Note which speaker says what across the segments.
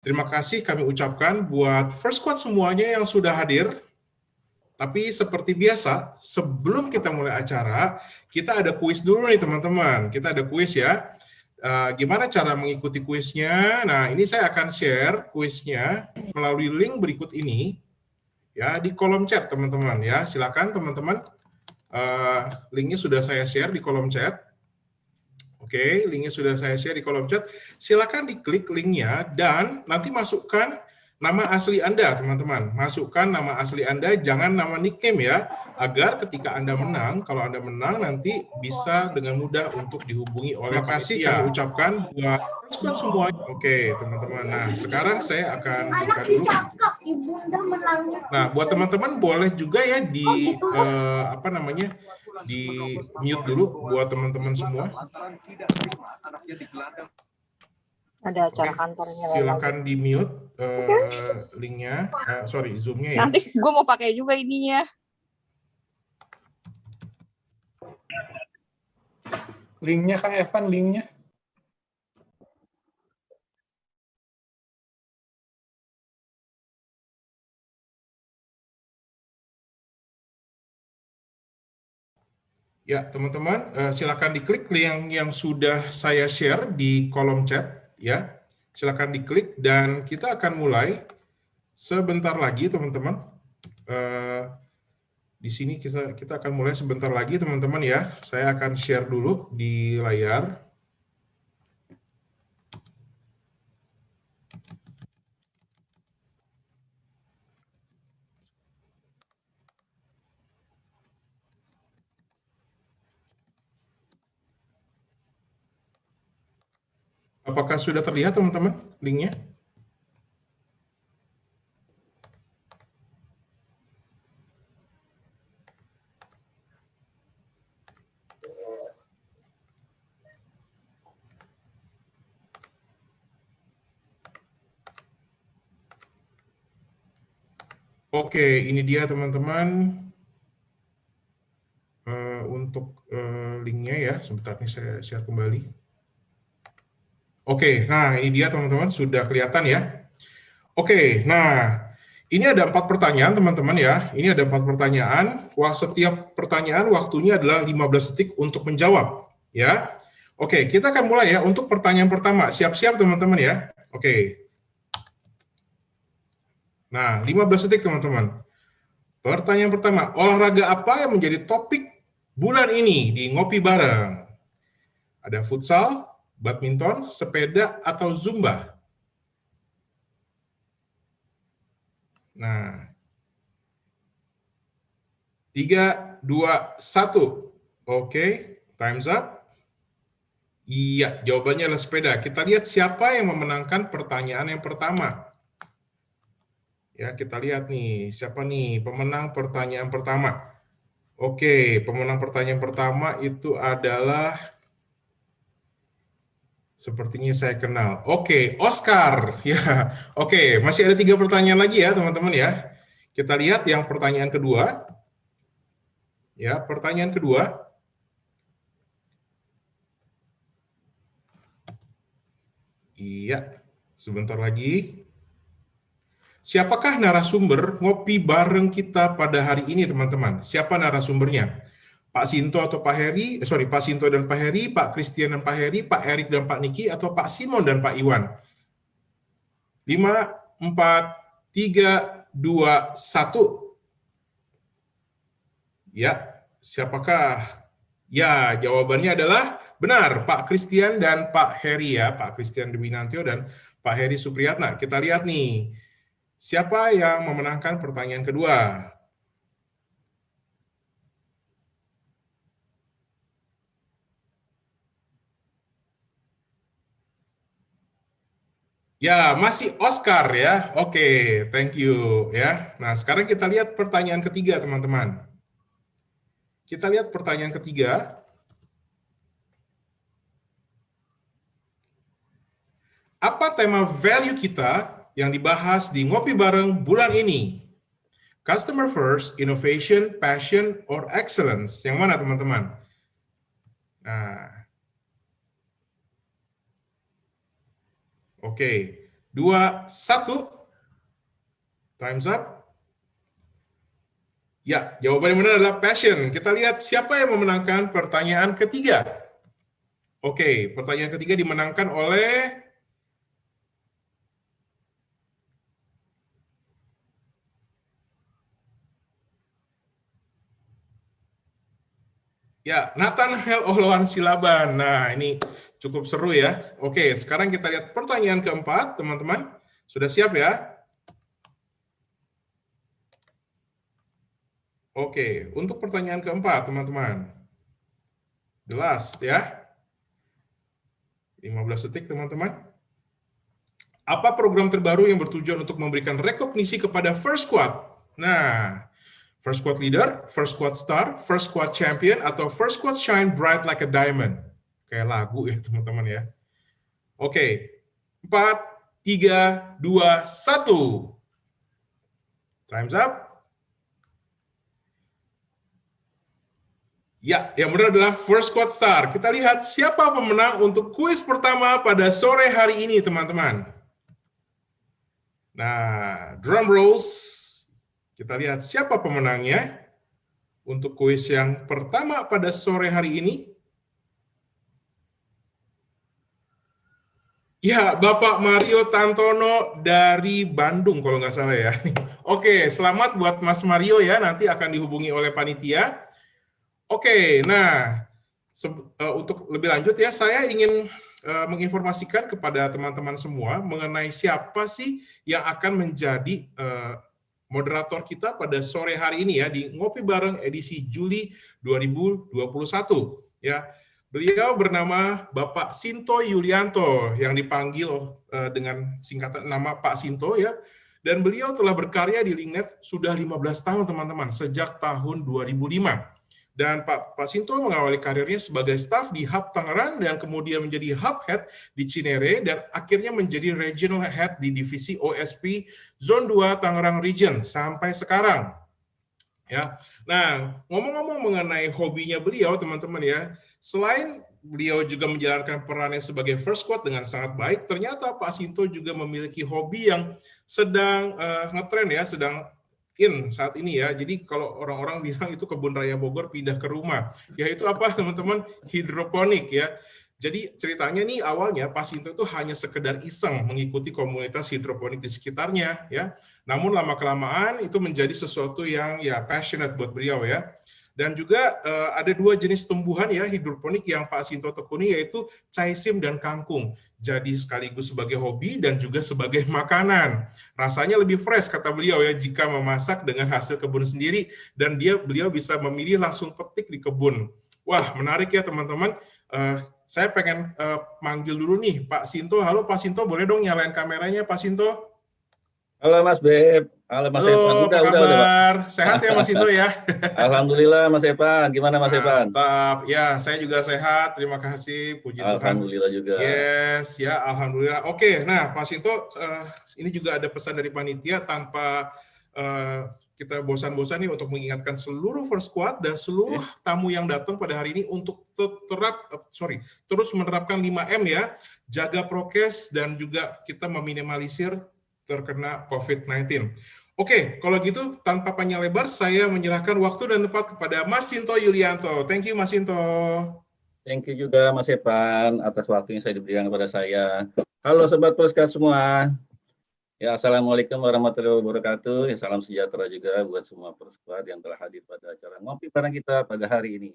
Speaker 1: Terima kasih kami ucapkan buat First Squad semuanya yang sudah hadir. Tapi seperti biasa, sebelum kita mulai acara, kita ada kuis dulu nih teman-teman. Kita ada kuis ya. Gimana cara mengikuti kuisnya? Nah, ini saya akan share kuisnya melalui link berikut ini ya di kolom chat teman-teman ya. Silakan teman-teman. Linknya sudah saya share di kolom chat. Oke, linknya sudah saya share di kolom chat. Silakan diklik linknya dan nanti masukkan nama asli Anda, teman-teman. Masukkan nama asli Anda, jangan nama nickname ya, agar ketika Anda menang, kalau Anda menang nanti bisa dengan mudah untuk dihubungi oleh kasih kami ucapkan buat squad semua. Oke, teman-teman. Nah, sekarang saya akan buka dulu. Nah, buat teman-teman boleh juga ya di di mute dulu buat teman-teman semua.
Speaker 2: Ada acara kantornya.
Speaker 1: Silakan di mute linknya, zoomnya ya.
Speaker 2: Nanti gue mau pakai juga ininya.
Speaker 3: Linknya Kak Evan, linknya.
Speaker 1: Ya, teman-teman, silakan diklik link yang sudah saya share di kolom chat, ya. Silakan diklik dan kita akan mulai sebentar lagi, teman-teman. Di sini kita akan mulai sebentar lagi, teman-teman ya. Saya akan share dulu di layar. Apakah sudah terlihat, teman-teman, linknya? Oke, ini dia teman-teman untuk linknya ya. Sebentar nih saya share kembali. Oke, nah ini dia teman-teman sudah kelihatan ya. Oke, nah ini ada 4 pertanyaan teman-teman ya. Ini ada 4 pertanyaan. Wah, setiap pertanyaan waktunya adalah 15 detik untuk menjawab ya. Oke, kita akan mulai ya untuk pertanyaan pertama. Siap-siap teman-teman ya. Oke. Nah, 15 detik teman-teman. Pertanyaan pertama, olahraga apa yang menjadi topik bulan ini di Ngopi Bareng? Ada futsal, badminton, sepeda, atau zumba? Nah, 3, 2, 1. Oke, time's up. Iya, jawabannya adalah sepeda. Kita lihat siapa yang memenangkan pertanyaan yang pertama. Ya, kita lihat nih, siapa nih pemenang pertanyaan pertama. Oke, pemenang pertanyaan pertama itu adalah sepertinya saya kenal. Oke, Oscar. Ya, oke, masih ada 3 pertanyaan lagi ya, teman-teman ya. Kita lihat yang pertanyaan kedua. Ya, pertanyaan kedua. Iya, sebentar lagi. Siapakah narasumber ngopi bareng kita pada hari ini, teman-teman? Siapa narasumbernya? Pak Sinto atau Pak Heri? Pak Sinto dan Pak Heri, Pak Christian dan Pak Heri, Pak Erik dan Pak Niki, atau Pak Simon dan Pak Iwan? 5, 4, 3, 2, 1. Ya, siapakah? Ya, jawabannya adalah benar, Pak Christian dan Pak Heri ya, Pak Christian Dwinantio dan Pak Heri Supriyatna. Kita lihat nih, siapa yang memenangkan pertanyaan kedua? Ya, masih Oscar ya. Oke, thank you ya. Nah, sekarang kita lihat pertanyaan ketiga, teman-teman. Kita lihat pertanyaan ketiga. Apa tema value kita yang dibahas di Ngopi Bareng bulan ini? Customer first, innovation, passion, or excellence? Yang mana, teman-teman? Nah, oke. 2, 1. Time's up. Ya, jawaban yang benar adalah passion. Kita lihat siapa yang memenangkan pertanyaan ketiga. Oke, pertanyaan ketiga dimenangkan oleh ya, Nathanael Oloan Silaban. Nah, ini cukup seru ya. Oke, sekarang kita lihat pertanyaan keempat, teman-teman. Sudah siap ya? Oke, untuk pertanyaan keempat, teman-teman. The last ya. 15 detik, teman-teman. Apa program terbaru yang bertujuan untuk memberikan rekognisi kepada First Squad? Nah, First Squad Leader, First Squad Star, First Squad Champion, atau First Squad Shine Bright Like a Diamond. Kayak lagu ya, teman-teman ya. Oke, 4, 3, 2, 1. Time's up. Ya, yang benar adalah First Squad Star. Kita lihat siapa pemenang untuk kuis pertama pada sore hari ini, teman-teman. Nah, drum rolls. Kita lihat siapa pemenangnya untuk kuis yang pertama pada sore hari ini. Ya, Bapak Mario Tantono dari Bandung kalau nggak salah ya. Oke, selamat buat Mas Mario ya, nanti akan dihubungi oleh panitia. Oke, nah untuk lebih lanjut ya, saya ingin menginformasikan kepada teman-teman semua mengenai siapa sih yang akan menjadi moderator kita pada sore hari ini ya di Ngopi Bareng edisi Juli 2021 ya. Beliau bernama Bapak Sinto Yulianto yang dipanggil dengan singkatan nama Pak Sinto ya. Dan beliau telah berkarya di Linknet sudah 15 tahun teman-teman, sejak tahun 2005. Dan Pak Sinto mengawali karirnya sebagai staf di Hub Tangerang dan kemudian menjadi Hub Head di Cinere dan akhirnya menjadi Regional Head di Divisi OSP Zone 2 Tangerang Region sampai sekarang. Ya. Nah, ngomong-ngomong mengenai hobinya beliau, teman-teman ya, selain beliau juga menjalankan perannya sebagai First Squad dengan sangat baik, ternyata Pak Sinto juga memiliki hobi yang sedang ngetren ya, sedang in saat ini ya. Jadi kalau orang-orang bilang itu kebun raya Bogor pindah ke rumah, yaitu apa teman-teman? Hidroponik ya. Jadi ceritanya nih awalnya Pak Sinto itu hanya sekedar iseng mengikuti komunitas hidroponik di sekitarnya ya. Namun lama-kelamaan itu menjadi sesuatu yang ya passionate buat beliau ya. Dan juga ada dua jenis tumbuhan ya hidroponik yang Pak Sinto tekuni, yaitu caisim dan kangkung. Jadi sekaligus sebagai hobi dan juga sebagai makanan. Rasanya lebih fresh kata beliau ya jika memasak dengan hasil kebun sendiri, dan beliau bisa memilih langsung petik di kebun. Wah, menarik ya teman-teman. Saya pengen manggil dulu nih Pak Sinto. Halo Pak Sinto, boleh dong nyalain kameranya Pak Sinto?
Speaker 4: Halo Mas Beb. Halo Mas Evan.
Speaker 1: Apa kabar? Sehat ya Mas Sinto ya?
Speaker 4: Alhamdulillah Mas Evan. Gimana Mas Evan?
Speaker 1: Mantap. Ya, saya juga sehat. Terima kasih. Puji Tuhan.
Speaker 4: Alhamdulillah juga.
Speaker 1: Yes, ya Alhamdulillah. Oke, nah Pak Sinto, ini juga ada pesan dari panitia tanpa kita bosan-bosan nih untuk mengingatkan seluruh First Squad dan seluruh tamu yang datang pada hari ini untuk terus menerapkan 5M ya. Jaga prokes dan juga kita meminimalisir terkena COVID-19. Oke, kalau gitu tanpa panjang lebar, saya menyerahkan waktu dan tempat kepada Mas Sinto Yulianto. Thank you, Mas Sinto.
Speaker 4: Thank you juga, Mas Evan, atas waktu yang saya diberikan kepada saya. Halo Sobat Podcast semua. Ya, Assalamualaikum warahmatullahi wabarakatuh. Ya, salam sejahtera juga buat semua Persquad yang telah hadir pada acara Ngopi Bareng kita pada hari ini.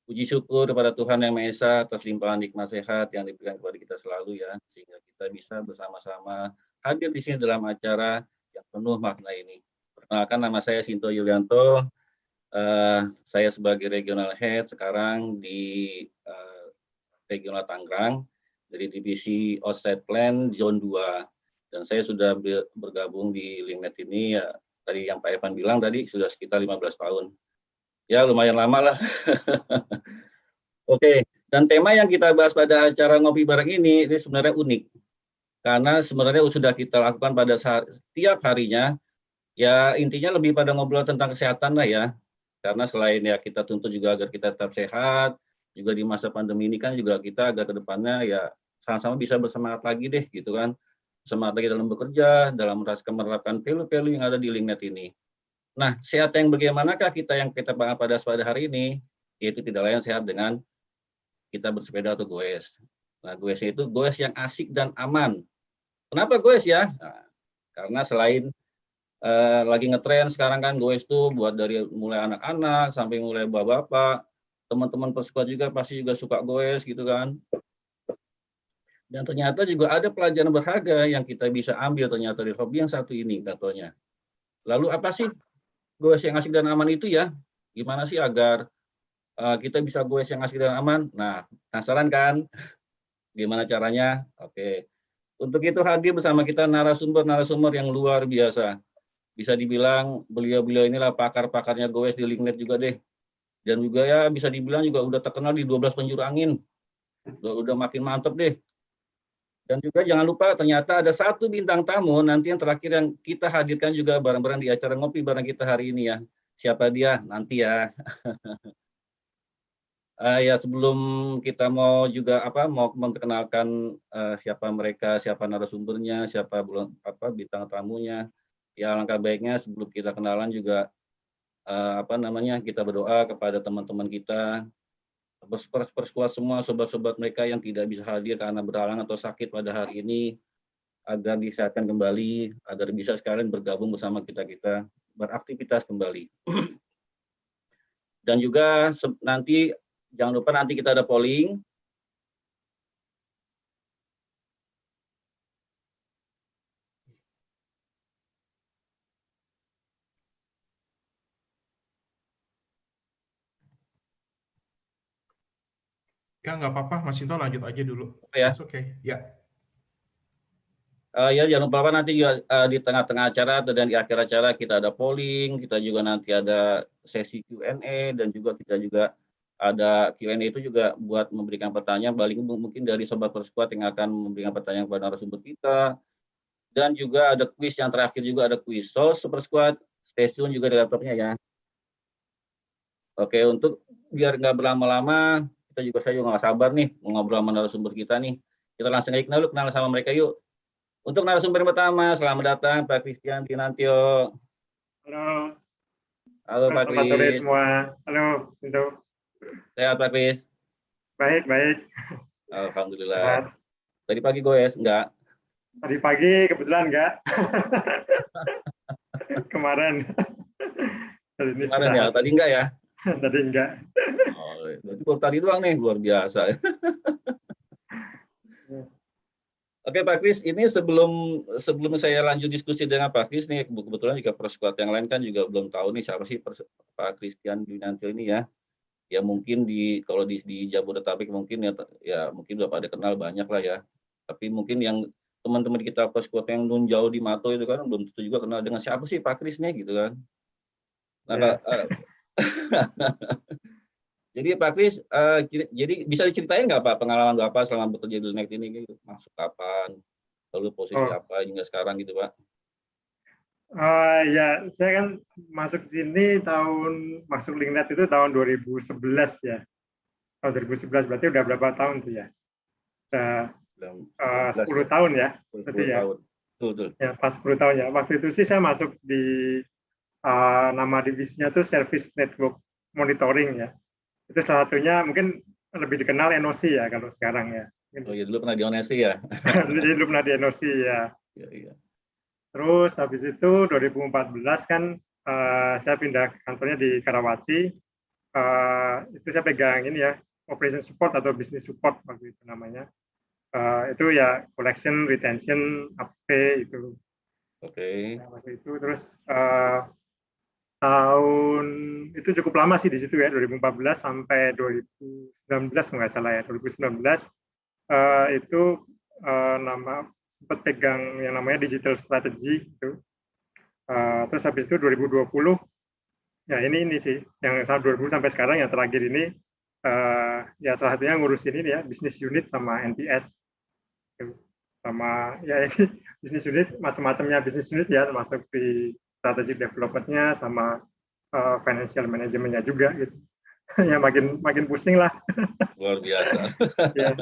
Speaker 4: Puji syukur kepada Tuhan Yang Maha Esa atas limpahan nikmat sehat yang diberikan kepada kita selalu ya, sehingga kita bisa bersama-sama hadir di sini dalam acara yang penuh makna ini. Perkenalkan, nama saya Sinto Yulianto. Saya sebagai Regional Head sekarang di Regional Tangerang dari Divisi Outside Plan Zone 2. Dan saya sudah bergabung di Linknet ini ya, tadi yang Pak Evan bilang tadi sudah sekitar 15 tahun. Ya lumayan lama lah. Oke, dan tema yang kita bahas pada acara Ngopi Bareng ini sebenarnya unik. Karena sebenarnya sudah kita lakukan pada setiap harinya, ya intinya lebih pada ngobrol tentang kesehatan lah ya. Karena selain ya kita tuntut juga agar kita tetap sehat, juga di masa pandemi ini kan juga kita agar ke depannya ya sama-sama bisa bersemangat lagi deh gitu kan. semangat lagi dalam bekerja, dalam rangka menerapkan value-value yang ada di LinkNet ini. Nah, sehat yang bagaimanakah kita yang kita bahas pada hari ini? Yaitu tidak lain sehat dengan kita bersepeda atau goes. Nah, goesnya itu goes yang asik dan aman. Kenapa goes ya? Nah, karena selain lagi ngetren sekarang kan goes tuh buat dari mulai anak-anak sampai mulai bapak-bapak, teman-teman persekuat juga pasti juga suka goes gitu kan. Dan ternyata juga ada pelajaran berharga yang kita bisa ambil ternyata dari hobi yang satu ini katanya. Lalu apa sih goes yang asik dan aman itu ya? Gimana sih agar kita bisa goes yang asik dan aman? Nah, penasaran kan? Gimana caranya? Oke. Untuk itu hadir bersama kita narasumber yang luar biasa. Bisa dibilang beliau-beliau inilah pakar-pakarnya goes di LinkNet juga deh. Dan juga ya bisa dibilang juga udah terkenal di 12 penjuru angin. Udah makin mantep deh. Dan juga jangan lupa ternyata ada satu bintang tamu nanti yang terakhir yang kita hadirkan juga bareng-bareng di acara ngopi bareng kita hari ini ya. Siapa dia? Nanti ya. Ya sebelum kita mau juga mau memperkenalkan siapa mereka, siapa narasumbernya, siapa bintang tamunya. Ya alangkah baiknya sebelum kita kenalan juga kita berdoa kepada teman-teman kita, persekuat semua sobat-sobat mereka yang tidak bisa hadir karena berhalangan atau sakit pada hari ini, agar disehatkan kembali, agar bisa sekalian bergabung bersama kita beraktivitas kembali. Dan juga nanti jangan lupa nanti kita ada polling.
Speaker 1: Nggak apa-apa, Mas Sinto lanjut aja dulu.
Speaker 4: Ya.
Speaker 1: That's okay. Ya.
Speaker 4: Ya jangan lupa nanti juga di tengah-tengah acara atau dan di akhir acara kita ada polling, kita juga nanti ada sesi Q&A dan juga kita juga ada Q&A itu juga buat memberikan pertanyaan paling mungkin dari sobat persekuat yang akan memberikan pertanyaan kepada narasumber kita. Dan juga ada kuis yang terakhir juga ada kuis. So Super Squad stay tune juga di laptopnya ya. Oke, untuk biar nggak berlama-lama, saya juga nggak sabar nih mau ngobrol sama narasumber kita nih. Kita langsung aja kenal sama mereka yuk. Untuk narasumber yang pertama, selamat datang Pak Christian Dinantio.
Speaker 5: Halo.
Speaker 4: Halo Pak Kris.
Speaker 5: Selamat sore semua. Halo, Sinto.
Speaker 4: Sehat Pak Kris?
Speaker 5: Baik.
Speaker 4: Alhamdulillah.
Speaker 5: Sehat.
Speaker 4: Tadi pagi goes, enggak?
Speaker 5: Tadi pagi kebetulan enggak. Kemarin.
Speaker 4: Kemarin ya, tadi enggak ya?
Speaker 5: Tadi enggak.
Speaker 4: Oh, berarti baru tadi doang nih, luar biasa. Oke Pak Kris, ini sebelum saya lanjut diskusi dengan Pak Kris nih, kebetulan juga persekuat yang lain kan juga belum tahu nih siapa sih Pak Christian Dinantio ini ya. Ya mungkin kalau di Jabodetabek mungkin ya mungkin udah pada kenal banyak lah ya. Tapi mungkin yang teman-teman kita persekuat yang nun jauh di Mato itu kan belum tentu juga kenal dengan siapa sih Pak Kris nih gitu kan. Nah, jadi Pak Kris, jadi bisa diceritain nggak Pak pengalaman Bapak selama bekerja di LinkNet ini, gitu? Masuk kapan, lalu posisi apa hingga sekarang gitu Pak?
Speaker 5: Ya, saya kan masuk sini masuk LinkNet itu tahun 2011 ya. Tahun 2011 berarti udah berapa tahun tuh ya? Udah 10 tahun ya.
Speaker 4: 10
Speaker 5: ya.
Speaker 4: tahun. Betul.
Speaker 5: Ya, pas 10 tahun ya. Waktu itu sih saya masuk di nama divisinya tuh Service Network Monitoring ya. Itu salah satunya mungkin lebih dikenal NOC ya kalau sekarang ya.
Speaker 4: Oh iya, dulu pernah di NOC ya?
Speaker 5: Dulu pernah di NOC ya.
Speaker 4: Iya.
Speaker 5: Terus habis itu 2014 kan saya pindah kantornya di Karawaci. Itu saya pegang ini ya, Operation Support atau Business Support waktu itu namanya. Itu ya collection, retention, AP itu.
Speaker 4: Oke.
Speaker 5: Nah, waktu itu terus tahun itu cukup lama sih di situ ya, 2014 sampai 2019 nggak salah ya, 2019 itu sempat pegang yang namanya digital strategy gitu. Terus habis itu 2020 ya ini sih yang 2020 sampai sekarang yang terakhir ini ya salah satunya ngurusin ini ya business unit sama NPS sama ya ini business unit macam-macamnya business unit ya termasuk di strategic development-nya sama financial management-nya juga gitu. Ya makin pusing lah.
Speaker 4: Luar biasa.
Speaker 5: Ya.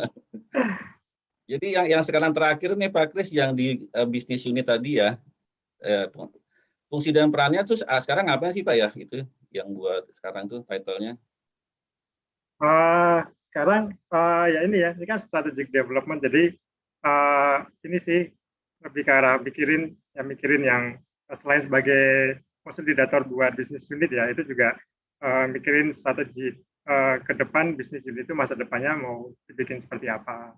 Speaker 4: Jadi yang sekarang terakhir nih Pak Kris yang di bisnis unit tadi ya, fungsi dan perannya tuh sekarang apa sih Pak ya itu yang buat sekarang tuh title-nya?
Speaker 5: Sekarang ya ini kan strategic development. Jadi ini sih lebih ke arah mikirin yang selain sebagai konsolidator buat bisnis unit ya, itu juga mikirin strategi ke depan bisnis unit itu masa depannya mau dibikin seperti apa.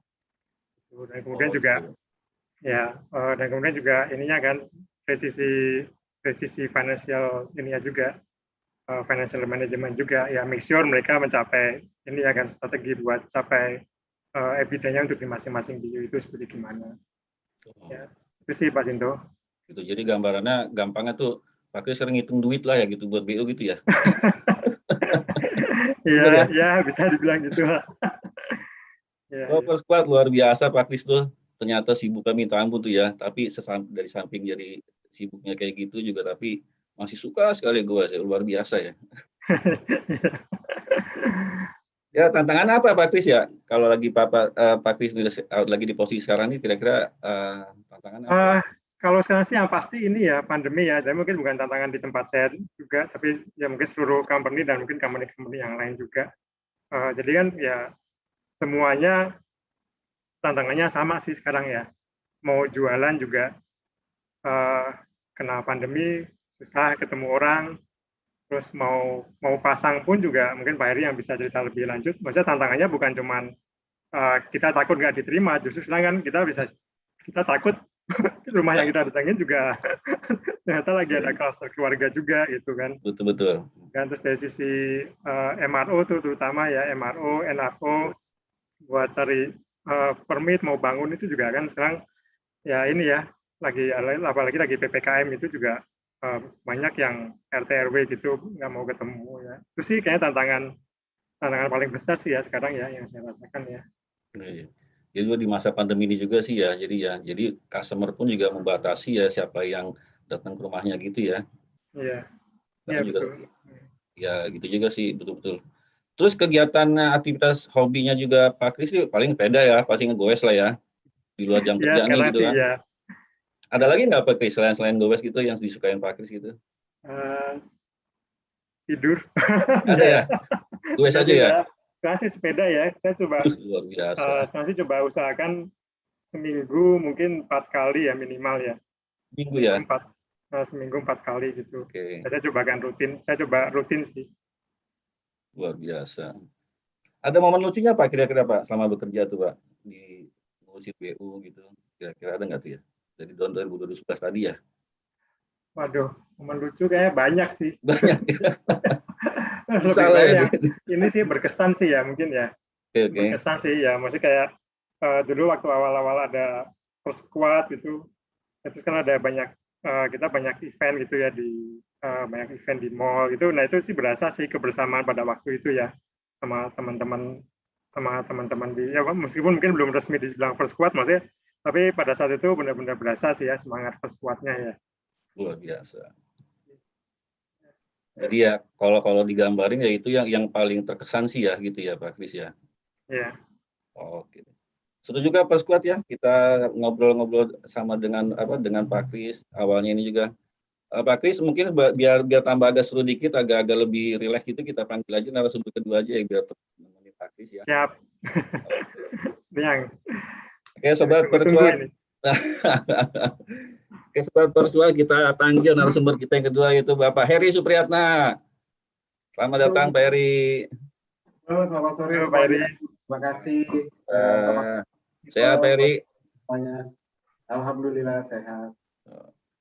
Speaker 5: Dan kemudian juga
Speaker 4: gitu.
Speaker 5: ya dan kemudian juga ininya kan presisi financial ininya juga financial management juga ya, make sure mereka mencapai ini ya kan, strategi buat capai EBITDA-nya untuk di masing-masing BU itu seperti gimana. Ya, itu sih Pak Sinto.
Speaker 4: Gitu. Jadi gambarannya gampangnya tuh Pak Kris sering ngitung duit lah ya gitu buat BU gitu ya.
Speaker 5: Iya, ya bisa dibilang gitu lah. Ya,
Speaker 4: Oh, per squad luar biasa Pak Kris tuh. Ternyata sibuknya minta ampun tuh ya, tapi dari samping jadi sibuknya kayak gitu juga tapi masih suka sekali gue sih, luar biasa ya. Ya tantangan apa Pak Kris ya? Kalau lagi Pak Kris lagi di posisi sekarang ini kira-kira tantangan apa?
Speaker 5: Kalau sekarang sih yang pasti ini ya pandemi ya, dan mungkin bukan tantangan di tempat saya juga, tapi ya mungkin seluruh company dan mungkin company-company yang lain juga. Jadi kan ya semuanya tantangannya sama sih sekarang ya. Mau jualan juga kena pandemi, susah ketemu orang. Terus mau pasang pun juga mungkin Pak Heri yang bisa cerita lebih lanjut. Maksudnya tantangannya bukan cuman kita takut nggak diterima, justru sekarang kan kita takut rumah yang kita datangin juga ternyata lagi ada kluster keluarga juga gitu kan.
Speaker 4: Betul.
Speaker 5: Dan terus dari sisi MRO tuh terutama ya MRO, NRO buat cari permit mau bangun itu juga kan sekarang ya ini ya apalagi lagi PPKM itu juga banyak yang RT RW gitu nggak mau ketemu ya. Itu sih kayaknya tantangan paling besar sih ya sekarang ya yang saya rasakan ya.
Speaker 4: Jadi di masa pandemi ini juga sih ya, jadi customer pun juga membatasi ya siapa yang datang ke rumahnya gitu ya.
Speaker 5: Iya.
Speaker 4: Iya juga,
Speaker 5: betul.
Speaker 4: ya gitu juga sih betul. Terus kegiatan aktivitas hobinya juga Pak Kris sih paling sepeda ya, pasti ngegoes lah ya di luar jam kerja nih gitu kan.
Speaker 5: Ya.
Speaker 4: Ada lagi nggak Pak Kris selain goes gitu yang disukain Pak Kris gitu?
Speaker 5: Tidur.
Speaker 4: Ada ya? Goes aja ya?
Speaker 5: Sekarang sih sepeda ya, saya coba
Speaker 4: luar biasa.
Speaker 5: sekarang sih coba usahakan seminggu mungkin 4 kali ya minimal ya.
Speaker 4: Minggu ya?
Speaker 5: Seminggu 4 kali gitu.
Speaker 4: Oke.
Speaker 5: Saya coba rutin sih.
Speaker 4: Luar biasa. Ada momen lucunya Pak kira-kira Pak selama bekerja tuh Pak di ngurusin BU gitu, kira-kira ada nggak tuh ya dari tahun 2011 tadi ya?
Speaker 5: Waduh, momen lucu kayaknya banyak sih.
Speaker 4: Banyak.
Speaker 5: Lebih ya. Ini sih berkesan sih ya mungkin ya.
Speaker 4: Okay.
Speaker 5: Berkesan sih ya, maksudnya kayak dulu waktu awal-awal ada first squad gitu, terus kan ada kita banyak event gitu ya banyak event di mall gitu. Nah itu sih berasa sih kebersamaan pada waktu itu ya sama teman-teman di ya meskipun mungkin belum resmi dibilang first squad maksudnya, tapi pada saat itu benar-benar berasa sih ya semangat first squad-nya ya.
Speaker 4: Luar biasa. Jadi ya kalau digambarin ya itu yang paling terkesan sih ya gitu ya Pak Kris ya.
Speaker 5: Iya.
Speaker 4: Oke. Seru juga Pak Squad ya kita ngobrol-ngobrol sama dengan Pak Kris awalnya ini juga. Pak Kris mungkin biar tambah agak seru dikit, agak lebih rileks itu kita panggil aja narasumber kedua aja ya biar menemani Pak Kris ya.
Speaker 5: Siap.
Speaker 4: Oke sobat Percuat. Oke sobat Percuat kita panggil narasumber kita yang kedua yaitu Bapak Heri Supriyatna. Selamat datang Pak Heri.
Speaker 6: Halo, selamat sore
Speaker 5: Pak Heri.
Speaker 6: Terima kasih.
Speaker 4: Sehat Pak Heri?
Speaker 6: Alhamdulillah sehat.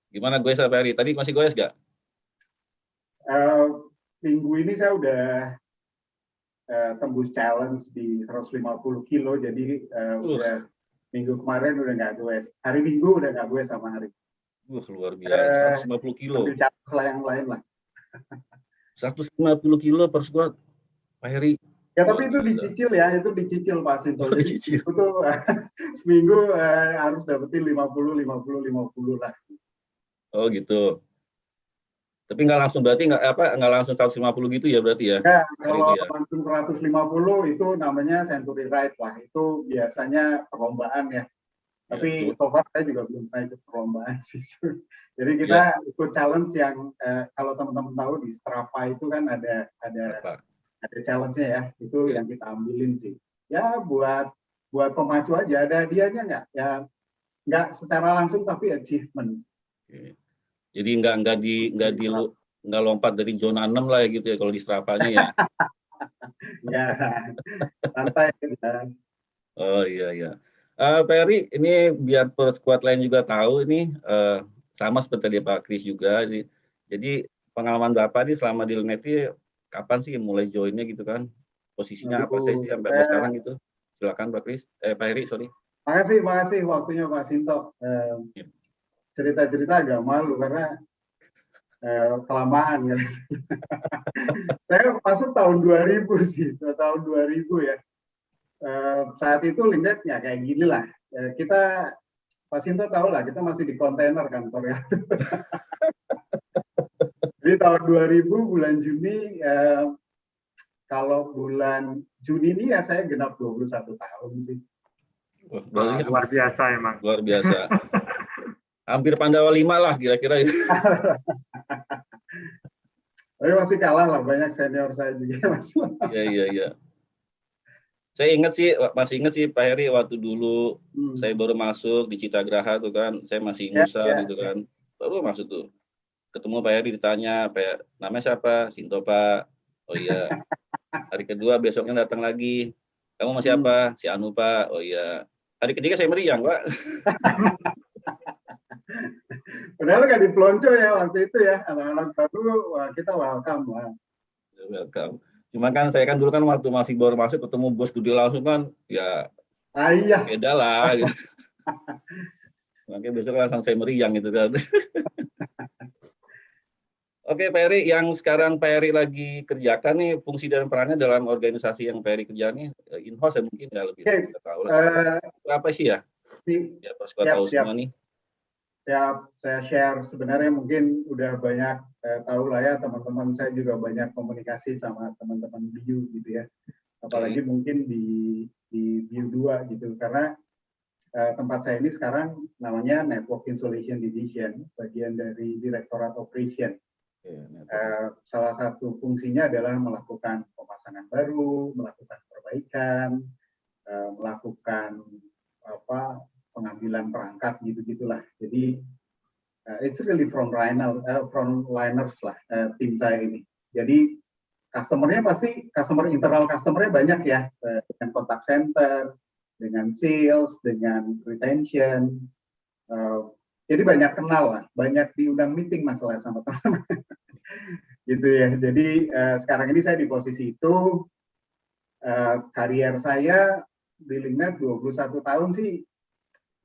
Speaker 4: Gimana goes Pak Heri? Tadi masih goes nggak?
Speaker 6: Minggu ini saya udah tembus challenge di 150 kilo, jadi udah minggu kemarin udah nggak goes. Hari Minggu udah nggak goes sama hari.
Speaker 4: Luar biasa, 150 kilo.
Speaker 6: Ambil challenge lah yang lain lah.
Speaker 4: 150 kilo per squad, Pak Heri.
Speaker 6: Ya tapi itu dicicil ya, itu dicicil Pak Sinto.
Speaker 4: Dicicil.
Speaker 6: Itu seminggu harus dapetin 50 lah.
Speaker 4: Oh gitu. Tapi nggak langsung berarti nggak langsung 150 gitu ya berarti ya?
Speaker 6: Ya, kalau
Speaker 4: ya.
Speaker 6: langsung 150 itu namanya century ride lah. Itu biasanya perlombaan ya. Tapi so far saya juga belum pernah ikut perlombaan sih. Jadi kita ikut challenge yang kalau teman-teman tahu di Strava itu kan ada challenge-nya ya. Itu yang kita ambilin sih. Ya buat pemacu aja. Ada hadiahnya nggak? Ya nggak secara langsung tapi achievement.
Speaker 4: Jadi nggak lompat dari zona 6 lah ya gitu ya kalau di Strava-nya ya.
Speaker 6: Ya, santai aja.
Speaker 4: Oh iya. Pak Heri, ini biar squad lain juga tahu ini sama seperti tadi Pak Kris juga. Jadi pengalaman Bapak ini selama di Lenevi kapan sih mulai joinnya gitu kan? Posisinya apa sih sampai sekarang gitu? Silakan Pak Kris, Pak Heri, sorry.
Speaker 6: Makasih waktunya Pak Sinto. Cerita-cerita agak malu karena kelamaan kan. Saya masuk tahun 2000 sih, tahun 2000 ya. Saat itu LinkedIn ya kayak gini lah. Kita Pak Sinto tahu lah, kita masih di kontainer kantornya. Jadi tahun 2000 bulan Juni, kalau bulan Juni ini ya saya genap 21 tahun sih.
Speaker 5: Luar biasa emang.
Speaker 4: Luar biasa. Hampir Pandawa 5 lah kira-kira.
Speaker 6: Tapi masih kalah lah, banyak senior saya juga.
Speaker 4: Iya. Saya masih ingat sih Pak Heri waktu dulu saya baru masuk di Citagraha tuh kan, saya masih ngusa gitu kan. Baru masuk tuh. Ketemu Pak Heri ditanya, namanya siapa? Sinto Pak. Oh iya. Hari kedua besoknya datang lagi. Kamu masih apa? Si Anu Pak. Oh iya. Hari ketiga saya meriang Pak.
Speaker 6: Padahal nggak dipelonco ya waktu itu ya, anak-anak baru kita welcome lah.
Speaker 4: Welcome. Cuma kan saya kan dulu kan waktu masih baru masuk ketemu bos gede langsung kan, ya
Speaker 6: iya.
Speaker 4: beda lah. Gitu. Makanya besok langsung saya meriang gitu kan. Oke Pak Heri, yang sekarang Pak Heri lagi kerjakan nih fungsi dan perannya dalam organisasi yang Pak Heri kerja nih, in-house ya mungkin ya lebih kita tahu lah. Apa sih ya? Ya Pak Suka tahu semua nih.
Speaker 6: Saya share sebenarnya mungkin udah banyak tahu lah ya, teman-teman saya juga banyak komunikasi sama teman-teman BIU gitu ya, apalagi mungkin di BIU 2 gitu, karena tempat saya ini sekarang namanya Network Insulation Division, bagian dari Direktorat Operation. Salah satu fungsinya adalah melakukan pemasangan baru, melakukan perbaikan, melakukan pengambilan perangkat gitu-gitulah. Jadi it's really frontliners lah tim saya ini. Jadi customer-nya pasti internal customer-nya banyak ya, dengan contact center, dengan sales, dengan retention. Jadi banyak kenal lah, banyak diundang meeting masalah sama teman. Gitu ya. Jadi sekarang ini saya di posisi itu, karier saya di LinkedIn 21 tahun sih.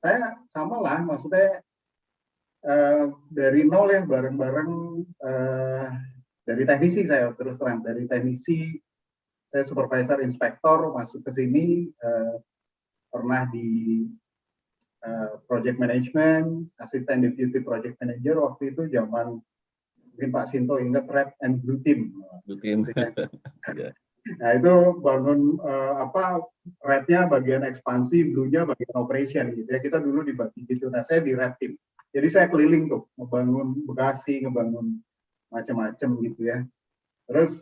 Speaker 6: Saya sama lah, maksudnya dari nol ya, bareng-bareng dari teknisi saya terus terang, dari teknisi saya supervisor inspektor masuk ke sini, pernah di project management, asisten deputy project manager waktu itu zaman mungkin Pak Sinto ingat Red and Blue Team.
Speaker 4: Blue Team.
Speaker 6: Nah itu bangun red-nya bagian ekspansi, blue-nya bagian operation gitu ya. Kita dulu dibagi gitu. Nah saya di red team. Jadi saya keliling tuh, ngebangun Bekasi, ngebangun macam-macam gitu ya. Terus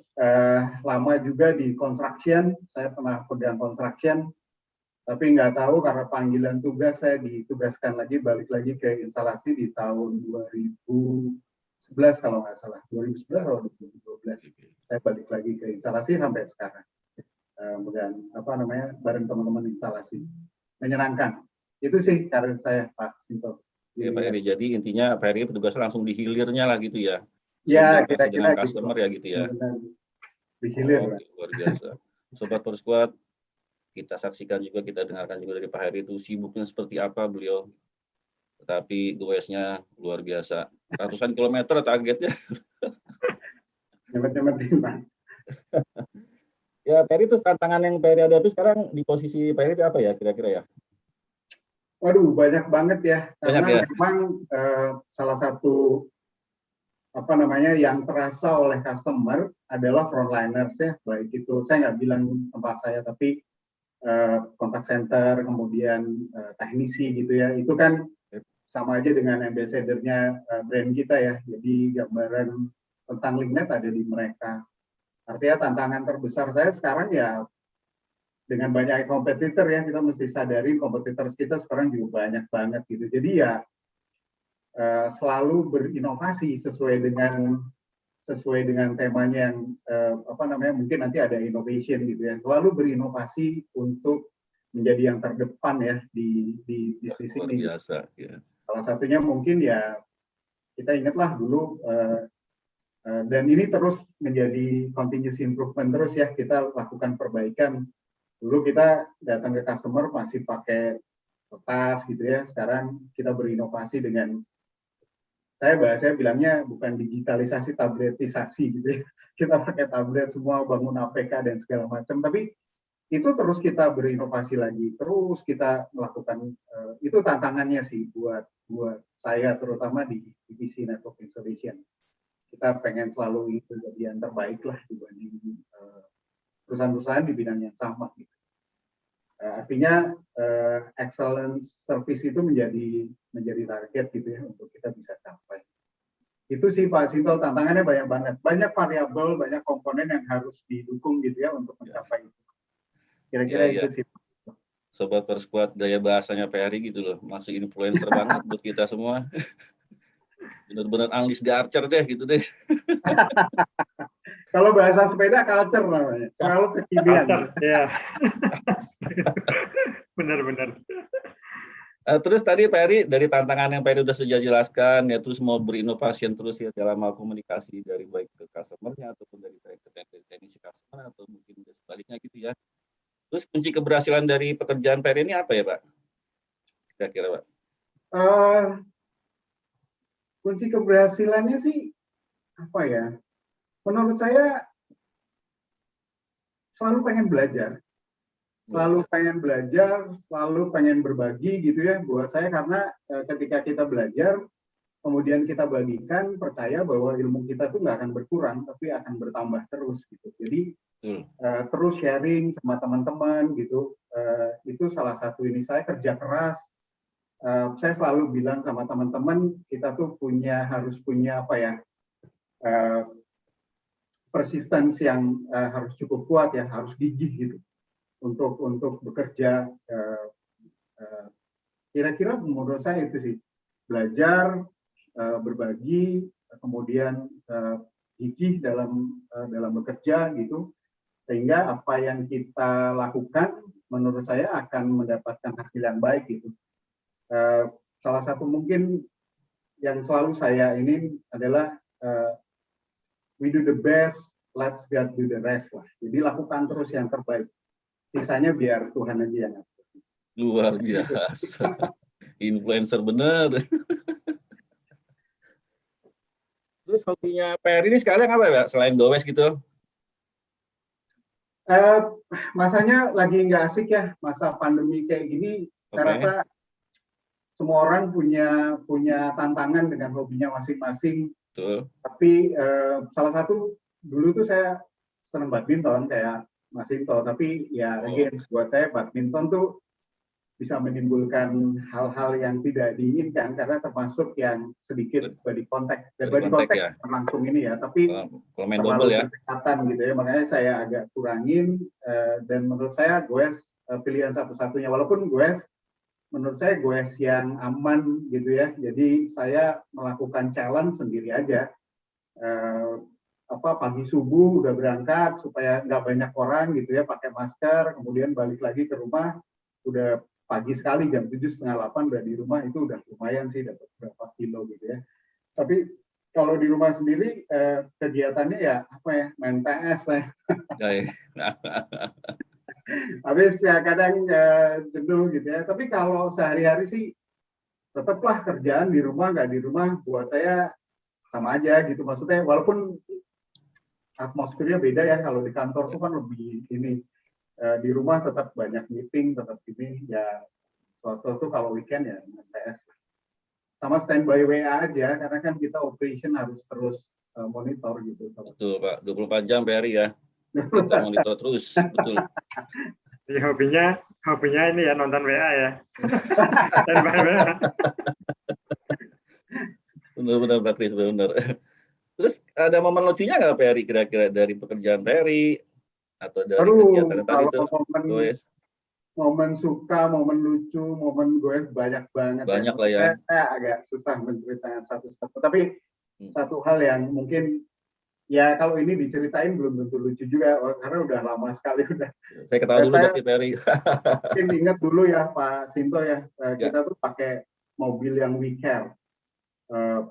Speaker 6: lama juga di construction, saya pernah pegang construction, tapi nggak tahu karena panggilan tugas saya ditugaskan lagi, balik lagi ke instalasi di tahun 2011 kalau nggak salah, 2011 atau 2012. Saya balik lagi ke instalasi sampai sekarang. Bareng teman-teman instalasi. Menyenangkan. Itu sih karir saya, Pak Sinto.
Speaker 4: Ya, Pak Heri, jadi intinya Pak Heri petugasnya langsung di hilirnya lah gitu ya.
Speaker 6: Ya, kira-kira
Speaker 4: dengan customer gitu. Ya gitu ya.
Speaker 6: Di hilir.
Speaker 4: Luar biasa. Sobat Persquad, kita saksikan juga, kita dengarkan juga dari Pak Heri itu sibuknya seperti apa beliau. Tetapi goesnya luar biasa. Ratusan kilometer targetnya.
Speaker 6: Nyemet-nyemetin, Pak.
Speaker 4: Ya, Pak Heri itu tantangan yang Pak Heri hadapi sekarang di posisi Pak Heri itu apa ya kira-kira ya?
Speaker 6: Waduh, banyak banget ya.
Speaker 4: Banyak
Speaker 6: karena
Speaker 4: ya?
Speaker 6: memang salah satu apa namanya, yang terasa oleh customer adalah frontliners ya, baik itu saya nggak bilang tempat saya, tapi kontak center, kemudian teknisi gitu ya, itu kan sama aja dengan ambassador-nya brand kita ya. Jadi gambaran tentang LinkNet ada di mereka. Artinya tantangan terbesar saya sekarang ya dengan banyak kompetitor ya, kita mesti sadari kompetitor kita sekarang juga banyak banget gitu. Jadi ya selalu berinovasi sesuai dengan temanya yang apa namanya, mungkin nanti ada innovation gitu ya. Selalu berinovasi untuk menjadi yang terdepan ya di bisnis
Speaker 4: Luar
Speaker 6: ini.
Speaker 4: biasa. Ya.
Speaker 6: Salah satunya mungkin ya kita ingatlah dulu dan ini terus menjadi continuous improvement terus ya, kita lakukan perbaikan. Dulu kita datang ke customer masih pakai kertas gitu ya, sekarang kita berinovasi dengan saya bilangnya bukan digitalisasi, tabletisasi gitu ya. Kita pakai tablet semua, bangun APK dan segala macam, tapi itu terus kita berinovasi lagi, terus kita melakukan itu tantangannya sih buat saya, terutama di divisi network installation. Kita pengen selalu itu jadi yang terbaik lah dibanding perusahaan-perusahaan di bidang yang sama gitu. Artinya excellence service itu menjadi target gitu ya untuk kita bisa capai. Itu sih Pak Sinto, tantangannya banyak banget, banyak variabel, banyak komponen yang harus didukung gitu ya untuk mencapai itu. Kira-kira itu sih.
Speaker 4: Sobat Persquad, gaya bahasanya Perry gitu loh, masih influencer banget buat kita semua. Benar-benar Unleash the Archer deh gitu deh.
Speaker 6: Kalau bahasa sepeda culture namanya, selalu kekinian.
Speaker 5: Culture, ya. Benar-benar.
Speaker 4: Terus tadi Pak Eri, dari tantangan yang Pak Eri sudah saja jelaskan, ya terus mau berinovasi terus ya dalam hal komunikasi dari baik ke customer-nya ataupun dari teknisi customer atau mungkin sebaliknya gitu ya. Terus kunci keberhasilan dari pekerjaan Pak Eri ini apa ya Pak? Kira-kira Pak?
Speaker 6: Kunci keberhasilannya sih apa ya? Menurut saya selalu pengen belajar. Selalu pengen berbagi gitu ya buat saya, karena ketika kita belajar kemudian kita bagikan, percaya bahwa ilmu kita tuh nggak akan berkurang tapi akan bertambah terus gitu. Jadi terus sharing sama teman-teman gitu, itu salah satu ini. Saya kerja keras, saya selalu bilang sama teman-teman, kita tuh harus punya apa ya, persistence yang harus cukup kuat ya, harus gigih gitu untuk bekerja. Kira-kira menurut saya itu sih, belajar, berbagi, kemudian gigih dalam bekerja gitu, sehingga apa yang kita lakukan menurut saya akan mendapatkan hasil yang baik gitu. Salah satu mungkin yang selalu saya ini adalah we do the best, let's God do the rest lah. Jadi lakukan terus yang terbaik. Sisanya biar Tuhan aja yang ngatur.
Speaker 4: Luar biasa. Influencer bener. Terus hobinya Pak ini sekarang apa ya, selain gowes gitu?
Speaker 6: Masanya lagi nggak asik ya, masa pandemi kayak gini. Saya rasa semua orang punya tantangan dengan hobinya masing-masing.
Speaker 4: Betul.
Speaker 6: Tapi salah satu dulu tuh saya senang badminton kayak Mas Sinto, tapi ya again buat saya badminton tuh bisa menimbulkan hal-hal yang tidak diinginkan karena termasuk yang sedikit body contact ya, langsung ini ya, tapi terlalu berdekatan gitu ya, makanya saya agak kurangin, dan menurut saya goes pilihan satu-satunya, walaupun goes menurut saya goes yang aman gitu ya, jadi saya melakukan challenge sendiri aja. Pagi subuh udah berangkat supaya nggak banyak orang gitu ya, pakai masker, kemudian balik lagi ke rumah udah pagi sekali, jam 7:30, 8 udah di rumah, itu udah lumayan sih, dapat berapa kilo gitu ya. Tapi kalau di rumah sendiri kegiatannya ya apa ya, main PS lah. Habis ya kadang jenuh gitu ya. Tapi kalau sehari-hari sih tetaplah kerjaan di rumah nggak di rumah buat saya sama aja gitu, maksudnya walaupun atmosfernya beda ya, kalau di kantor tuh kan lebih ini, di rumah tetap banyak meeting, tetap ini ya, suatu tuh kalau weekend ya PS. sama standby WA aja, karena kan kita operation harus terus monitor gitu.
Speaker 4: Betul Pak, 24 jam per hari ya. Kita monitor terus, betul.
Speaker 5: Jadi hobinya ini ya nonton WA ya. Standby WA.
Speaker 4: Benar-benar Pak Kris, benar. Terus ada momen lucunya nggak Pak Heri kira-kira dari pekerjaan Pak Heri atau dari kegiatan tadi itu?
Speaker 6: Momen suka, momen lucu, momen gue banyak banget.
Speaker 4: Banyak lah ya.
Speaker 6: Saya agak susah menceritakan satu-satu. Tapi satu hal yang mungkin ya kalau ini diceritain belum tentu lucu juga karena udah lama sekali udah.
Speaker 4: Saya ketawa dulu berarti Pak Heri.
Speaker 6: Mungkin ingat dulu ya Pak Sinto ya, kita tuh pakai mobil yang WeCare.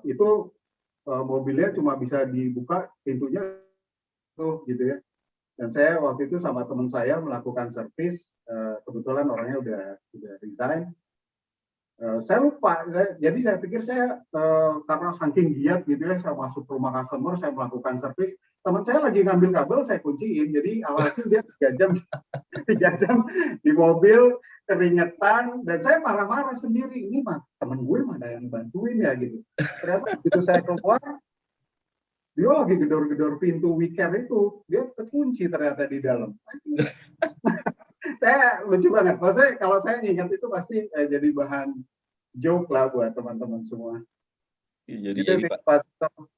Speaker 6: Itu mobilnya cuma bisa dibuka pintunya tuh gitu ya. Dan saya waktu itu sama teman saya melakukan servis, kebetulan orangnya udah resign. Saya lupa, jadi saya pikir saya karena saking giat gitu ya, saya masuk rumah customer, saya melakukan servis. Teman saya lagi ngambil kabel, saya kunciin. Jadi awalnya dia 3 jam di mobil keringetan, dan saya marah-marah sendiri. Ini mah temen gue mana yang bantuin ya gitu. Ternyata begitu saya keluar, dia lagi gedor-gedor pintu WeCare itu, dia terkunci ternyata di dalam. Saya lucu banget. Maksudnya kalau saya ingat itu pasti jadi bahan joke lah buat teman-teman semua.
Speaker 4: Jadi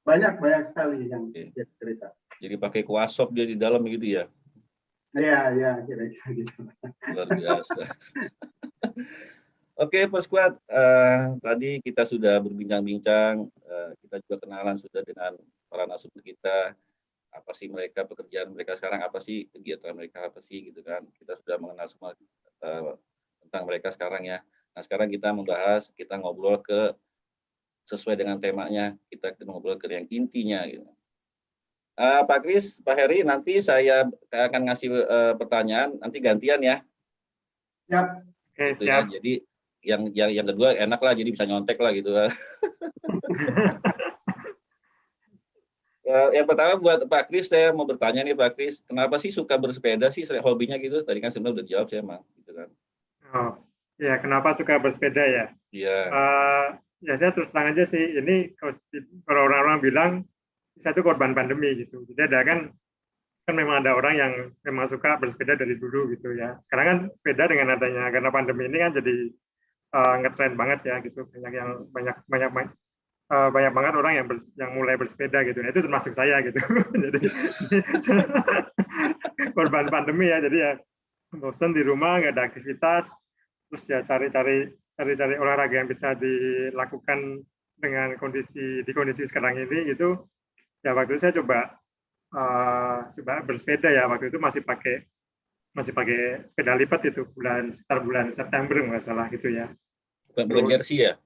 Speaker 6: banyak sekali yang dia cerita.
Speaker 4: Jadi pakai kuasop dia di dalam gitu ya?
Speaker 6: Iya, kira-kira gitu.
Speaker 4: Luar biasa. Oke, Pak Squad, tadi kita sudah berbincang-bincang, kita juga kenalan sudah dengan para narasumber kita, apa sih mereka, pekerjaan mereka sekarang, apa sih kegiatan mereka, apa sih gitu kan. Kita sudah mengenal semua tentang mereka sekarang ya. Nah, sekarang kita membahas, kita ngobrol ke sesuai dengan temanya, kita ngobrol ke yang intinya gitu. Pak Kris, Pak Heri, nanti saya akan ngasih pertanyaan, nanti gantian ya.
Speaker 6: Siap.
Speaker 5: Oke,
Speaker 4: Gitu
Speaker 5: siap.
Speaker 4: ya. Jadi yang kedua enak lah, jadi bisa nyontek lah gitu. Yang pertama buat Pak Kris, saya mau bertanya nih Pak Kris, kenapa sih suka bersepeda sih, hobinya gitu? Tadi kan sebenarnya udah jawab sih emang, gitu kan.
Speaker 5: Oh, ya kenapa suka bersepeda ya?
Speaker 4: Iya.
Speaker 5: Ya saya terus terang aja sih, ini kalau orang-orang bilang saya itu korban pandemi gitu. Jadi ada kan memang ada orang yang memang suka bersepeda dari dulu gitu ya. Sekarang kan sepeda dengan adanya karena pandemi ini kan jadi ngetrend banget ya gitu. Banyak banget orang yang mulai bersepeda gitu. Nah, itu termasuk saya gitu. Jadi korban pandemi ya. Jadi ya bosan di rumah, nggak ada aktivitas, terus ya cari-cari olahraga yang bisa dilakukan dengan di kondisi sekarang ini gitu. Ya waktu itu saya coba bersepeda ya, waktu itu masih pakai sepeda lipat itu sekitar bulan September nggak salah gitu ya.
Speaker 4: Bukan jersey ya?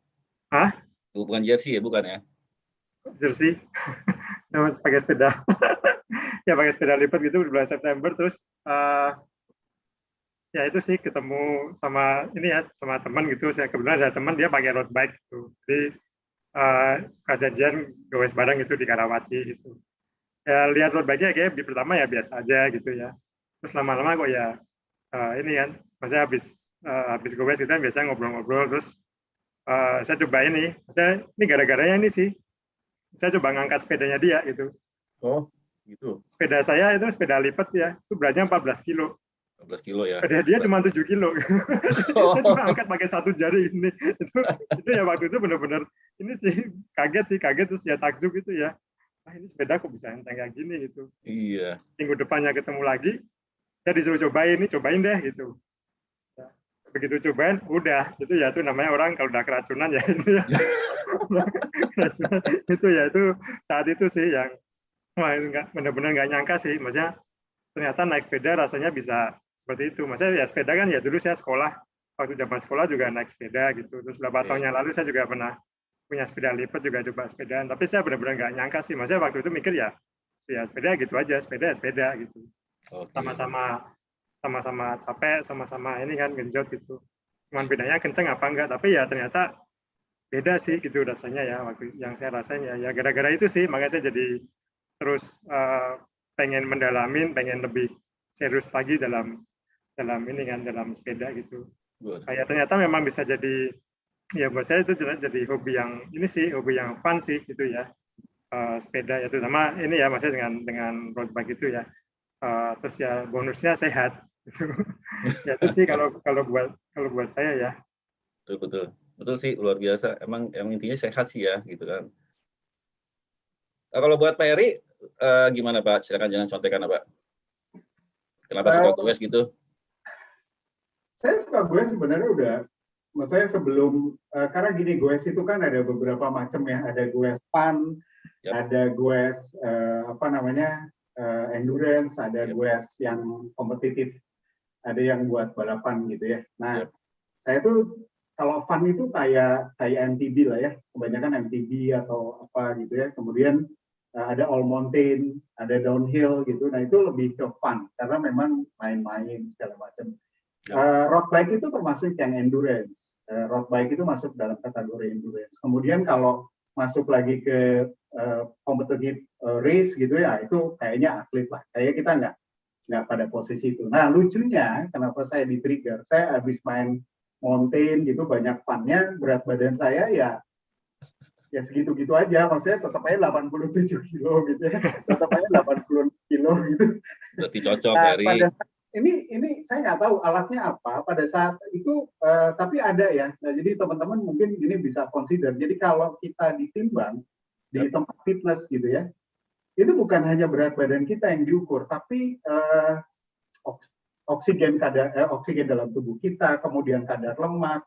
Speaker 5: Hah?
Speaker 4: Bukan jersey ya, bukan ya?
Speaker 5: Jersey. Pakai sepeda. Ya pakai sepeda lipat gitu di bulan September, terus ya itu sih ketemu sama teman gitu. Saya kebetulan ada teman dia pakai road bike gitu. Jadi suka janjian gowes bareng itu di Karawaci gitu. Ya lihat road bike-nya kayak di pertama ya biasa aja gitu ya. Terus lama-lama kok ya ini kan, maksudnya habis gowes kita biasanya ngobrol-ngobrol, terus saya coba ini gara-garanya ini sih. Saya coba ngangkat sepedanya dia gitu.
Speaker 4: Oh, gitu.
Speaker 5: Sepeda saya itu sepeda lipat ya, itu beratnya 14 kilo.
Speaker 4: 14 kilo ya.
Speaker 5: Sepeda dia cuma 7 kilo. Saya cuma angkat pakai satu jari ini. Itu ya waktu itu benar-benar ini sih kaget terus ya takjub itu ya. Ini sepeda kok bisa enteng kayak gini gitu.
Speaker 4: Iya.
Speaker 5: Minggu depannya ketemu lagi, saya disuruh cobain deh gitu. Ya, begitu cobain, udah itu ya itu namanya orang kalau udah keracunan ya itu ya. Keracunan, itu saat itu sih yang benar-benar nggak nyangka sih, maksudnya ternyata naik sepeda rasanya bisa seperti itu. Maksudnya ya sepeda kan ya dulu saya sekolah, waktu zaman sekolah juga naik sepeda gitu. Terus beberapa tahun yang lalu saya juga pernah punya sepeda lipat, juga coba sepedaan. Tapi saya benar-benar nggak nyangka sih. Maksudnya waktu itu mikir ya sepeda gitu aja, sepeda gitu. Sama-sama capek, sama-sama ini kan genjot gitu. Cuman bedanya kenceng apa enggak. Tapi ya ternyata beda sih gitu rasanya ya waktu yang saya rasain ya. Gara-gara itu sih makanya saya jadi terus pengen lebih serius lagi dalam ini kan, dalam sepeda gitu. Kayak ternyata memang bisa jadi Ya buat saya itu jadi hobi yang ini sih, hobi yang fun sih gitu ya. Sepeda ya, terutama ini ya, maksudnya dengan road bike itu ya. Terus ya bonusnya sehat. Ya itu sih kalau buat saya ya.
Speaker 4: Betul sih, luar biasa. Emang intinya sehat sih ya, gitu kan. Nah, kalau buat Pak Heri, gimana Pak? Silakan, jangan contekan Pak. Kenapa suka goes gitu?
Speaker 6: Saya suka goes sebenarnya udah, maksudnya sebelum, karena gini, goes itu kan ada beberapa macam ya, ada goes fun,
Speaker 4: Yap.
Speaker 6: ada goes endurance, ada goes yang kompetitif, ada yang buat balapan gitu ya. Nah, saya tuh kalau fun itu kayak MTB lah ya, kebanyakan MTB atau apa gitu ya. Kemudian ada all mountain, ada downhill gitu. Nah itu lebih ke fun karena memang main-main segala macam. Road bike itu termasuk yang endurance. Road bike itu masuk dalam kategori endurance. Kemudian kalau masuk lagi ke competitive race gitu ya, itu kayaknya atlet lah. Kayaknya kita nggak pada posisi itu. Nah lucunya kenapa saya di-trigger, saya habis main mountain gitu, banyak fun-nya, berat badan saya ya segitu-gitu aja, maksudnya tetap aja 87 kilo gitu ya, tetap aja 80 kilo gitu.
Speaker 4: Berarti cocok
Speaker 6: Nah,
Speaker 4: dari
Speaker 6: pada saat ini saya nggak tahu alatnya apa pada saat itu, tapi ada ya. Nah, jadi teman-teman mungkin ini bisa consider. Jadi kalau kita ditimbang di tempat fitness gitu ya, itu bukan hanya berat badan kita yang diukur, tapi oksigen dalam tubuh kita, kemudian kadar lemak,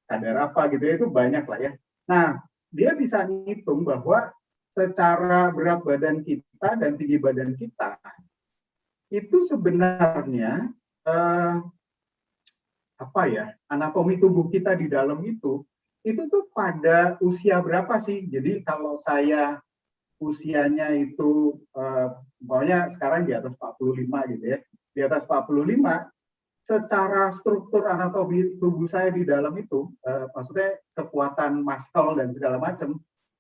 Speaker 6: kadar apa gitu ya, itu banyak lah ya. Nah, dia bisa ngitung bahwa secara berat badan kita dan tinggi badan kita itu sebenarnya anatomi tubuh kita di dalam itu tuh pada usia berapa sih? Jadi kalau saya usianya itu pokoknya sekarang di atas 45 gitu ya, di atas 45, secara struktur anatomi tubuh saya di dalam itu, maksudnya kekuatan muscle dan segala macam,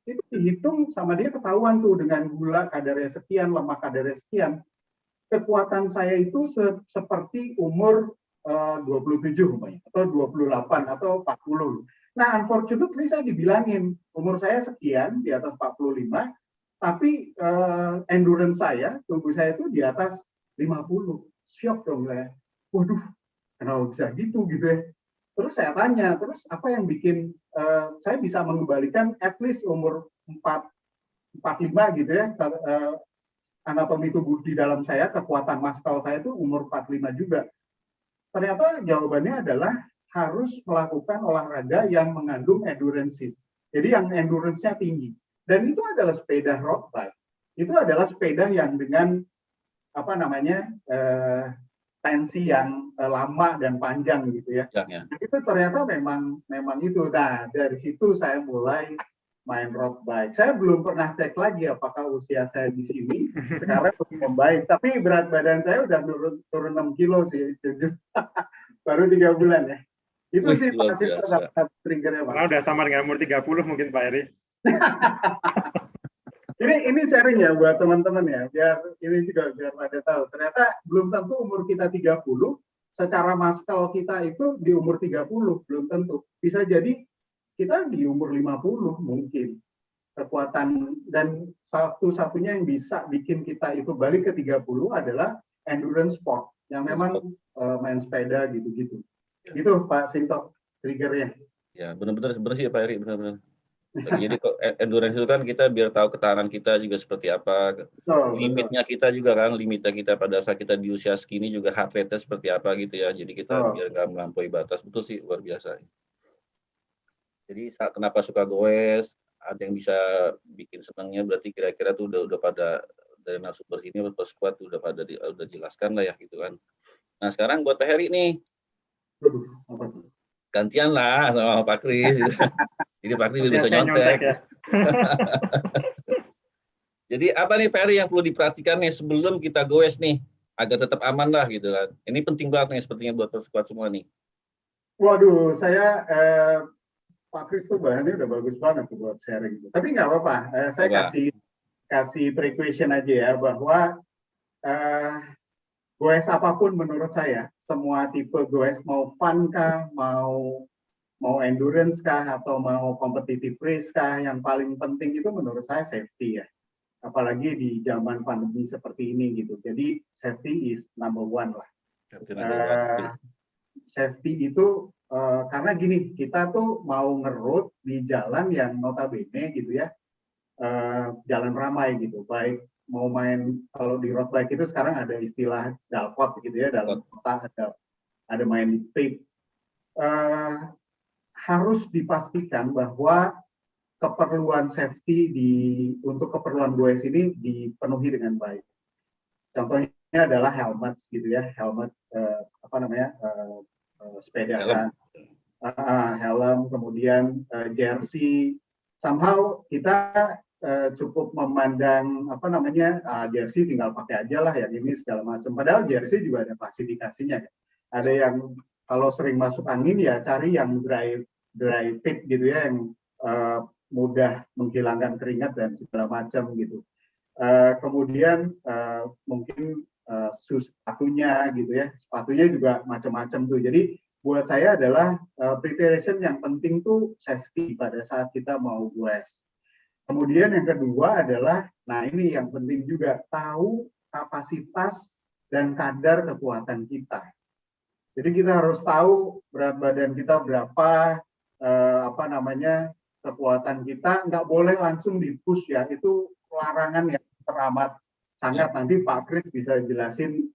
Speaker 6: itu dihitung sama dia, ketahuan tuh dengan gula kadarnya sekian, lemak kadarnya sekian. Kekuatan saya itu seperti umur 27 atau 28 atau 40. Nah, unfortunately saya dibilangin umur saya sekian, di atas 45, tapi endurance saya, tubuh saya itu di atas 50. Shock dong saya. Waduh, kenapa bisa gitu ya. Terus saya tanya, terus apa yang bikin saya bisa mengembalikan at least umur 45 gitu ya, anatomi tubuh di dalam saya, kekuatan muscle saya itu umur 45 juga. Ternyata jawabannya adalah harus melakukan olahraga yang mengandung endurance. Jadi yang endurance-nya tinggi. Dan itu adalah sepeda road bike. Itu adalah sepeda yang dengan tensi yang lama dan panjang gitu ya. Itu ternyata memang itu. Nah, dari situ saya mulai main road bike. Saya belum pernah cek lagi apakah usia saya di sini sekarang membaik. Tapi berat badan saya udah turun 6 kilo sih, jujur. Baru 3 bulan ya. Itu sih pasti triggernya, Pak.
Speaker 5: Karena udah sama dengan umur 30 mungkin Pak Heri.
Speaker 6: Ini sharing ya buat teman-teman ya, biar pada tahu. Ternyata belum tentu umur kita 30, secara muscle kita itu di umur 30, belum tentu. Bisa jadi kita di umur 50 mungkin. Kekuatan dan satu-satunya yang bisa bikin kita itu balik ke 30 adalah endurance sport, yang memang main sepeda gitu-gitu. Gitu Pak Sinto, triggernya.
Speaker 4: Ya, benar-benar sebenarnya sih Pak Heri, benar-benar. Jadi endurance itu kan kita biar tahu ketahanan kita juga seperti apa, limitnya kita juga kan, limitnya kita pada saat kita di usia segini juga heart rate-nya seperti apa gitu ya. Jadi kita biar nggak melampaui batas, betul sih, luar biasa. Jadi kenapa suka goes, ada yang bisa bikin senangnya, berarti kira-kira tuh udah pada dari narasumber sini plus squad udah pada udah jelaskan lah ya gitu kan. Nah sekarang buat Pak Heri nih, gantian lah sama Pak Kris. Jadi Pak Kris bisa nyontek. Ya. Jadi apa nih Pak Heri yang perlu diperhatikan nih sebelum kita goes nih, agar tetap aman lah gitu kan. Ini penting banget nih sepertinya buat squad semua nih.
Speaker 6: Waduh, saya Pak Kris tuh bahannya udah bagus banget buat sharing. Tapi nggak apa-apa, saya kasih pre-question aja ya, bahwa goes apapun menurut saya, semua tipe goes, mau fun kah, mau mau endurance kah atau mau competitive race kah, yang paling penting itu menurut saya safety ya. Apalagi di zaman pandemi seperti ini gitu. Jadi safety is number one lah. Safety itu karena gini, kita tuh mau nge-road di jalan yang notabene gitu ya, jalan ramai gitu. Baik mau main, kalau di road bike itu sekarang ada istilah dalpot gitu ya, dalam kota ada main di pit. Harus dipastikan bahwa keperluan safety untuk keperluan goes ini dipenuhi dengan baik. Contohnya adalah helmet gitu ya, helmet sepeda, helm, kemudian jersey. Somehow kita cukup memandang jersey tinggal pakai aja lah yang ini segala macam. Padahal jersey juga ada klasifikasinya. Ada yang kalau sering masuk angin ya cari yang dry fit gitu ya, yang mudah menghilangkan keringat dan segala macam gitu. Kemudian mungkin sepatunya gitu ya, sepatunya juga macam-macam tuh. Jadi buat saya adalah preparation yang penting tuh safety pada saat kita mau goes. Kemudian yang kedua adalah, nah ini yang penting juga, tahu kapasitas dan kadar kekuatan kita. Jadi kita harus tahu berat badan kita berapa, kekuatan kita, nggak boleh langsung di-push ya, itu larangan yang teramat sangat. Nanti Pak Kris bisa jelasin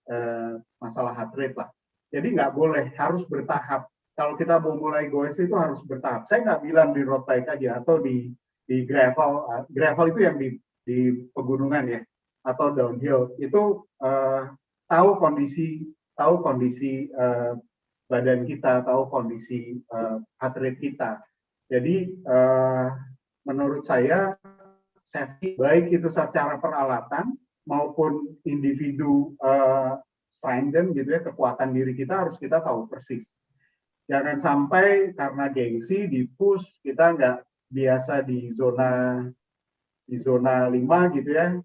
Speaker 6: masalah heart rate lah. Jadi nggak boleh, harus bertahap. Kalau kita mau mulai goes itu harus bertahap. Saya nggak bilang di road bike aja atau di gravel itu yang di pegunungan ya, atau downhill itu tahu kondisi badan kita, tahu kondisi heart rate kita. Jadi menurut saya safety baik itu secara peralatan maupun individu strength gitu ya, kekuatan diri kita harus kita tahu persis. Jangan sampai karena gengsi di push kita nggak biasa di zona 5 gitu ya,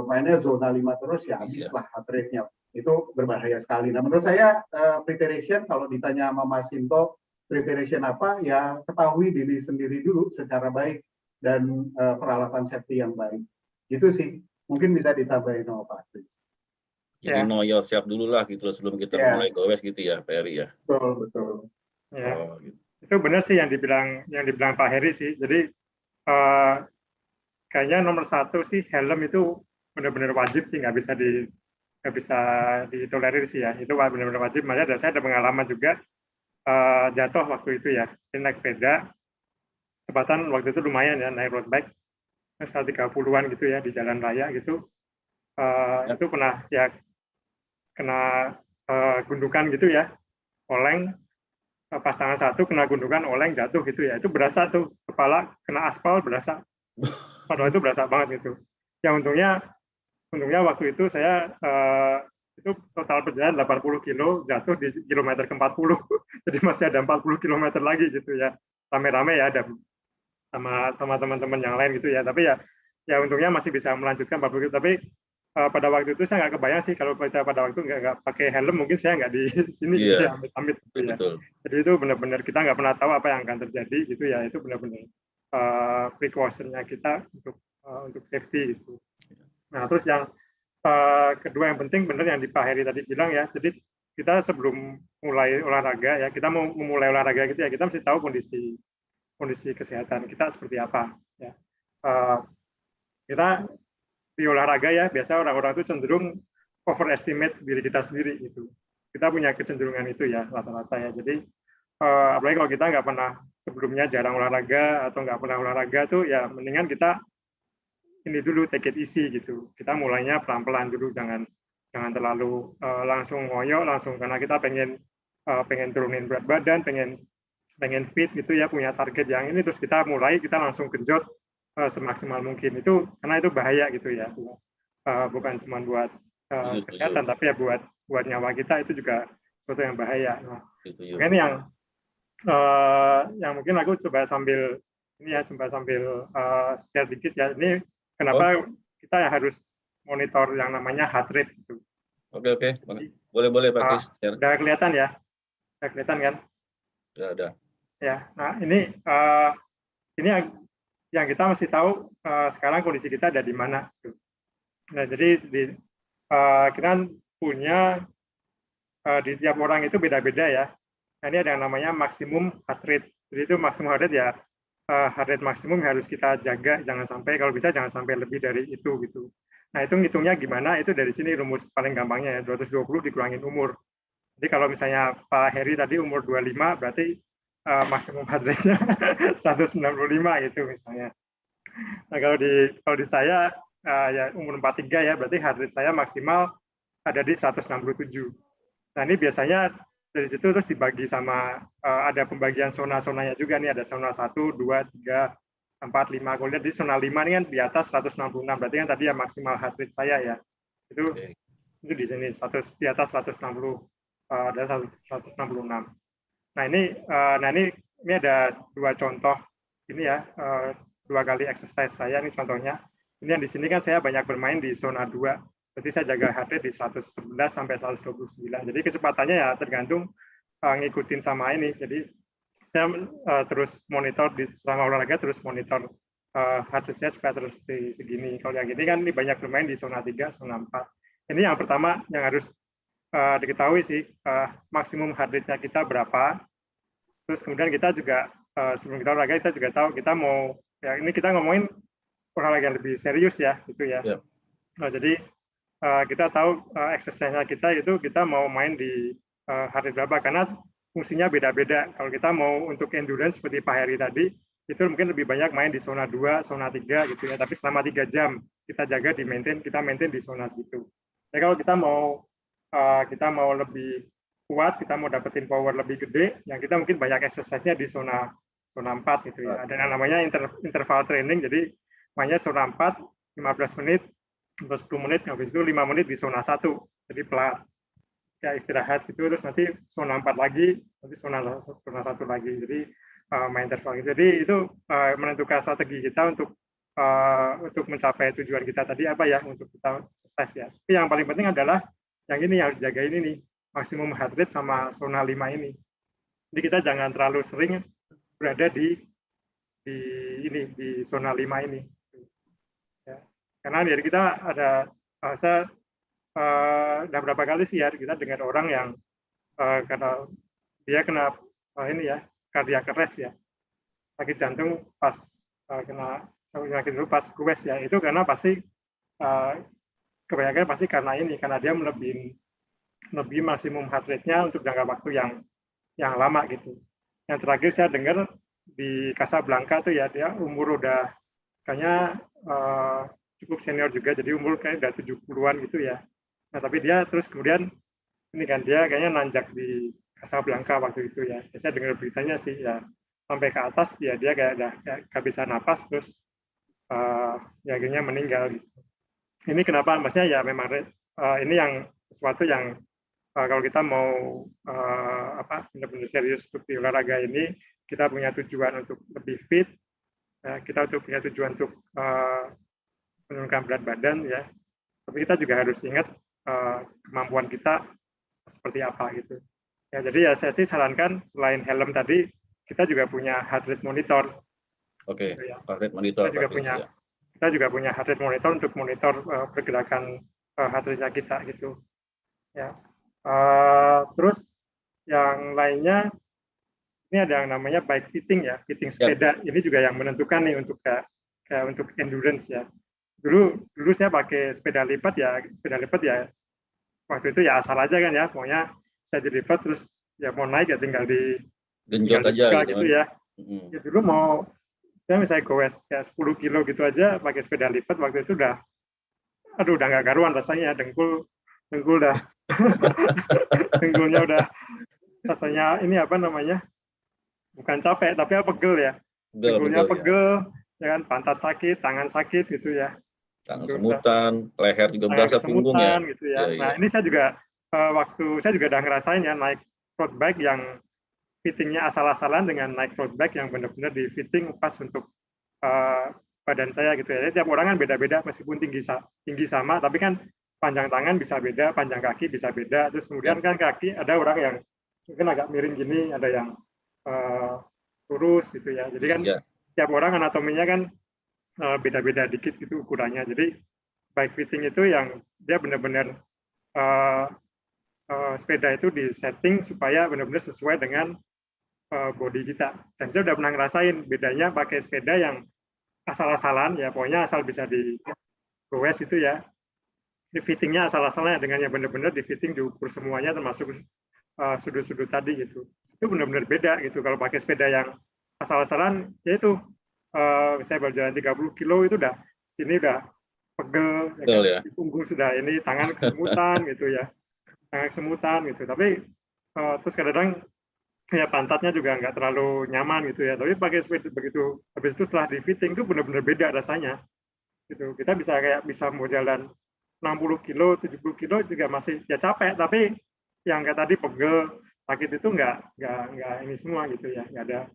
Speaker 6: mainnya zona 5 terus ya habis lah heart rate-nya. Itu berbahaya sekali. Nah menurut saya preparation, kalau ditanya sama Mas Sinto preparation apa, ya ketahui diri sendiri dulu secara baik dan peralatan safety yang baik. Gitu sih. Mungkin bisa ditambahin sama Pak Kris.
Speaker 4: Jadi know yourself dulu lah gitu loh sebelum kita mulai goes gitu ya, Pak Heri ya.
Speaker 5: Betul. Ya.
Speaker 4: Gitu.
Speaker 5: Itu benar sih yang dibilang Pak Heri sih. Jadi kayaknya nomor satu sih helm itu benar-benar wajib sih, nggak bisa ditolerir sih ya. Itu benar-benar wajib. Makanya saya ada pengalaman juga jatuh waktu itu ya, naik sepeda, kecepatan waktu itu lumayan ya, naik road bike sekitar 30-an gitu ya di jalan raya gitu. Itu pernah ya kena gundukan gitu ya, oleng, pas tangan satu kena gundukan, oleng, jatuh gitu ya. Itu berasa tuh, kepala kena aspal berasa. Padahal itu berasa banget gitu. Ya untungnya waktu itu saya itu total perjalanan 80 kilo, jatuh di kilometer ke-40. Jadi masih ada 40 kilometer lagi gitu ya. Rame-rame ya, ada sama teman-teman yang lain gitu ya. Tapi ya untungnya masih bisa melanjutkan 40 kilo. Tapi pada waktu itu saya nggak kebayang sih kalau kita pada waktu nggak pakai helm, mungkin saya nggak di sini gitu ya, amit-amit gitu ya. Jadi itu benar-benar kita nggak pernah tahu apa yang akan terjadi gitu ya. Itu benar-benar precaution-nya kita untuk safety gitu. Nah terus yang kedua yang penting benar yang di Pak Heri tadi bilang ya, jadi kita sebelum mulai olahraga ya, kita mau memulai olahraga gitu ya, kita mesti tahu kondisi kesehatan kita seperti apa ya. Kita di olahraga ya, biasa orang-orang itu cenderung overestimate diri kita sendiri gitu. Kita punya kecenderungan itu ya rata-rata ya. Jadi apalagi kalau kita nggak pernah sebelumnya, jarang olahraga atau nggak pernah olahraga tuh ya, mendingan kita ini dulu, take it easy gitu. Kita mulainya pelan-pelan dulu, jangan terlalu langsung ngoyo langsung, karena kita pengen turunin berat badan, pengen fit gitu ya, punya target yang ini, terus kita langsung genjot semaksimal mungkin. Itu karena itu bahaya gitu ya. Bukan cuma buat kesehatan, tapi ya buat nyawa kita, itu juga sesuatu yang bahaya. Nah, mungkin yang mungkin aku coba sambil share dikit ya. Ini kenapa kita harus monitor yang namanya heart rate gitu.
Speaker 4: Oke. Boleh Pak Kris.
Speaker 5: Udah kelihatan ya? Udah kelihatan kan?
Speaker 4: Udah.
Speaker 5: Ya, nah ini yang kita mesti tahu sekarang kondisi kita ada di mana. Nah, jadi kita kan punya di tiap orang itu beda-beda ya. Nah, ini ada yang namanya maksimum heart rate. Jadi itu maksimum heart rate ya, heart rate maksimum harus kita jaga, jangan sampai, kalau bisa jangan sampai lebih dari itu gitu. Nah, itu ngitungnya gimana? Itu dari sini rumus paling gampangnya ya, 220 dikurangin umur. Jadi kalau misalnya Pak Heri tadi umur 25, berarti maksimum heart rate-nya 195 gitu misalnya. Nah, kalau di saya ya umur 43 ya, berarti heart rate saya maksimal ada di 167. Nah, ini biasanya dari situ terus dibagi sama ada pembagian zona-zonanya juga nih, ada zona 1, 2, 3, 4, 5. Kalau lihat di zona 5 ini kan di atas 166. Berarti kan tadi ya maksimal heart rate saya ya. Itu di sini di atas 160 ada 166. Nah, ini ada dua contoh ini ya, 2 kali exercise saya ini contohnya. Ini yang di sini kan saya banyak bermain di zona 2. Berarti saya jaga heart rate di 111 sampai 129. Jadi kecepatannya ya tergantung ngikutin sama ini. Jadi saya terus monitor selama olahraga, terus monitor heart rate-nya supaya terus di segini. Kalau yang ini kan ini banyak bermain di zona 3, zona 4. Ini yang pertama yang harus diketahui sih, maksimum heart rate-nya kita berapa. Terus kemudian kita juga sebelum kita olahraga kita juga tahu kita mau, ya ini kita ngomongin olahraga yang lebih serius ya, gitu ya. Yeah. Nah, jadi kita tahu exercise-nya kita itu kita mau main di heart rate berapa, karena fungsinya beda-beda. Kalau kita mau untuk endurance seperti Pak Heri tadi, itu mungkin lebih banyak main di zona 2, zona 3 gitu ya, tapi selama 3 jam kita jaga kita maintain di zona situ. Ya, kalau kita mau lebih kuat, kita mau dapetin power lebih gede, yang kita mungkin banyak exercise-nya di zona 4 gitu ya. Ada yang namanya interval training, jadi mainnya zona 4, 15 menit, terus 10 menit, habis itu 5 menit di zona 1, jadi pelat. Ya istirahat itu, terus nanti zona 4 lagi, nanti zona 1 lagi, jadi main interval. Jadi itu menentukan strategi kita untuk mencapai tujuan kita tadi apa ya, untuk kita sukses ya. Tapi yang paling penting adalah yang ini yang harus jaga ini nih, maksimum heart rate sama zona 5 ini. Jadi kita jangan terlalu sering berada di zona 5 ini. Ya. Karena dari kita ada udah berapa kali sih ya kita dengar orang yang karena dia kena ini ya cardiac arrest ya, sakit jantung pas kena sakit jantung pas goes ya, itu karena pasti kebanyakan pasti karena dia lebih maksimum heart rate-nya untuk jangka waktu yang lama gitu. Yang terakhir saya dengar di Casablanca tuh ya, dia umur udah kayaknya cukup senior juga, jadi umur kayak udah 70-an gitu ya. Nah, tapi dia terus kemudian ini kan dia kayaknya nanjak di Casablanca waktu itu ya. Saya dengar beritanya sih ya, sampai ke atas ya dia kayak udah gak bisa napas, terus ya akhirnya meninggal gitu. Ini kenapa? Maksudnya ya memang ini yang sesuatu yang kalau kita mau benar-benar serius untuk di olahraga ini, kita punya tujuan untuk lebih fit, kita punya tujuan untuk menurunkan berat badan ya. Tapi kita juga harus ingat kemampuan kita seperti apa gitu. Ya, jadi ya saya sih sarankan selain helm tadi, kita juga punya heart rate monitor.
Speaker 4: Oke, gitu ya. Heart rate monitor.
Speaker 5: Kita juga punya heart rate monitor untuk monitor pergerakan heart rate-nya kita gitu. Ya. Terus yang lainnya ini ada yang namanya bike fitting ya, fitting sepeda. Ini juga yang menentukan nih untuk untuk endurance ya. Dulu saya pakai sepeda lipat ya waktu itu ya asal aja kan ya, pokoknya saya dilipat terus ya mau naik ya tinggal di
Speaker 4: genjot aja
Speaker 5: gitu ya. Ya dulu mau saya misalnya goes kayak 10 kilo gitu aja pakai sepeda lipat, waktu itu udah nggak karuan rasanya, dengkul dah dengkulnya udah rasanya ini apa namanya, bukan capek tapi pegel ya, dengkulnya pegel ya kan, pantat sakit, tangan sakit gitu ya,
Speaker 4: tangan semutan, leher juga berasa punggung ya
Speaker 5: gitu ya. Nah ini saya juga saya juga udah ngerasain ya naik road bike yang fittingnya asal-asalan dengan naik road bike yang benar-benar di fitting pas untuk badan saya gitu ya. Jadi tiap orang kan beda-beda, meskipun tinggi sama, tapi kan panjang tangan bisa beda, panjang kaki bisa beda. Terus kemudian kan kaki ada orang yang mungkin agak miring gini, ada yang lurus gitu ya. Jadi kan
Speaker 4: Ya.
Speaker 5: tiap orang anatominya kan beda-beda dikit gitu ukurannya. Jadi bike fitting itu yang dia benar-benar sepeda itu disetting supaya benar-benar sesuai dengan body kita. Dan saya udah pernah ngerasain bedanya pakai sepeda yang asal-asalan ya, pokoknya asal bisa digowes itu ya. Di fittingnya asal-asalnya dengan yang benar-benar di fitting diukur semuanya termasuk sudut-sudut tadi gitu. Itu benar-benar beda gitu. Kalau pakai sepeda yang asal-asalan, ya itu saya berjalan 30 kilo itu udah sini udah pegel,
Speaker 4: Ya.
Speaker 5: di punggung sudah ini tangan kesemutan gitu ya, tangan kesemutan gitu. Tapi terus kadang-kadang kayak pantatnya juga nggak terlalu nyaman gitu ya. Tapi pakai sepeda begitu, habis itu setelah di fitting itu benar-benar beda rasanya. Gitu. Kita bisa mau jalan 60 kilo, 70 kilo juga masih ya capek, tapi yang kayak tadi pegel, sakit itu nggak ini semua gitu ya, nggak ada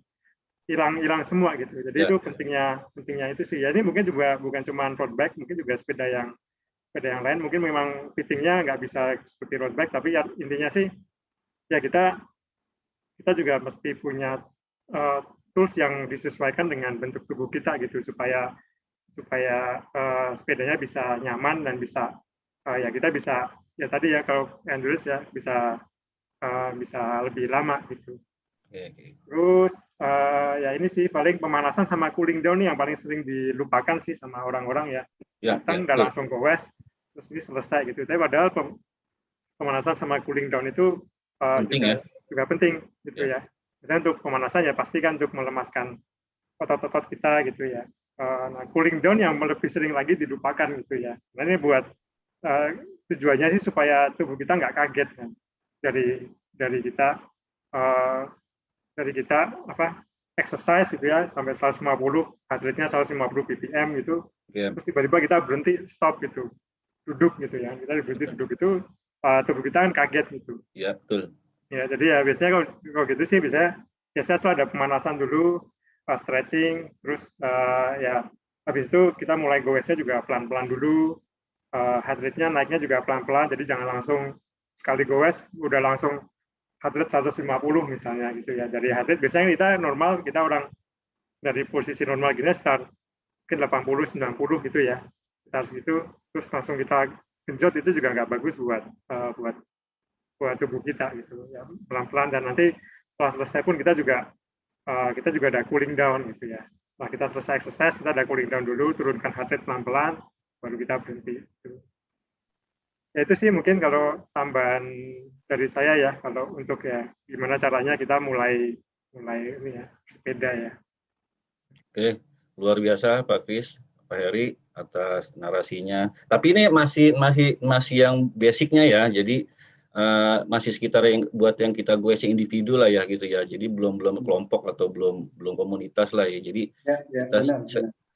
Speaker 5: hilang semua gitu. Jadi itu pentingnya itu sih. Ya ini mungkin juga bukan cuma road bike, mungkin juga sepeda yang lain mungkin memang fittingnya nggak bisa seperti road bike, tapi ya, intinya sih ya kita juga mesti punya tools yang disesuaikan dengan bentuk tubuh kita gitu supaya sepedanya bisa nyaman dan bisa ya kita bisa ya tadi ya kalau endurance ya bisa lebih lama gitu. Terus ya ini sih paling pemanasan sama cooling down nih yang paling sering dilupakan sih sama orang-orang ya. Datang nggak langsung gowes terus ini selesai gitu. Tapi padahal pemanasan sama cooling down itu juga penting gitu ya. Misalnya untuk pemanasan ya pastikan untuk melemaskan otot-otot kita gitu ya. Nah, cooling down yang lebih sering lagi dilupakan gitu ya. Nah, ini buat tujuannya sih supaya tubuh kita nggak kaget kan dari kita exercise gitu ya sampai 150 heart rate-nya 150 ppm gitu. Terus tiba-tiba kita berhenti stop gitu. Duduk gitu ya. Kita berhenti duduk itu tubuh kita kan kaget gitu.
Speaker 4: Iya, betul.
Speaker 5: Ya, jadi ya biasanya kalau gitu sih biasanya setelah ada pemanasan dulu, stretching, terus ya habis itu kita mulai goesnya juga pelan-pelan dulu, heart rate-nya naiknya juga pelan-pelan, jadi jangan langsung sekali goes udah langsung heart rate 150 misalnya gitu ya. Dari heart rate biasanya kita normal, kita orang dari posisi normal gini start mungkin 80-90 gitu ya, kita harus gitu, terus langsung kita genjot itu juga nggak bagus buat tubuh kita gitu ya, pelan-pelan. Dan nanti setelah selesai pun kita juga ada cooling down gitu ya. Setelah kita selesai exercise kita ada cooling down dulu, turunkan heart rate pelan-pelan baru kita berhenti gitu. Ya itu sih mungkin kalau tambahan dari saya ya, kalau untuk ya gimana caranya kita mulai ini ya sepeda ya.
Speaker 4: Oke, luar biasa Pak Kris, Pak Heri atas narasinya. Tapi ini masih yang basicnya ya. Jadi masih sekitar buat yang kita goes individu lah ya gitu ya. Jadi belum kelompok atau belum komunitas lah ya. Jadi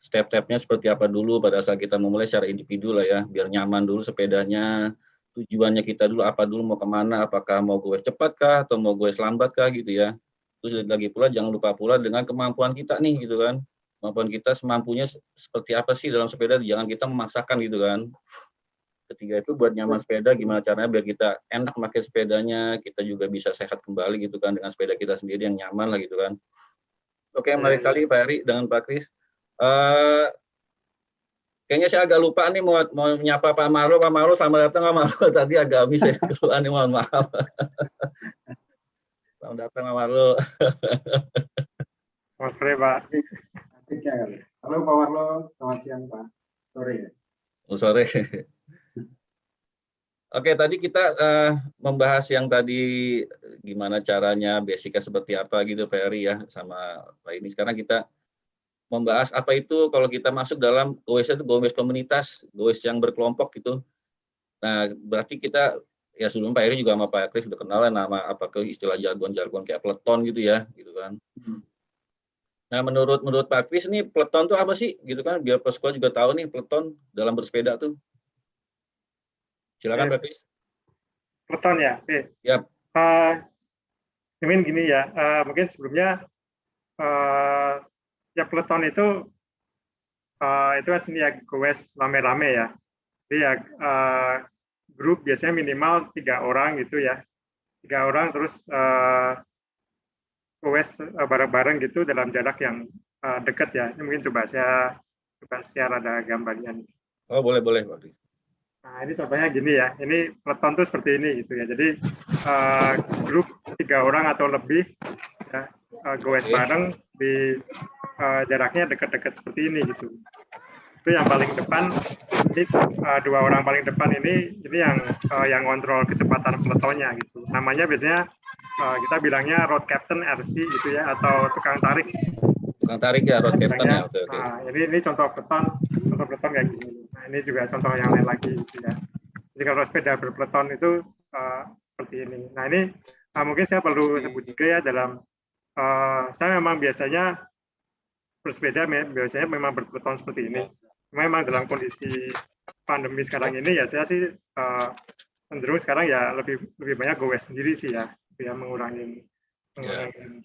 Speaker 4: step-stepnya seperti apa dulu pada saat kita memulai secara individu lah ya, biar nyaman dulu sepedanya. Tujuannya kita dulu apa dulu, mau kemana, apakah mau goes cepat kah atau mau goes lambat kah gitu ya. Terus lagi pula jangan lupa pula dengan kemampuan kita nih gitu kan. Kemampuan kita semampunya seperti apa sih dalam sepeda, jangan kita memaksakan gitu kan. Ketiga itu buat nyaman sepeda, gimana caranya biar kita enak pakai sepedanya, kita juga bisa sehat kembali gitu kan dengan sepeda kita sendiri yang nyaman lah gitu kan. Oke, menarik sekali Pak Heri dengan Pak Kris. Kayaknya saya agak lupa nih mau menyapa Pak Marlo. Pak Marlo, selamat datang Pak Marlo. Tadi agak habis saya keluar nih, mohon maaf. Selamat datang Pak Marlo.
Speaker 5: Selamat sore Pak.
Speaker 6: Halo Pak Marlo, selamat siang Pak. Sore ya.
Speaker 4: Sore. Oke, tadi kita membahas yang tadi gimana caranya, basicnya seperti apa gitu Pak Heri ya, sama Pak ini. Sekarang kita membahas apa itu kalau kita masuk dalam goes itu goes komunitas, goes yang berkelompok gitu. Nah, berarti kita ya sebelum Pak Heri juga sama Pak Kris sudah kenal nama apa ke istilah jargon-jargon kayak peloton gitu ya, gitu kan. Nah, menurut Pak Kris nih peloton tuh apa sih gitu kan, biar peserta juga tahu nih peloton dalam bersepeda tuh. Silakan Pak Kris.
Speaker 5: Peloton ya.
Speaker 4: Yap.
Speaker 5: Mungkin gini ya, mungkin sebelumnya ya peloton itu kan sini ya goes rame-rame ya. Jadi ya grup biasanya minimal 3 orang gitu ya. 3 orang terus goes bareng-bareng gitu dalam jarak yang dekat ya. Ini mungkin coba saya share ada gambarnya nih.
Speaker 4: Oh, boleh Pak Kris.
Speaker 5: Nah, ini contohnya gini ya. Ini peleton tuh seperti ini gitu ya. Jadi grup 3 orang atau lebih ya, goes bareng di jaraknya dekat-dekat seperti ini gitu. Itu yang paling depan, ini 2 orang paling depan ini yang kontrol kecepatan peletonnya gitu. Namanya biasanya kita bilangnya road captain RC gitu ya, atau tukang tarik.
Speaker 4: Tukang tarik ya, road captain ya. Oke.
Speaker 5: Nah, ini contoh peleton kayak gini. Nah, ini juga contoh yang lain lagi gitu ya. Jadi kalau sepeda berpeleton itu seperti ini. Nah, ini mungkin saya perlu sebut juga ya dalam saya memang biasanya bersepeda biasanya memang berpeleton seperti ini. Memang dalam kondisi pandemi sekarang ini ya saya sih cenderung sekarang ya lebih banyak goes sendiri sih ya, mengurangi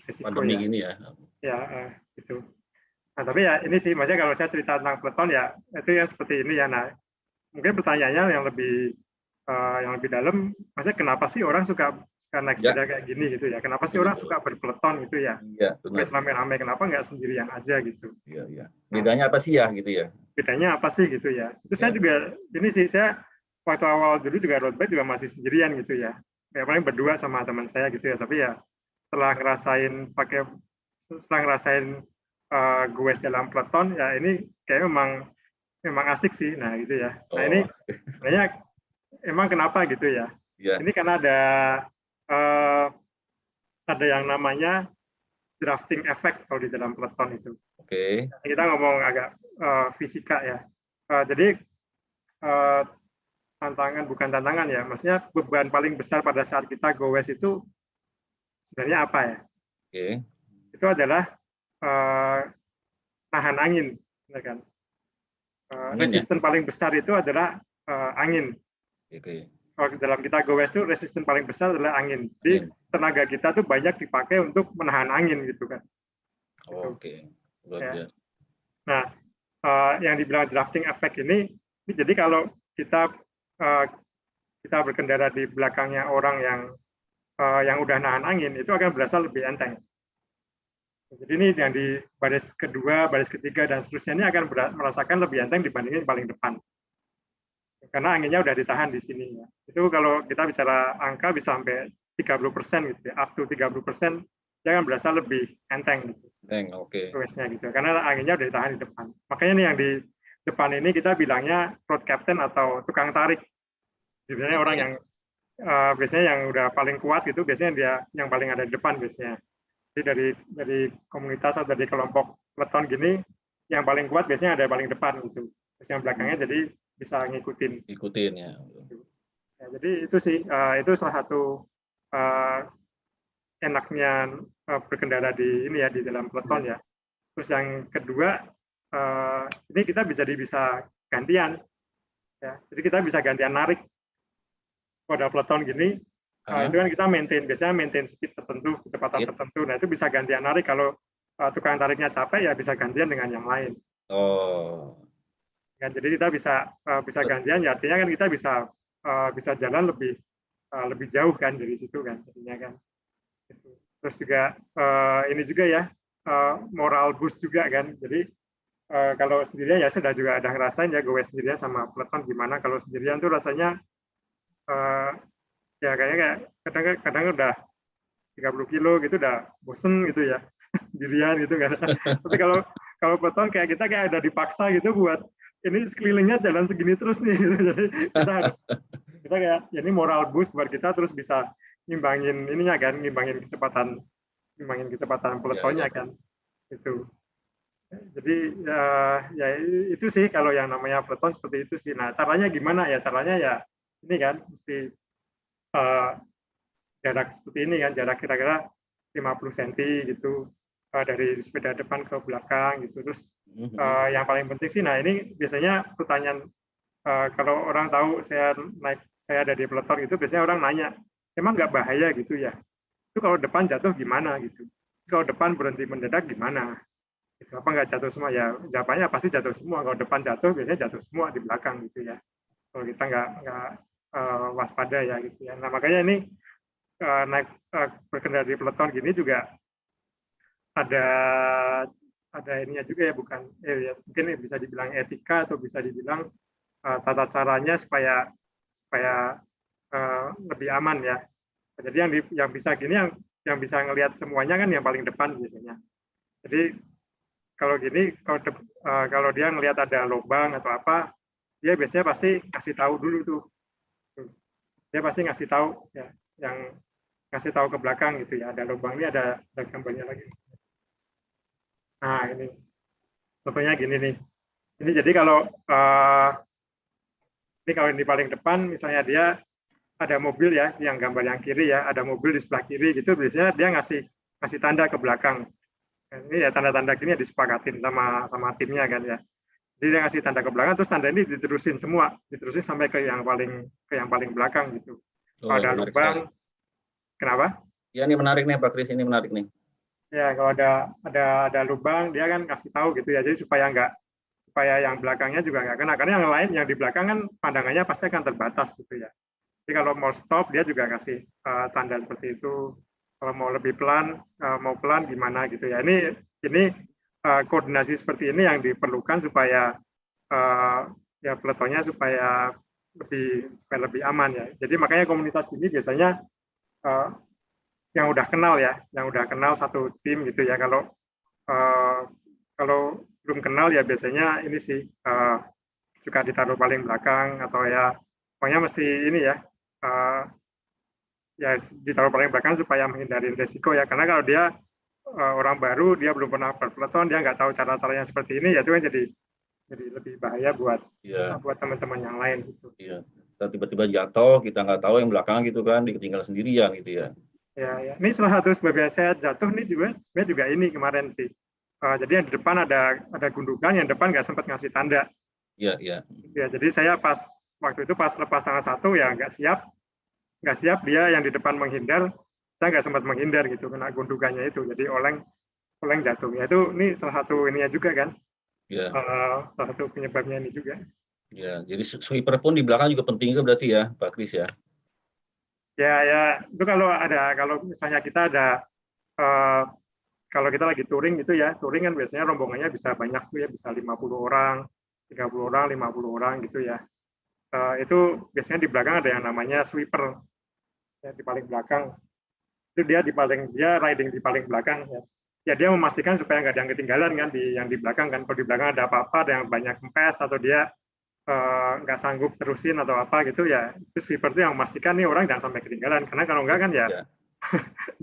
Speaker 5: risiko
Speaker 4: pandemi
Speaker 5: ya.
Speaker 4: gini ya.
Speaker 5: Ya gitu. Nah tapi ya ini sih maksudnya kalau saya cerita tentang peleton ya itu yang seperti ini ya. Nah mungkin pertanyaannya yang lebih dalam, maksudnya kenapa sih orang suka naik sepeda kayak gini gitu ya? Kenapa sih orang suka berpeleton gitu ya?
Speaker 4: Iya, benar.
Speaker 5: Rame-rame, kenapa nggak sendirian aja gitu?
Speaker 4: Iya. Bedanya apa sih ya gitu ya?
Speaker 5: Bedanya apa sih gitu ya? Itu saya juga ini sih saya waktu awal dulu juga road bike juga masih sendirian gitu ya. Kayak paling berdua sama teman saya gitu ya. Tapi ya setelah ngerasain goes dalam peleton ya ini kayak memang asik sih. Nah gitu ya. Nah ini sebenarnya emang kenapa gitu ya? Ini karena ada yang namanya drafting effect kalau di dalam peleton itu.
Speaker 4: Oke.
Speaker 5: Kita ngomong agak fisika ya. Jadi bukan tantangan ya. Maksudnya beban paling besar pada saat kita goes itu sebenarnya apa ya?
Speaker 4: Oke.
Speaker 5: Itu adalah nahan angin, ya kan? Resisten paling besar itu adalah angin.
Speaker 4: Oke.
Speaker 5: Kalau dalam kita goes itu resisten paling besar adalah angin. Jadi tenaga kita tuh banyak dipakai untuk menahan angin gitu kan.
Speaker 4: Oke.
Speaker 5: Ya. Nah, yang dibilang drafting effect ini jadi kalau kita berkendara di belakangnya orang yang udah nahan angin itu akan berasa lebih enteng. Jadi ini yang di baris kedua, baris ketiga dan seterusnya ini akan merasakan lebih enteng dibandingin paling depan. Karena anginnya udah ditahan di sini ya. Itu kalau kita bicara angka bisa sampai 30% gitu ya, up to 30% dia akan berasa lebih enteng gitu.
Speaker 4: Oke.
Speaker 5: Gitu. Karena anginnya udah ditahan di depan. Makanya nih yang di depan ini kita bilangnya road captain atau tukang tarik. Biasanya orang yang biasanya yang udah paling kuat itu biasanya dia yang paling ada di depan biasanya. Jadi dari komunitas atau dari kelompok peleton gini yang paling kuat biasanya ada paling depan gitu. Terus yang belakangnya jadi bisa ngikutin ya. Jadi itu sih itu salah satu enaknya berkendara di dalam peleton ya. Terus yang kedua ini kita bisa gantian ya. Jadi kita bisa gantian narik pada peleton gini. Itu kan kita biasanya maintain speed tertentu, kecepatan tertentu. Nah itu bisa gantian narik. Kalau tukang tariknya capek ya bisa gantian dengan yang lain. Ya, jadi kita bisa gantian, ya artinya kan kita bisa jalan lebih jauh kan dari situ kan, jadinya kan. Terus juga ini juga ya moral boost juga kan. Jadi kalau sendirian ya sudah juga ada ngerasain ya goes sendirian sama peleton gimana. Kalau sendirian tuh rasanya ya kayaknya kadang udah 30 kilo gitu udah bosen gitu ya sendirian gitu kan. Tapi kalau peleton kayak kita kayak ada dipaksa gitu buat ini sekelilingnya jalan segini terus nih gitu. Jadi kita kayak ya ini moral boost buat kita terus bisa ngimbangin ininya kan, ngimbangin kecepatan peletonnya kan itu. Jadi ya itu sih kalau yang namanya peleton seperti itu sih. Nah caranya gimana ya? Caranya ya ini kan mesti jarak seperti ini kan, jarak kira-kira 50 cm gitu dari sepeda depan ke belakang gitu. Terus yang paling penting sih, nah ini biasanya pertanyaan kalau orang tahu saya ada di peleton itu biasanya orang nanya, emang nggak bahaya gitu ya? Itu kalau depan jatuh gimana gitu? Kalau depan berhenti mendadak gimana? Gitu. Apa nggak jatuh semua? Ya jawabannya pasti jatuh semua. Kalau depan jatuh biasanya jatuh semua di belakang gitu ya. Kalau kita nggak waspada ya gitu ya. Nah makanya ini berkendara di peleton gini juga ada ininya juga ya, bukan ya, mungkin bisa dibilang etika atau bisa dibilang tata caranya supaya lebih aman ya. Jadi yang bisa gini, yang bisa ngelihat semuanya kan yang paling depan biasanya. Jadi kalau gini, kalau dia ngelihat ada lubang atau apa, dia biasanya pasti kasih tahu dulu tuh. Dia pasti ngasih tahu ya, yang ngasih tahu ke belakang gitu ya, ada lubang ini, ada gambarnya lagi. Nah ini, contohnya gini nih. Ini jadi kalau ini paling depan, misalnya dia ada mobil ya, yang gambar yang kiri ya, ada mobil di sebelah kiri gitu, biasanya dia ngasih tanda ke belakang. Ini ya tanda-tanda gini ya disepakatin sama timnya kan ya. Jadi dia ngasih tanda ke belakang, terus tanda ini diterusin semua, diterusin sampai ke yang paling belakang gitu. Kalau ada lubang, kenapa?
Speaker 4: Ya, ini menarik nih Pak Kris, ini menarik nih.
Speaker 5: Ya, kalau ada lubang, dia kan kasih tahu gitu ya, jadi supaya yang belakangnya juga nggak kena, karena yang lain yang di belakang kan pandangannya pasti akan terbatas gitu ya. Jadi kalau mau stop, dia juga kasih tanda seperti itu. Kalau mau lebih pelan, mau pelan gimana gitu ya. Ini koordinasi seperti ini yang diperlukan supaya ya peletonnya supaya lebih aman ya. Jadi makanya komunitas ini biasanya yang udah kenal ya, yang udah kenal satu tim gitu ya. Kalau belum kenal ya biasanya ini sih suka ditaruh paling belakang, atau ya pokoknya mesti ini ya, ya ditaruh paling belakang supaya menghindari resiko ya. Karena kalau dia orang baru, dia belum pernah berpeleton, dia nggak tahu cara-caranya seperti ini, ya itu kan jadi lebih bahaya buat teman-teman yang lain gitu.
Speaker 4: Iya. Tiba-tiba jatuh, kita nggak tahu yang belakang gitu kan, ditinggal sendirian gitu ya.
Speaker 5: Ya. Ini salah satu sebabnya saya jatuh nih juga ini kemarin sih. Jadi yang di depan ada gundukan, yang depan nggak sempat ngasih tanda.
Speaker 4: Iya.
Speaker 5: Ya, jadi saya waktu itu pas lepas tanggal 1 ya nggak siap, dia yang di depan menghindar, saya nggak sempat menghindar gitu, kena gundukannya itu, jadi oleng jatuh. Ya itu ini salah satu ininya juga kan.
Speaker 4: Iya.
Speaker 5: Salah satu penyebabnya ini juga.
Speaker 4: Ya, jadi sweeper pun di belakang juga penting juga berarti ya, Pak Kris ya.
Speaker 5: Ya itu kalau misalnya kita ada kalau kita lagi touring gitu ya, touring kan biasanya rombongannya bisa banyak tuh ya, bisa 50 orang, 30 orang, 50 orang gitu ya. Itu biasanya di belakang ada yang namanya sweeper ya, di paling belakang. Itu dia riding di paling belakang ya. Ya dia memastikan supaya nggak ada yang ketinggalan kan yang di belakang kan. Kalau di belakang ada apa-apa, ada yang banyak kempes atau dia nggak sanggup terusin atau apa gitu ya, itu sweeper itu yang memastikan nih orang jangan sampai ketinggalan, karena kalau nggak kan ya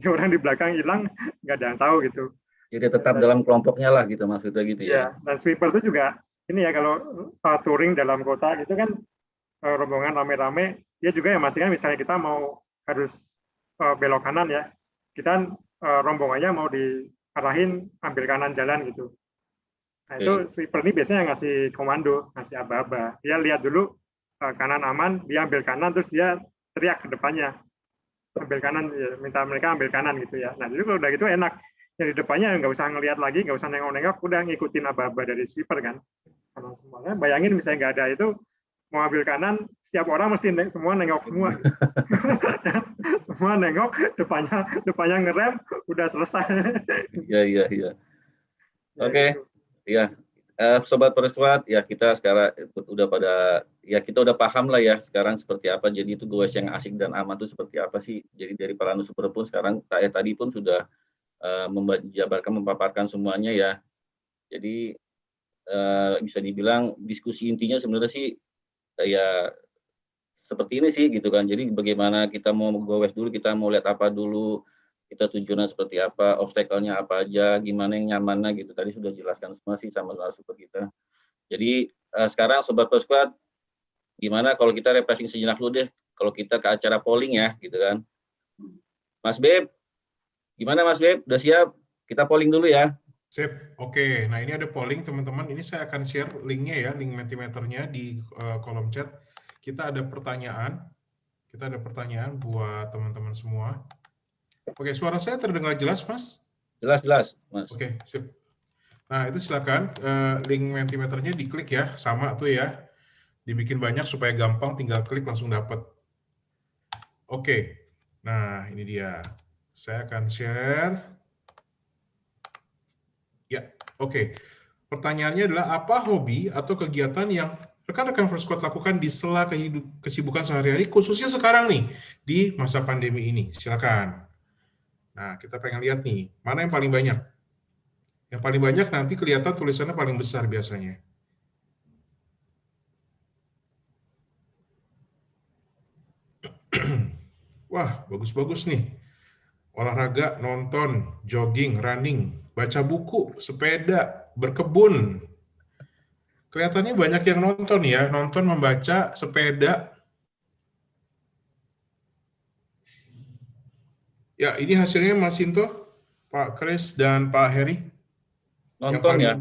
Speaker 5: orang di belakang hilang, nggak ada yang tahu gitu.
Speaker 4: Jadi tetap dalam kelompoknya lah gitu maksudnya gitu ya.
Speaker 5: Ya, dan sweeper itu juga ini ya, kalau touring dalam kota gitu kan, rombongan rame-rame, dia juga yang memastikan misalnya kita mau harus belok kanan ya, kita rombongannya mau diarahin ambil kanan jalan gitu. Nah, itu sweeper ini biasanya ngasih komando, ngasih aba-aba. Dia lihat dulu kanan aman, dia ambil kanan, terus dia teriak ke depannya, ambil kanan, ya, minta mereka ambil kanan gitu ya. Nah, jadi kalau udah gitu enak. Yang di depannya nggak usah ngelihat lagi, nggak usah nengok-nengok, udah ngikutin aba-aba dari sweeper kan. Kanan semuanya. Bayangin misalnya nggak ada itu, mau ambil kanan, setiap orang mesti semua nengok semua. Semua nengok, depannya ngerem, udah selesai.
Speaker 4: Iya. Oke. Ya, Sobat Perskuad, ya kita sekarang kita udah paham lah ya sekarang seperti apa. Jadi itu goes yang asik dan aman itu seperti apa sih. Jadi dari para narasumber pun sekarang tadi pun sudah memaparkan semuanya ya. Jadi bisa dibilang diskusi intinya sebenarnya sih ya seperti ini sih gitu kan. Jadi bagaimana kita mau goes dulu, kita mau lihat apa dulu, kita tujuannya seperti apa, obstacle-nya apa aja, gimana yang nyamannya gitu. Tadi sudah jelaskan semua sih sama narasumber kita. Jadi sekarang Sobat Perskuad, gimana kalau kita refreshing sejenak dulu deh, kalau kita ke acara polling ya gitu kan. Mas Beb, gimana Mas Beb? Udah siap? Kita polling dulu ya.
Speaker 1: Sip, oke. Nah ini ada polling teman-teman, ini saya akan share linknya ya, link Mentimeternya di kolom chat. Kita ada pertanyaan buat teman-teman semua. Oke, suara saya terdengar jelas, Mas?
Speaker 4: Jelas, Mas.
Speaker 1: Oke, sip. Nah, itu silakan link Mentimeternya diklik ya, sama tuh ya. Dibikin banyak supaya gampang, tinggal klik langsung dapat. Oke, nah ini dia. Saya akan share. Oke, pertanyaannya adalah apa hobi atau kegiatan yang rekan-rekan First Squad lakukan di sela kesibukan sehari-hari, khususnya sekarang nih, di masa pandemi ini? Silakan. Nah, kita pengen lihat nih, mana yang paling banyak? Yang paling banyak nanti kelihatan tulisannya paling besar biasanya. Wah, bagus-bagus nih. Olahraga, nonton, jogging, running, baca buku, sepeda, berkebun. Kelihatannya banyak yang nonton ya, nonton, membaca, sepeda. Ya, ini hasilnya Mas Sinto, Pak Kris, dan Pak Heri.
Speaker 4: Nonton ya?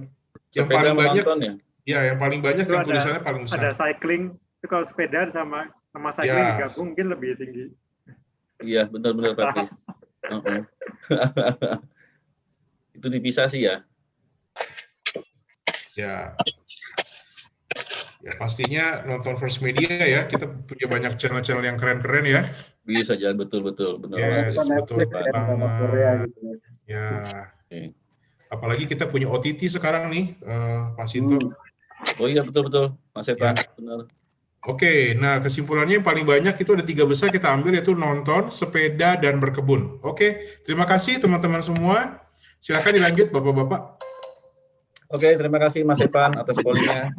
Speaker 1: Yang
Speaker 4: Sepeda
Speaker 1: paling banyak,
Speaker 4: menonton ya?
Speaker 1: ya yang paling banyak
Speaker 5: Itu
Speaker 1: yang tulisannya paling besar.
Speaker 5: ada cycling, itu kalau sepeda sama cycling
Speaker 1: Ya.
Speaker 5: digabung mungkin lebih tinggi.
Speaker 4: Iya, benar-benar Pak Kris. Itu dipisah sih ya.
Speaker 1: Ya. Ya pastinya nonton First Media ya. Kita punya banyak channel-channel yang keren-keren ya.
Speaker 4: Bisa jalan betul-betul. Benar
Speaker 1: Yes,
Speaker 4: Mas.
Speaker 1: betul
Speaker 6: Netflix ya, sama Korea
Speaker 1: banget.
Speaker 6: gitu.
Speaker 1: Ya.
Speaker 4: Oke.
Speaker 1: Apalagi kita punya OTT sekarang nih, Pak Sinto.
Speaker 4: Oh iya betul-betul, Mas Evan.
Speaker 1: Ya.
Speaker 4: Benar.
Speaker 1: Oke, nah kesimpulannya yang paling banyak itu ada 3 besar kita ambil, yaitu nonton, sepeda, dan berkebun. Oke, terima kasih teman-teman semua. Silakan dilanjut Bapak-Bapak.
Speaker 4: Oke, terima kasih Mas Evan atas pollingnya.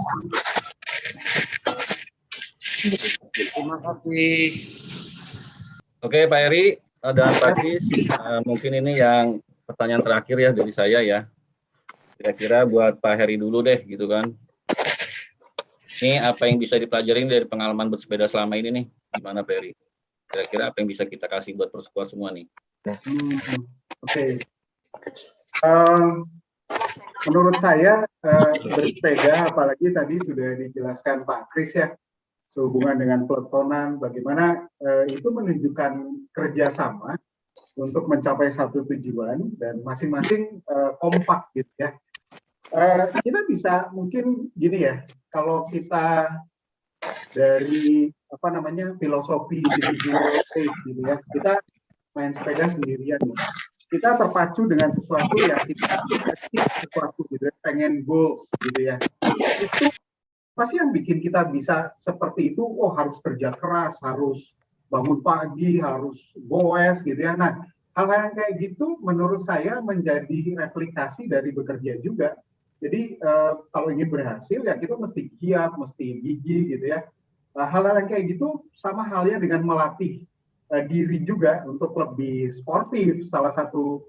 Speaker 7: Terima kasih.
Speaker 4: Oke, Pak Eri dan Pak Kris, mungkin ini yang pertanyaan terakhir ya dari saya ya. Kira-kira buat Pak Heri dulu deh, gitu kan. Ini apa yang bisa dipelajarin dari pengalaman bersepeda selama ini nih? Gimana Pak Heri? Kira-kira apa yang bisa kita kasih buat persekuat semua nih?
Speaker 6: Oke. Menurut saya bersepeda, apalagi tadi sudah dijelaskan Pak Kris ya, sehubungan dengan peletonan, bagaimana itu menunjukkan kerjasama untuk mencapai satu tujuan dan masing-masing kompak gitu ya. Kita bisa mungkin gini ya, kalau kita dari filosofi individual pace gitu ya, kita main sepeda sendirian, kita terpacu dengan sesuatu yang kita sesuatu gitu ya, pengen goals gitu ya, itu pasti yang bikin kita bisa seperti itu. Oh, harus kerja keras, harus bangun pagi, harus goes gitu ya. Nah, hal-hal yang kayak gitu menurut saya menjadi replikasi dari bekerja juga. Jadi kalau ingin berhasil ya kita mesti giat, mesti gigih gitu ya. Hal-hal yang kayak gitu sama halnya dengan melatih diri juga untuk lebih sportif. Salah satu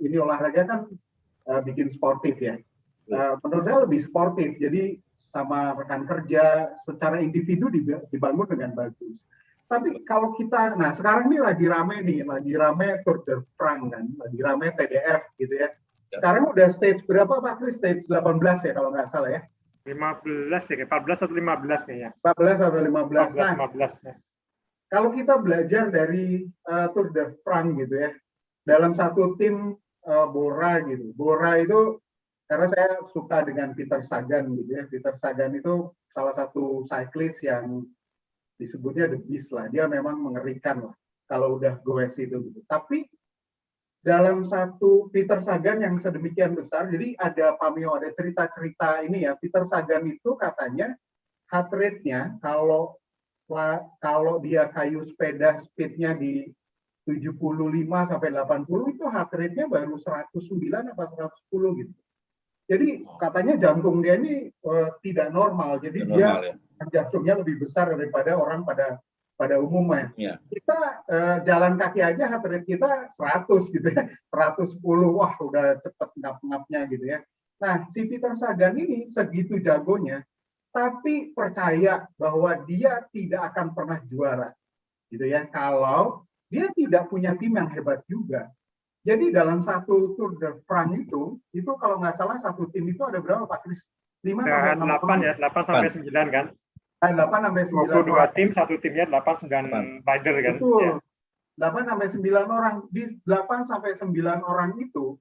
Speaker 6: ini olahraga kan bikin sportif ya. Menurut saya lebih sportif. Jadi sama rekan kerja secara individu dibangun dengan bagus. Tapi kalau kita, nah sekarang ini lagi rame Tour de France kan, lagi rame TDF gitu ya. Sekarang udah stage berapa Pak Kris? Stage 18 ya kalau nggak salah ya.
Speaker 5: 15 ya, 14 atau 15 kayaknya.
Speaker 6: 14 atau 15.
Speaker 5: 15 ya.
Speaker 6: Kalau kita belajar dari Tour de France gitu ya, dalam satu tim Bora gitu. Bora itu karena saya suka dengan Peter Sagan gitu ya. Peter Sagan itu salah satu cyclist yang disebutnya the beast lah. Dia memang mengerikan lah kalau udah goes itu gitu. Tapi dalam satu Peter Sagan yang sedemikian besar, jadi ada pameo, ada cerita-cerita ini ya. Peter Sagan itu katanya heart rate-nya kalau dia kayu sepeda speed-nya di 75 sampai 80 itu heart rate-nya baru 109 atau 110 gitu. Jadi katanya jantung dia ini tidak normal. Jadi dia jantungnya lebih besar daripada orang pada umumnya.
Speaker 4: Ya.
Speaker 6: Kita jalan kaki aja heart rate kita 100 gitu ya, 110, wah udah cepet ngap-ngapnya gitu ya. Nah si Peter Sagan ini segitu jagonya, tapi percaya bahwa dia tidak akan pernah juara gitu ya kalau dia tidak punya tim yang hebat juga. Jadi dalam satu Tour de France itu kalau nggak salah satu tim itu ada berapa Pak Kris? 5 sampai 6
Speaker 5: 8 ya, 8 sampai 9 kan.
Speaker 6: 8 sampai 9
Speaker 5: 22 tim, satu timnya 8-9 rider kan.
Speaker 6: Betul. Ya. 8 sampai 9 orang. Di 8 sampai 9 orang itu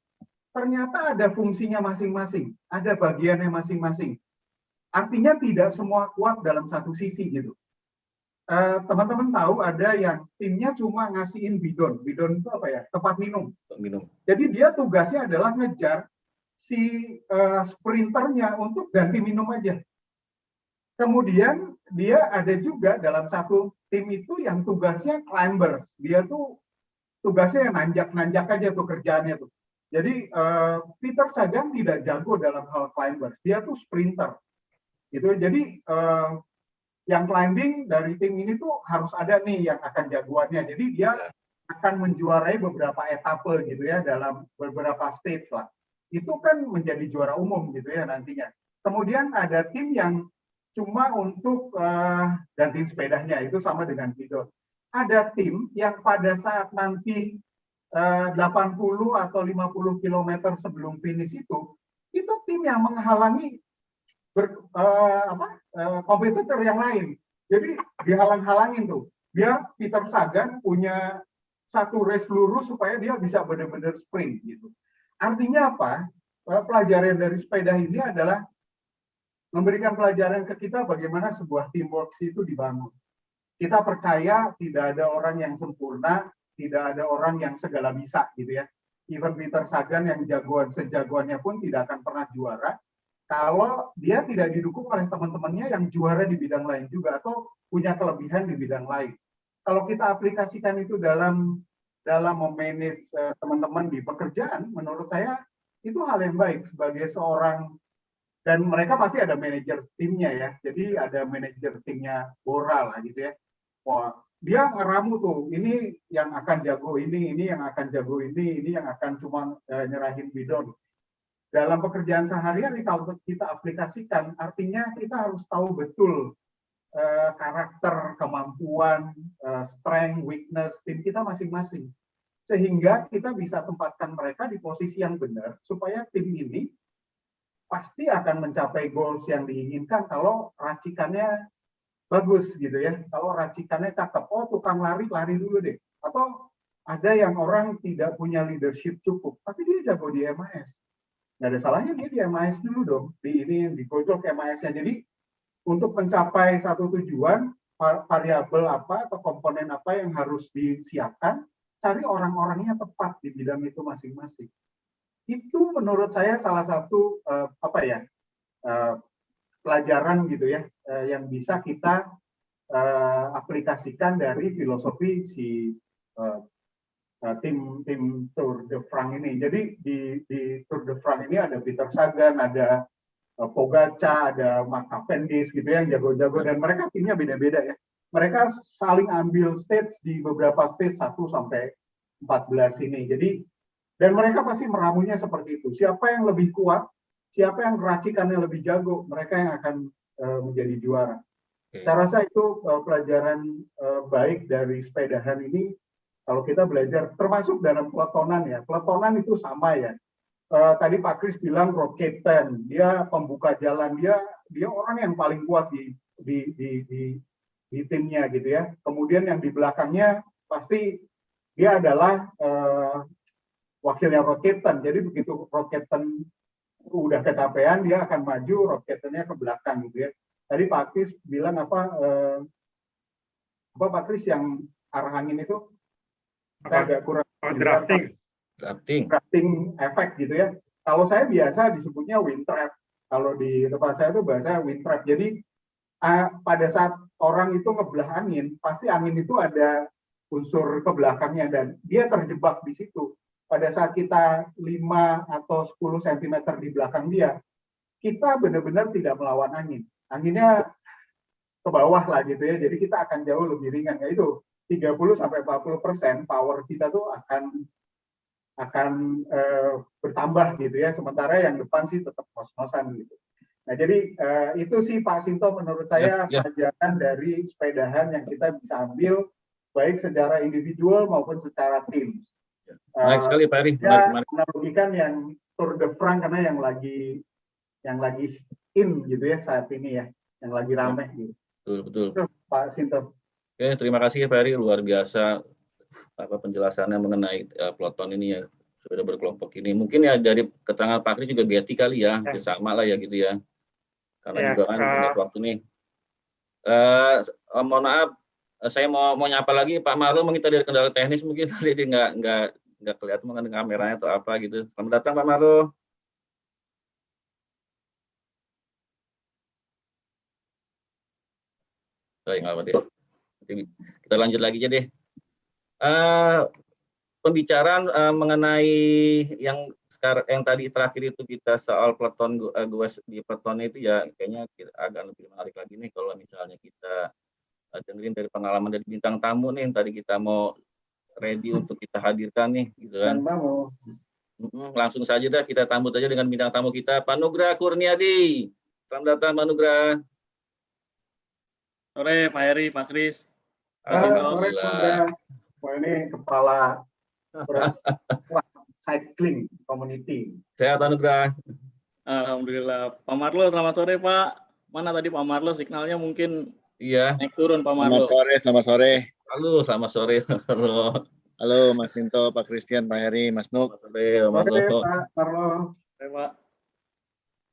Speaker 6: ternyata ada fungsinya masing-masing, ada bagiannya masing-masing. Artinya tidak semua kuat dalam satu sisi gitu. Teman-teman tahu ada yang timnya cuma ngasihin bidon. Bidon itu apa ya? Tempat minum.
Speaker 4: Minum.
Speaker 6: Jadi dia tugasnya adalah ngejar si sprinternya untuk ganti minum aja. Kemudian dia ada juga dalam satu tim itu yang tugasnya climbers. Dia tuh tugasnya nanjak-nanjak aja tuh kerjaannya tuh. Jadi Peter Sagan tidak jago dalam hal climbers. Dia tuh sprinter. Gitu. Jadi yang climbing dari tim ini tuh harus ada nih yang akan jagoannya. Jadi dia akan menjuarai beberapa etape gitu ya dalam beberapa stage lah. Itu kan menjadi juara umum gitu ya nantinya. Kemudian ada tim yang cuma untuk gantiin sepedanya, itu sama dengan bidon. Ada tim yang pada saat nanti 80 atau 50 km sebelum finish itu tim yang menghalangi kompetitor yang lain. Jadi dihalang-halangin tuh. Dia Peter Sagan punya satu race lurus supaya dia bisa benar-benar sprint gitu. Artinya apa? Pelajaran dari sepeda ini adalah memberikan pelajaran ke kita bagaimana sebuah teamwork itu dibangun. Kita percaya tidak ada orang yang sempurna, tidak ada orang yang segala bisa gitu ya. Even Peter Sagan yang sejagoannya pun tidak akan pernah juara kalau dia tidak didukung oleh teman-temannya yang juara di bidang lain juga atau punya kelebihan di bidang lain. Kalau kita aplikasikan itu dalam memanage teman-teman di pekerjaan, menurut saya itu hal yang baik sebagai seorang. Dan mereka pasti ada manajer timnya ya. Jadi ada manajer timnya Bora lah gitu ya. Wah, dia ngeramu tuh, ini yang akan jago ini yang akan jago ini yang akan cuma nyerahin bidon. Dalam pekerjaan sehari-hari kalau kita aplikasikan, artinya kita harus tahu betul karakter, kemampuan, strength, weakness tim kita masing-masing. Sehingga kita bisa tempatkan mereka di posisi yang benar supaya tim ini pasti akan mencapai goals yang diinginkan kalau racikannya bagus gitu ya. Kalau racikannya cakep, oh tukang lari dulu deh. Atau ada yang orang tidak punya leadership cukup, tapi dia jago di MAS. Nggak ada salahnya dia di MAS dulu dong. Di gojok MAS-nya. Jadi untuk mencapai satu tujuan, variabel apa atau komponen apa yang harus disiapkan, cari orang-orangnya tepat di bidang itu masing-masing. Itu menurut saya salah satu pelajaran gitu ya yang bisa kita aplikasikan dari filosofi si tim Tour de France ini. Jadi di Tour de France ini ada Peter Sagan, ada Pogacar, ada Mark Cavendish gitu ya, yang jago-jago dan mereka timnya beda-beda ya. Mereka saling ambil stage di beberapa stage 1 sampai 14 ini. Jadi dan mereka pasti meramunya seperti itu. Siapa yang lebih kuat, siapa yang racikannya lebih jago, mereka yang akan menjadi juara. Saya rasa itu pelajaran baik dari sepedahan ini. Kalau kita belajar, termasuk dalam peletonan ya. Peletonan itu sama ya. Tadi Pak Kris bilang road captain, dia pembuka jalan, dia orang yang paling kuat di timnya gitu ya. Kemudian yang di belakangnya pasti dia adalah wakilnya road captain. Jadi begitu road captain udah kecapean, dia akan maju, road captain-nya ke belakang gitu ya. Tadi Pak Kris bilang apa Pak Kris yang arah angin itu agak kurang drafting efek gitu ya. Kalau saya biasa disebutnya wind trap. Kalau di tempat saya itu bahasa wind trap. Jadi pada saat orang itu ngebelah angin, pasti angin itu ada unsur ke belakangnya dan dia terjebak di situ. Pada saat kita 5 atau 10 cm di belakang dia, kita benar-benar tidak melawan angin. Anginnya ke bawah lah gitu ya. Jadi kita akan jauh lebih ringan. Ya itu 30-40% power kita tuh akan bertambah gitu ya. Sementara yang depan sih tetap ngos-ngosan gitu. Nah jadi itu sih Pak Sinto menurut saya pelajaran dari sepedahan yang kita bisa ambil baik secara individual maupun secara tim.
Speaker 4: Baik sekali Pak Ari.
Speaker 6: Analogikan yang Tour de France karena yang lagi in gitu ya saat ini ya, yang lagi ramai gitu.
Speaker 4: Betul.
Speaker 6: Itu, Pak Sinto.
Speaker 4: Oke, terima kasih Pak Ari, luar biasa penjelasannya mengenai peloton ini ya, sudah berkelompok ini. Mungkin ya dari keterangan Pak Kris juga Betty kali ya, sama lah ya gitu ya. Karena juga kan punya waktu nih. Mohon maaf, saya mau nyapa lagi Pak Marlo, mungkin tadi ada kendala teknis mungkin tadi nggak kelihatan dengan kameranya atau apa gitu. Selamat datang Pak Marlo. Baik, nggak apa deh. Nanti kita lanjut lagi aja deh. Pembicaraan mengenai yang sekarang yang tadi terakhir itu kita soal peleton goes di peleton itu ya kayaknya agak lebih menarik lagi nih kalau misalnya kita dengerin dari pengalaman dari bintang tamu nih yang tadi kita mau ready untuk kita hadirkan nih gitu kan. Langsung saja dah kita sambut aja dengan bintang tamu kita Pak Nugra Kurniadi. Selamat datang Pak Nugra.
Speaker 8: Sore Pak Heri, Pak Kris.
Speaker 6: Sore, Pak ini kepala cycling community.
Speaker 4: Sehat Pak Nugra.
Speaker 8: Alhamdulillah. Pak Marlo, selamat sore Pak. Mana tadi Pak Marlo? Signalnya mungkin
Speaker 4: Iya.
Speaker 8: naik turun Pak Marlo.
Speaker 9: Selamat sore.
Speaker 4: Halo, selamat sore.
Speaker 9: Halo Mas Sinto, Pak Christian, Pak Heri, Mas Nuk.
Speaker 4: Selamat sore, Pak Marlo.
Speaker 6: Pak Marlo.
Speaker 8: Pak.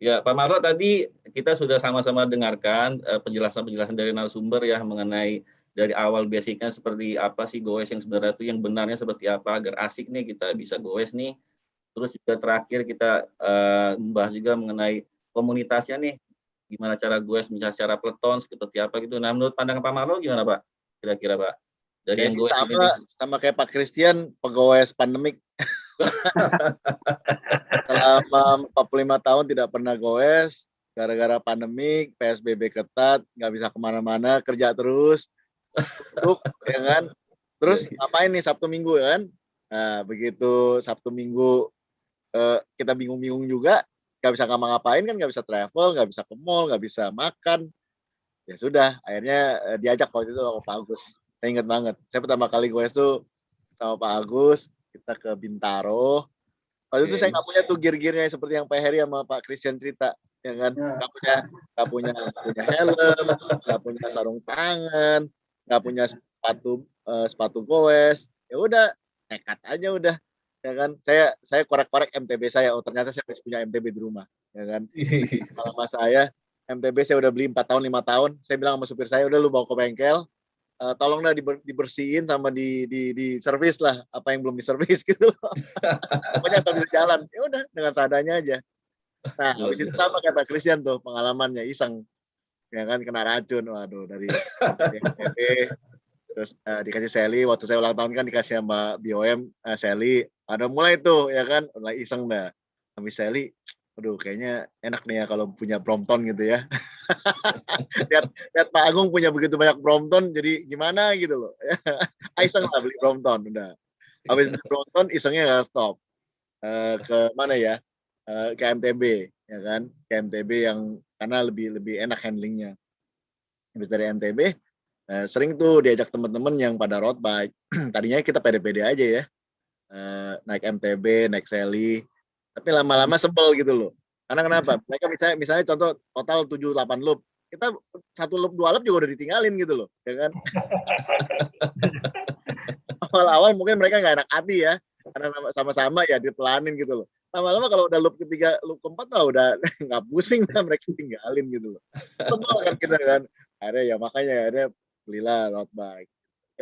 Speaker 4: Ya, Pak Marlo tadi kita sudah sama-sama dengarkan penjelasan-penjelasan dari narasumber ya mengenai dari awal basicnya seperti apa sih goes yang sebenarnya itu yang benarnya seperti apa agar asik nih kita bisa goes nih. Terus juga terakhir kita membahas juga mengenai komunitasnya nih, gimana cara goes misalnya secara peleton seperti apa gitu. Nah, menurut pandangan Pak Marlo gimana Pak? Kira-kira Pak? Dari yang goes
Speaker 9: sama kayak Pak Christian, pegawai pandemik. Selama 45 tahun tidak pernah goes, gara-gara pandemik, PSBB ketat, nggak bisa kemana-mana, kerja terus, ya kan? Terus ngapain nih Sabtu Minggu kan? Nah, begitu Sabtu Minggu kita bingung-bingung juga, nggak bisa ngapa-ngapain kan, nggak bisa travel, nggak bisa ke mall, nggak bisa makan. Ya sudah, akhirnya diajak waktu itu sama Pak Agus. Saya ingat banget, saya pertama kali goes tuh sama Pak Agus, kita ke Bintaro. Waktu itu saya nggak punya tuh gear-gearnya seperti yang Pak Heri sama Pak Christian cerita, ya kan? Nggak punya helm, nggak punya sarung tangan, nggak punya sepatu goes. Ya udah, nekat aja udah, ya kan? Saya korek-korek MTB saya. Oh ternyata saya masih punya MTB di rumah, ya kan? Kalau mas saya MTB saya udah beli 4 tahun 5 tahun. Saya bilang sama supir saya, udah lu bawa ke bengkel. Tolonglah dibersihin sama di servis lah apa yang belum diservis gitu loh. Pokoknya asal bisa jalan. Ya udah dengan seadanya aja. Nah, habis itu sama kayak Pak Christian tuh pengalamannya iseng. Ya kan kena racun. Waduh dari MTB terus dikasih Sally waktu saya ulang tahun kan dikasih sama BOM Sally. Ada mulai tuh ya kan mulai iseng dah. Habis Sally aduh kayaknya enak nih ya kalau punya Brompton gitu ya. lihat Pak Agung punya begitu banyak Brompton jadi gimana gitu loh. Iseng lah beli Brompton udah. Habis beli Brompton isengnya nggak stop. Ke mana ya? Ke MTB ya kan? Ke MTB yang karena lebih enak handlingnya. Habis dari MTB sering tuh diajak teman-teman yang pada road bike. Tadinya kita pede-pede aja ya. Naik MTB, naik Sally. Tapi lama-lama sebel gitu loh. Karena kenapa? Mereka misalnya contoh total 7-8 loop. Kita 1 loop 2 loop juga udah ditinggalin gitu loh. Ya kan? Awal-awal mungkin mereka nggak enak hati ya. Karena sama-sama ya dipelanin gitu loh. Lama-lama kalau udah loop ketiga, loop keempat lah udah nggak pusing lah mereka tinggalin gitu loh. Sebel kan kita kan. Akhirnya ya makanya akhirnya belilah road bike.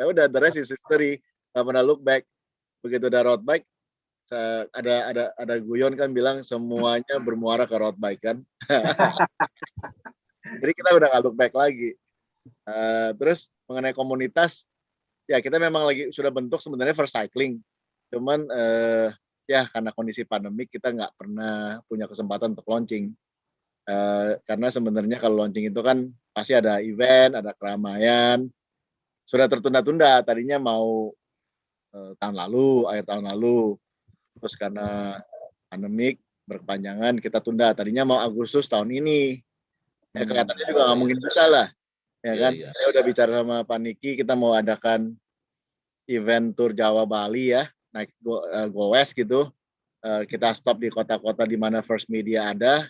Speaker 9: Ya udah the rest is history. Nggak pernah look back. Begitu ada road bike, ada guyon kan bilang semuanya bermuara ke road bike kan. Jadi kita udah nggak look back lagi. Terus mengenai komunitas, ya kita memang lagi sudah bentuk sebenarnya for cycling. Cuman ya karena kondisi pandemik kita nggak pernah punya kesempatan untuk launching. Karena sebenarnya kalau launching itu kan pasti ada event, ada keramaian. Sudah tertunda-tunda, tadinya mau akhir tahun lalu. Terus karena pandemik berkepanjangan kita tunda. Tadinya mau Agustus tahun ini. Ya kelihatannya juga nggak mungkin bisa lah. Ya kan? Iya. Saya udah bicara sama Pak Niki, kita mau adakan event tour Jawa Bali ya, naik go west gitu. Kita stop di kota-kota di mana First Media ada.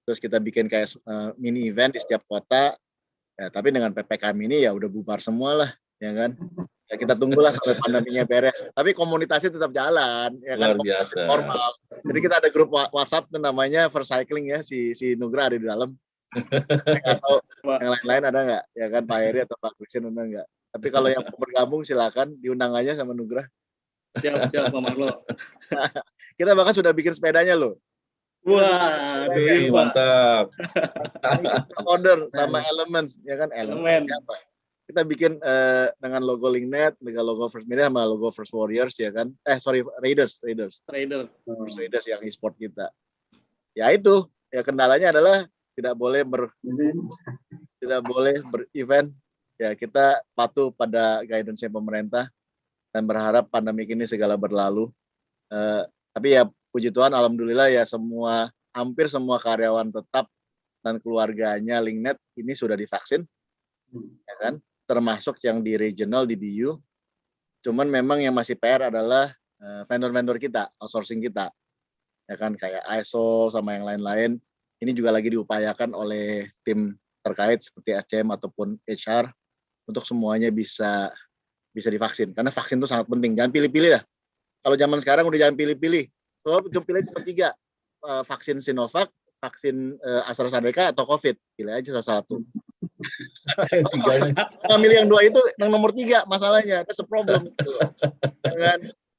Speaker 9: Terus kita bikin kayak mini event di setiap kota. Ya, tapi dengan PPKM ini ya udah bubar semua lah, ya kan? Ya kita tunggulah sampai pandeminya beres. Tapi komunitasnya tetap jalan, ya kan? Komunitas normal. Jadi kita ada grup WhatsApp tuh namanya First Cycling ya, si Nugra ada di dalam. Saya nggak tahu yang lain-lain ada nggak, ya kan? Pak Heri atau Pak Christian undang nggak? Tapi kalau yang mau bergabung silakan diundang aja sama Nugra.
Speaker 8: Siap Pak Marlo.
Speaker 9: Kita bahkan sudah bikin sepedanya loh.
Speaker 8: Wah,
Speaker 4: mantap.
Speaker 9: Order sama Elements, ya kan? Elements siapa? kita bikin dengan logo LinkNet, dengan logo First Media sama logo First Warriors ya kan. Raiders
Speaker 8: Trader.
Speaker 9: First Raiders yang e-sport kita. Ya itu, ya kendalanya adalah tidak boleh berevent. Ya kita patuh pada guidance pemerintah dan berharap pandemi ini segala berlalu. Tapi ya puji Tuhan, alhamdulillah ya hampir semua karyawan tetap dan keluarganya LinkNet ini sudah divaksin, ya kan? Termasuk yang di regional di BU. Cuman memang yang masih PR adalah vendor-vendor kita, outsourcing kita, ya kan, kayak ISO sama yang lain-lain. Ini juga lagi diupayakan oleh tim terkait seperti SCM ataupun HR untuk semuanya bisa divaksin. Karena vaksin itu sangat penting. Jangan pilih-pilih lah. Kalau zaman sekarang udah jangan pilih-pilih. Soalnya pilih cuma 3, vaksin Sinovac, vaksin AstraZeneca atau COVID. Pilih aja salah satu. Milih yang 2 itu yang nomor 3 masalahnya. That's a problem. Gitu.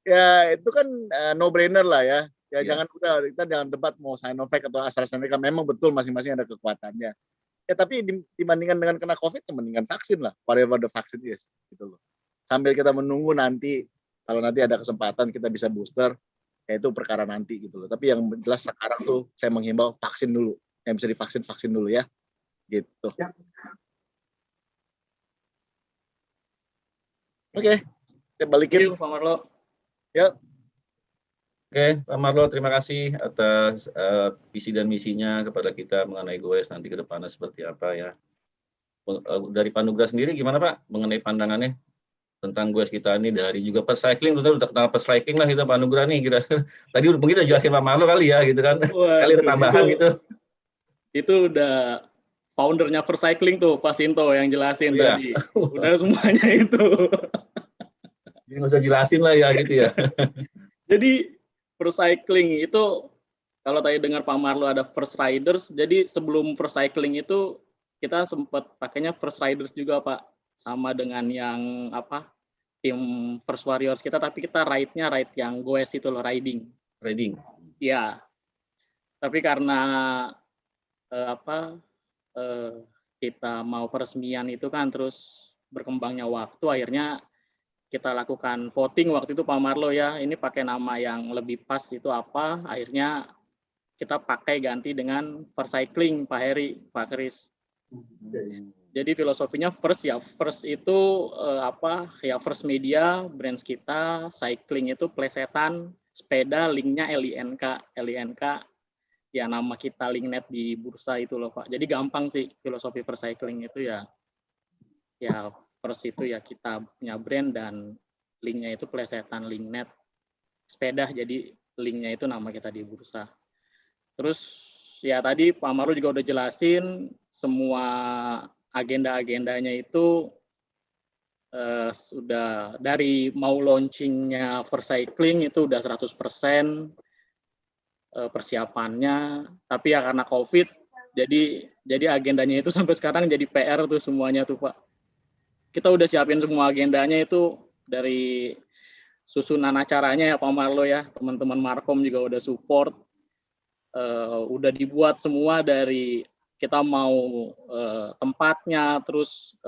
Speaker 9: Ya itu kan no brainer lah ya. Jangan kita jangan debat mau Sinovac atau AstraZeneca. Memang betul masing-masing ada kekuatannya. Ya tapi dibandingkan dengan kena COVID, mendingan vaksin lah. Whatever the vaccine is, gitu loh. Sambil kita menunggu nanti, kalau nanti ada kesempatan kita bisa booster, ya itu perkara nanti gitu loh. Tapi yang jelas sekarang tuh saya menghimbau vaksin dulu. Yang bisa divaksin, vaksin dulu ya. Gitu. Ya. Oke, saya balikin.
Speaker 8: Pak Marlo.
Speaker 9: Ya.
Speaker 4: Oke, Pak Marlo, terima kasih atas visi dan misinya kepada kita mengenai GoES nanti ke depannya seperti apa ya. Dari Pak Nugra sendiri gimana Pak mengenai pandangannya tentang GoES kita ini dari juga First Cycling, udah kenal First Cycling lah kita Pak Nugra nih. Tadi mungkin udah jelasin Pak Marlo kali ya gitu kan. Kali ada tambahan gitu.
Speaker 8: Itu udah foundernya First Cycling tuh Pak Sinto yang jelasin tadi. Udah semuanya itu.
Speaker 4: Jadi nggak usah jelasin lah ya gitu ya.
Speaker 8: Jadi First Cycling itu kalau tadi dengar Pak Marlo ada First Riders, jadi sebelum First Cycling itu kita sempat pakainya First Riders juga Pak, sama dengan yang tim First Warriors kita, tapi kita ride-nya ride yang goes itu loh, riding. Ya, tapi karena kita mau peresmian itu kan terus berkembangnya waktu, akhirnya kita lakukan voting waktu itu Pak Marlo ya, ini pakai nama yang lebih pas itu apa, akhirnya kita pakai ganti dengan First Cycling Pak Heri, Pak Kris. Jadi filosofinya first itu ya First Media, brands kita, cycling itu plesetan, sepeda linknya LINK ya nama kita LinkNet di bursa itu loh Pak. Jadi gampang sih filosofi First Cycling itu ya first itu ya kita punya brand dan linknya itu plesetan LinkNet sepeda, jadi linknya itu nama kita di bursa. Terus ya tadi Pak Marlo juga udah jelasin semua agenda-agendanya itu sudah dari mau launchingnya First Cycling itu udah 100% persiapannya, tapi ya karena COVID jadi agendanya itu sampai sekarang jadi PR tuh semuanya tuh Pak. Kita udah siapin semua agendanya itu dari susunan acaranya ya Pak Marlo ya, teman-teman Markom juga udah support, udah dibuat semua dari kita mau tempatnya, terus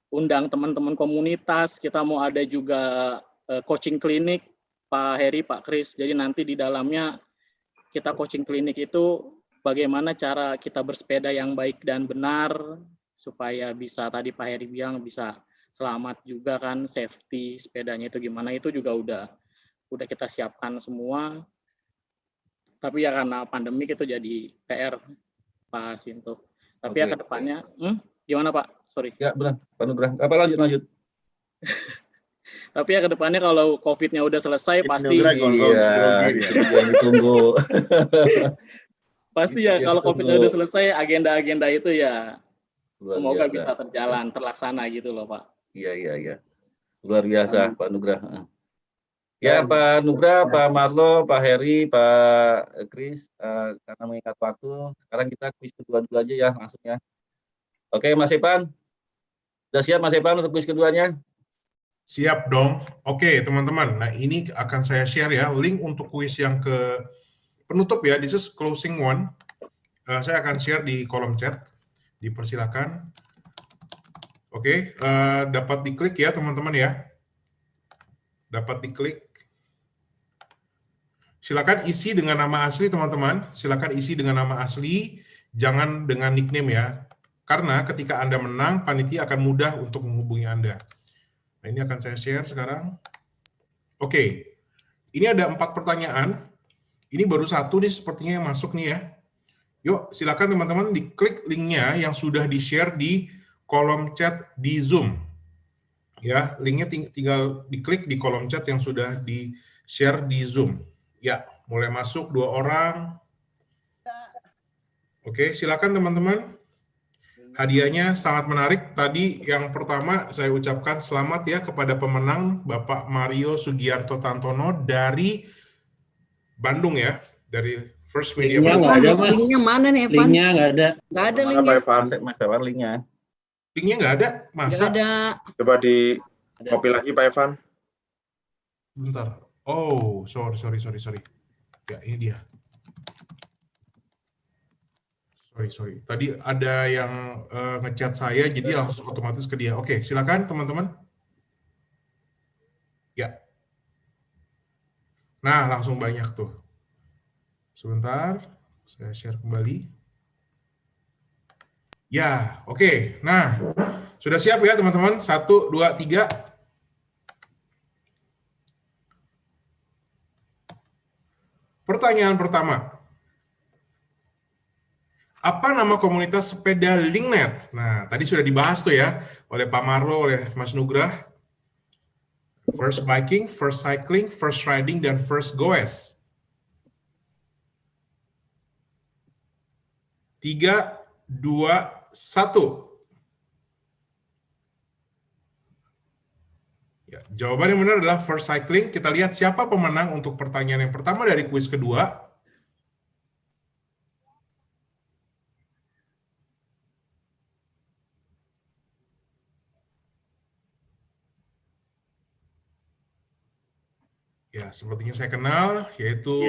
Speaker 8: undang teman-teman komunitas, kita mau ada juga coaching klinik Pak Heri, Pak Kris, jadi nanti di dalamnya kita coaching klinik itu bagaimana cara kita bersepeda yang baik dan benar, supaya bisa tadi Pak Heri bilang bisa selamat juga kan, safety sepedanya itu gimana, itu juga udah kita siapkan semua. Tapi ya karena pandemi itu jadi PR Pak Sinto. Tapi ya ke depannya gimana Pak? Sorry.
Speaker 4: Ya benar, Pak Nugrah. Apa lanjut.
Speaker 8: Tapi ya ke depannya kalau COVID-nya udah selesai pasti
Speaker 4: ditunggu.
Speaker 8: Pasti ya kalau COVID-nya udah selesai, agenda-agenda itu ya semoga bisa terlaksana gitu loh Pak.
Speaker 4: Iya. Luar biasa Pak Nugrah. Ya Pak Nugrah, Pak Marlo, Pak Heri, Pak Kris, karena mengingat waktu, sekarang kita kuis kedua dulu aja ya langsung ya. Oke Mas Epan, sudah siap Mas Epan untuk kuis keduanya?
Speaker 1: Siap dong. Oke teman-teman, nah ini akan saya share ya, link untuk kuis yang ke penutup ya, this is closing one. Saya akan share di kolom chat, dipersilakan. Oke, dapat diklik ya teman-teman ya. Dapat diklik. Silakan isi dengan nama asli teman-teman. Silakan isi dengan nama asli, jangan dengan nickname ya. Karena ketika Anda menang, panitia akan mudah untuk menghubungi Anda. Nah, ini akan saya share sekarang. Oke, ini ada 4 pertanyaan. Ini baru 1 nih sepertinya yang masuk nih ya. Yuk, silakan teman-teman diklik linknya yang sudah di-share di kolom chat di Zoom. Ya, linknya tinggal diklik di kolom chat yang sudah di-share di Zoom. Ya, mulai masuk 2 orang. Oke, silakan teman-teman. Hadiahnya sangat menarik. Tadi yang pertama saya ucapkan selamat ya kepada pemenang Bapak Mario Sugiarto Tantono dari Bandung ya, dari First Media.
Speaker 3: Linknya nggak ada, Mas.
Speaker 10: Linknya mana nih, Evan?
Speaker 3: Linknya nggak ada.
Speaker 10: Nggak ada
Speaker 4: Mana
Speaker 10: linknya.
Speaker 4: Pak Evan? Mas Evan linknya.
Speaker 1: Linknya nggak ada, masa?
Speaker 10: Nggak ada.
Speaker 7: Coba di copy lagi Pak Evan.
Speaker 1: Bentar. Oh, sorry. Ya, ini dia. Sorry. Tadi ada yang ngechat saya, jadi langsung otomatis ke dia. Oke, silakan teman-teman. Ya. Nah, langsung banyak tuh. Sebentar, saya share kembali. Ya, oke. Nah, sudah siap ya teman-teman? 1, 2, 3. Pertanyaan pertama. Apa nama komunitas sepeda Linknet? Nah, tadi sudah dibahas tuh ya oleh Pak Marlo, oleh Mas Nugrah. First Biking, First Cycling, First Riding, dan First Goes. 3, 2, 1. Ya, jawaban yang benar adalah First Cycling. Kita lihat siapa pemenang untuk pertanyaan yang pertama dari kuis kedua. Ya, sepertinya saya kenal, yaitu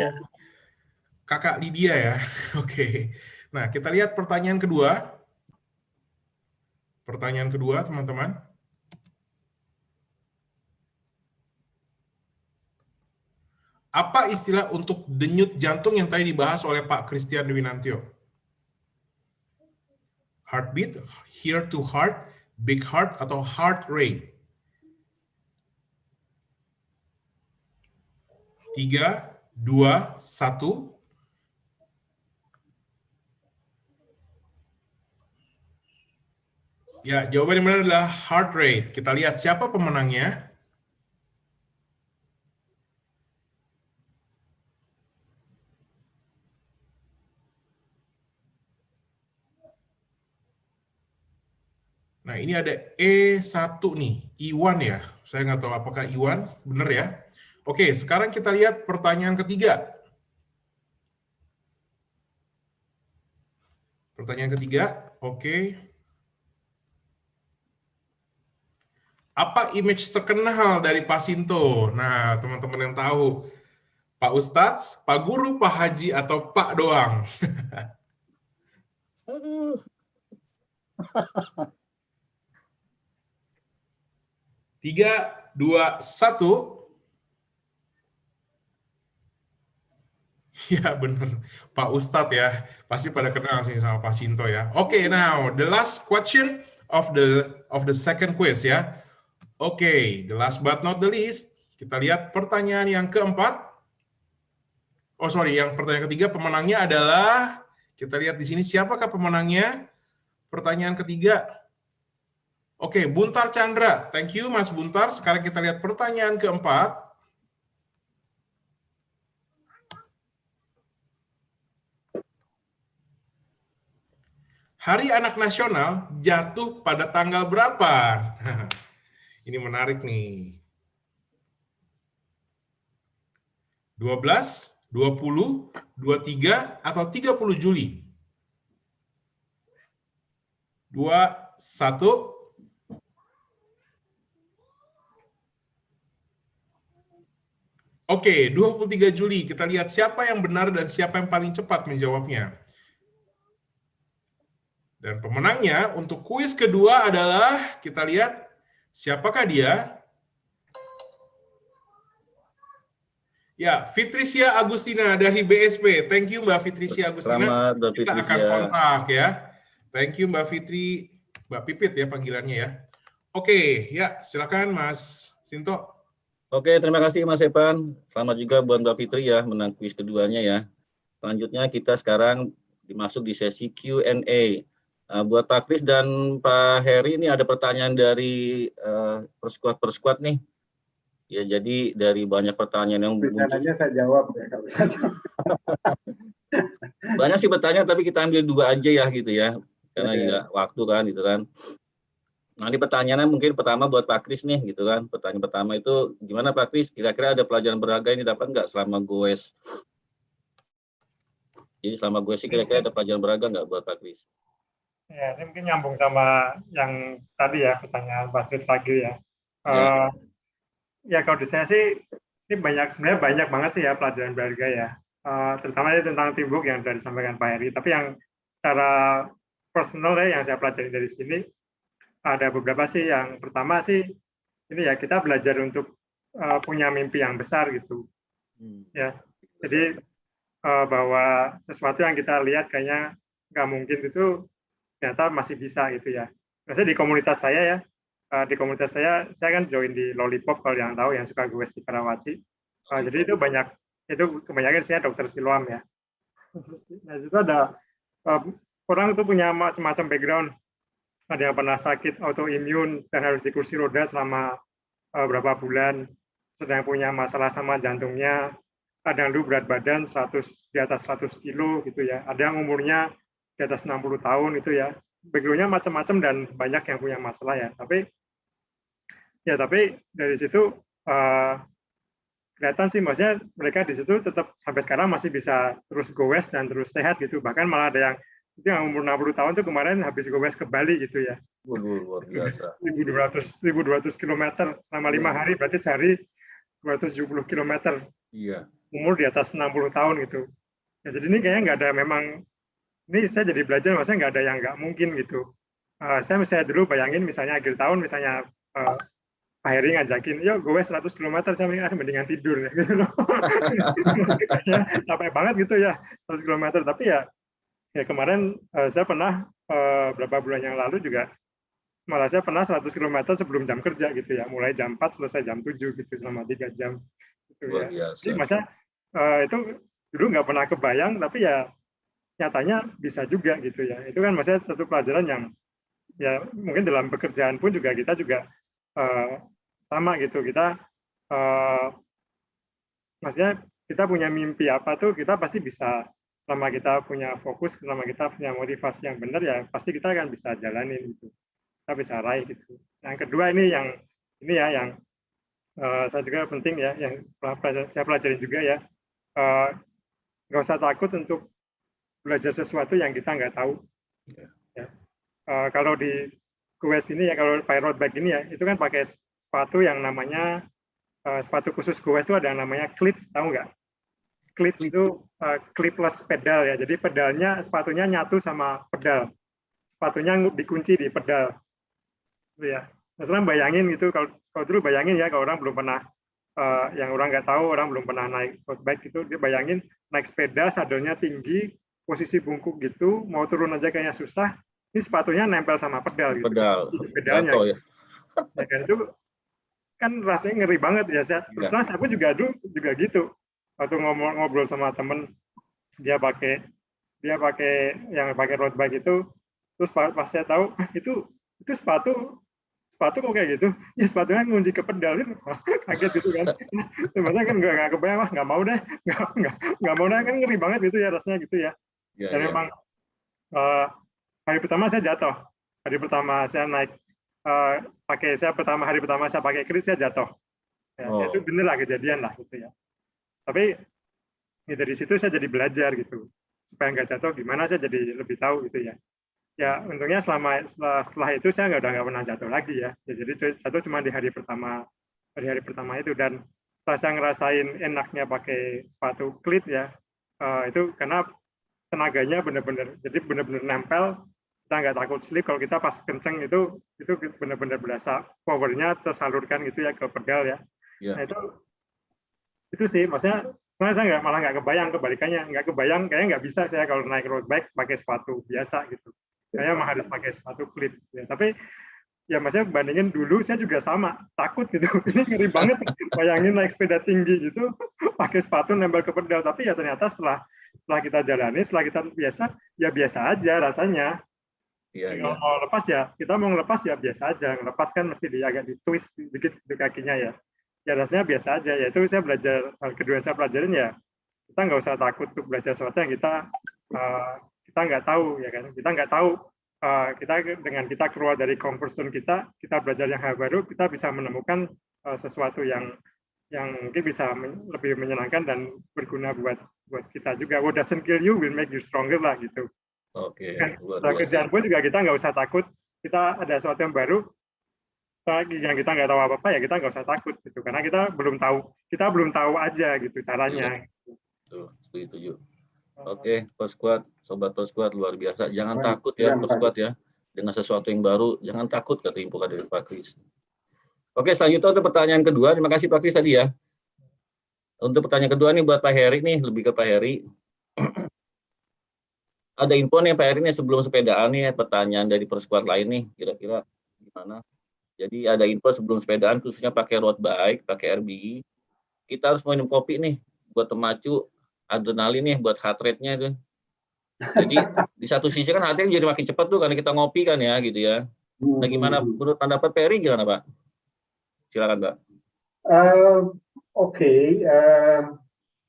Speaker 1: Kakak Lydia ya. Oke. Nah, kita lihat pertanyaan kedua. Pertanyaan kedua, teman-teman. Apa istilah untuk denyut jantung yang tadi dibahas oleh Pak Christian Dwinantio? Heartbeat, heart to heart, big heart, atau heart rate? 3, 2, 1. Ya, jawaban yang benar adalah heart rate. Kita lihat siapa pemenangnya. Nah, ini ada E1 nih, Iwan ya. Saya nggak tahu apakah Iwan, benar ya. Oke, sekarang kita lihat pertanyaan ketiga. Pertanyaan ketiga, oke. Apa image terkenal dari Pak Sinto? Nah, teman-teman yang tahu, Pak Ustadz, Pak Guru, Pak Haji, atau Pak doang?
Speaker 4: Aduh.
Speaker 1: 3, 2, 1. Ya benar, Pak Ustadz ya. Pasti pada kenal sih sama Pak Sinto ya. Oke, now the last question of the second quiz ya. Oke, the last but not the least, kita lihat pertanyaan yang keempat. Oh sorry, yang pertanyaan ketiga pemenangnya adalah, kita lihat di sini siapakah pemenangnya? Pertanyaan ketiga. Oke, Buntar Chandra. Thank you Mas Buntar. Sekarang kita lihat pertanyaan keempat. Hari Anak Nasional jatuh pada tanggal berapa? Ini menarik nih. 12, 20, 23, atau 30 Juli? 2, 1. Oke, 23 Juli. Kita lihat siapa yang benar dan siapa yang paling cepat menjawabnya. Dan pemenangnya untuk kuis kedua adalah, kita lihat siapakah dia? Ya, Fitricia Agustina dari BSP. Thank you Mbak Fitricia Agustina.
Speaker 4: Selamat Mbak
Speaker 1: Kita akan
Speaker 4: Fitricia.
Speaker 1: kontak ya. Thank you Mbak Fitri, Mbak Pipit ya panggilannya ya. Oke, ya silakan Mas Sinto.
Speaker 4: Oke, terima kasih Mas Evan. Selamat juga buat Mbak Fitri ya, menang kuis keduanya ya. Selanjutnya kita sekarang dimasuk di sesi Q&A. Buat Pak Kris dan Pak Heri, ini ada pertanyaan dari perskuad nih. Ya, jadi dari banyak pertanyaan yang muncul.
Speaker 6: Rencananya saya jawab ya kalau bisa jawab.
Speaker 4: Banyak sih pertanyaan, tapi kita ambil 2 aja ya gitu ya. Karena
Speaker 6: Oke.
Speaker 4: nggak waktu kan gitu kan. Nanti pertanyaannya mungkin pertama buat Pak Kris nih gitu kan. Pertanyaan pertama itu, gimana Pak Kris? Kira-kira ada pelajaran berharga ini dapat nggak selama goes? Jadi selama goes sih kira-kira ada pelajaran berharga nggak buat Pak Kris?
Speaker 5: Ya, ini mungkin nyambung sama yang tadi ya, pertanyaan Pak Steve tadi ya.
Speaker 4: Ya.
Speaker 5: Ya kalau di saya sih, ini sebenarnya banyak banget sih ya pelajaran berharga ya. Terutama tentang teamwork yang sudah disampaikan Pak Heri. Tapi yang secara personal ya, yang saya pelajari dari sini, ada beberapa sih. Yang pertama sih, ini ya kita belajar untuk punya mimpi yang besar gitu. Ya, jadi bahwa sesuatu yang kita lihat kayaknya nggak mungkin itu ternyata masih bisa gitu ya. Maksudnya di komunitas saya ya, di komunitas saya kan join di Lollipop kalau yang tahu yang suka goes di Karawaci. Jadi itu kebanyakan saya dokter Siloam ya. Nah itu ada orang itu punya macam-macam background. Ada yang pernah sakit autoimun dan harus di kursi roda selama berapa bulan. Sedang punya masalah sama jantungnya. Ada yang dulu berat badan di atas 100 kilo gitu ya. Ada yang umurnya di atas 60 tahun itu ya. Background-nya macam-macam dan banyak yang punya masalah ya. Tapi dari situ kelihatan sih, maksudnya mereka di situ tetap sampai sekarang masih bisa terus goes dan terus sehat gitu. Bahkan malah ada yang umur 60 tahun tuh kemarin habis goes ke Bali gitu ya.
Speaker 4: Luar biasa.
Speaker 5: 1.200 km selama 5 hari, berarti sehari 270 km.
Speaker 4: Iya.
Speaker 5: Umur di atas 60 tahun gitu. Ya, jadi ini kayaknya nggak ada ini saya jadi belajar, maksudnya nggak ada yang nggak mungkin gitu. Saya dulu bayangin misalnya akhir tahun, misalnya Pak Heri ngajakin, yuk gue 100 km, saya mendingan tidur ya, gitu loh. Capek banget gitu ya, 100 km. Tapi ya kemarin saya pernah beberapa bulan yang lalu juga, malah saya pernah 100 km sebelum jam kerja gitu ya, mulai jam 4 selesai jam 7 gitu, selama 3 jam. Gitu
Speaker 4: Luar
Speaker 5: ya.
Speaker 4: biasa.
Speaker 5: Jadi maksudnya itu dulu nggak pernah kebayang, tapi ya nyatanya bisa juga gitu ya. Itu kan maksudnya satu pelajaran yang ya mungkin dalam pekerjaan pun juga kita juga sama gitu, kita maksudnya kita punya mimpi apa tuh kita pasti bisa, selama kita punya fokus, selama kita punya motivasi yang benar ya pasti kita akan bisa jalanin gitu, kita bisa raih gitu. Yang kedua ini yang saya juga penting ya, yang saya pelajarin juga ya, nggak usah takut untuk belajar sesuatu yang kita nggak tahu. Ya. Kalau di goes ini ya, kalau pakai road bike ini ya, itu kan pakai sepatu yang namanya sepatu khusus goes itu ada yang namanya cleats, tahu nggak? Cleats itu clipless pedal ya, jadi pedalnya, sepatunya nyatu sama pedal, sepatunya dikunci di pedal, gitu ya. Nah, sekarang bayangin gitu, kalau dulu bayangin ya, kalau orang belum pernah, yang orang nggak tahu, orang belum pernah naik road bike itu, dia bayangin naik sepeda, sadelnya tinggi, posisi bungkuk gitu, mau turun aja kayaknya susah. Ini sepatunya nempel sama pedal gitu. Pedalnya.
Speaker 4: Jatuh, ya.
Speaker 5: Ya kan, itu kan rasanya ngeri banget ya. Terus terang aku juga gitu. Waktu ngobrol sama temen, dia pakai yang pakai road bike itu, terus pas saya tahu itu sepatu kok kayak gitu. Ya sepatunya ngunci ke pedal itu. Kaget gitu kan. Sebenarnya kan nggak kebayang, nggak mau deh, nggak mau deh, kan ngeri banget gitu ya rasanya gitu ya. Dan memang hari pertama saya jatuh. Hari pertama saya naik hari pertama saya pakai krit, saya jatuh. Ya, itu bener lah, kejadian lah gitu ya. Tapi ya, dari situ saya jadi belajar gitu. Supaya nggak jatuh, gimana saya jadi lebih tahu gitu ya. Ya untungnya setelah itu saya nggak pernah jatuh lagi ya. Jadi jatuh cuma di hari pertama itu, dan setelah saya ngerasain enaknya pakai sepatu klit ya, itu karena tenaganya benar-benar nempel, kita nggak takut slip. Kalau kita pas kenceng itu benar-benar berasa powernya tersalurkan gitu ya ke pedal ya.
Speaker 4: Ya.
Speaker 5: Nah itu sih, maksudnya sebenarnya saya malah nggak kebayang, kebalikannya nggak kebayang, kayaknya nggak bisa saya kalau naik road bike pakai sepatu biasa gitu. Saya mah harus pakai sepatu klip. Ya, tapi ya maksudnya bandingin dulu saya juga sama takut gitu. Ini ngeri banget, bayangin naik sepeda tinggi gitu pakai sepatu nempel ke pedal. Tapi ya ternyata setelah kita jalani, setelah kita biasa aja rasanya.
Speaker 4: Iya,
Speaker 5: Kalau mau lepas ya, kita mau ngelepas ya biasa aja. Ngelepas kan mesti agak ditwist dikit di kakinya ya. Ya rasanya biasa aja. Ya itu saya belajar, hal kedua yang saya pelajarin ya, kita nggak usah takut untuk belajar sesuatu yang kita nggak tahu ya kan. Kita nggak tahu. Dengan kita keluar dari comfort zone kita belajar yang hal baru, kita bisa menemukan sesuatu yang mungkin bisa lebih menyenangkan dan berguna buat kita juga. What doesn't kill you will make you stronger lah gitu.
Speaker 4: Oke.
Speaker 5: Setelah kerjaan pun juga kita nggak usah takut. Kita ada sesuatu yang baru, yang kita nggak tahu apa-apa ya kita nggak usah takut gitu. Karena kita belum tahu aja gitu caranya.
Speaker 4: Tuh, setuju. Oke, Post Squad, Sobat Post Squad luar biasa. Jangan takut ya Post Squad ya. Dengan sesuatu yang baru, jangan takut kata himpunan dari Pak Kris. Oke, selanjutnya untuk pertanyaan kedua. Terima kasih Pak Kris tadi ya. Untuk pertanyaan kedua nih buat Pak Heri nih, lebih ke Pak Heri. Ada info nih Pak Heri nih sebelum sepedaan nih, pertanyaan dari Post Squad lain nih, kira-kira gimana? Jadi ada info sebelum sepedaan khususnya pakai road bike, pakai RBI. Kita harus minum kopi nih buat memacu adrenalin nih buat heart rate-nya tuh. Jadi di satu sisi kan heart rate jadi makin cepat tuh karena kita ngopi kan ya gitu ya. Nah gimana menurut pendapat Peri gimana Pak? Silakan Pak.
Speaker 6: Oke.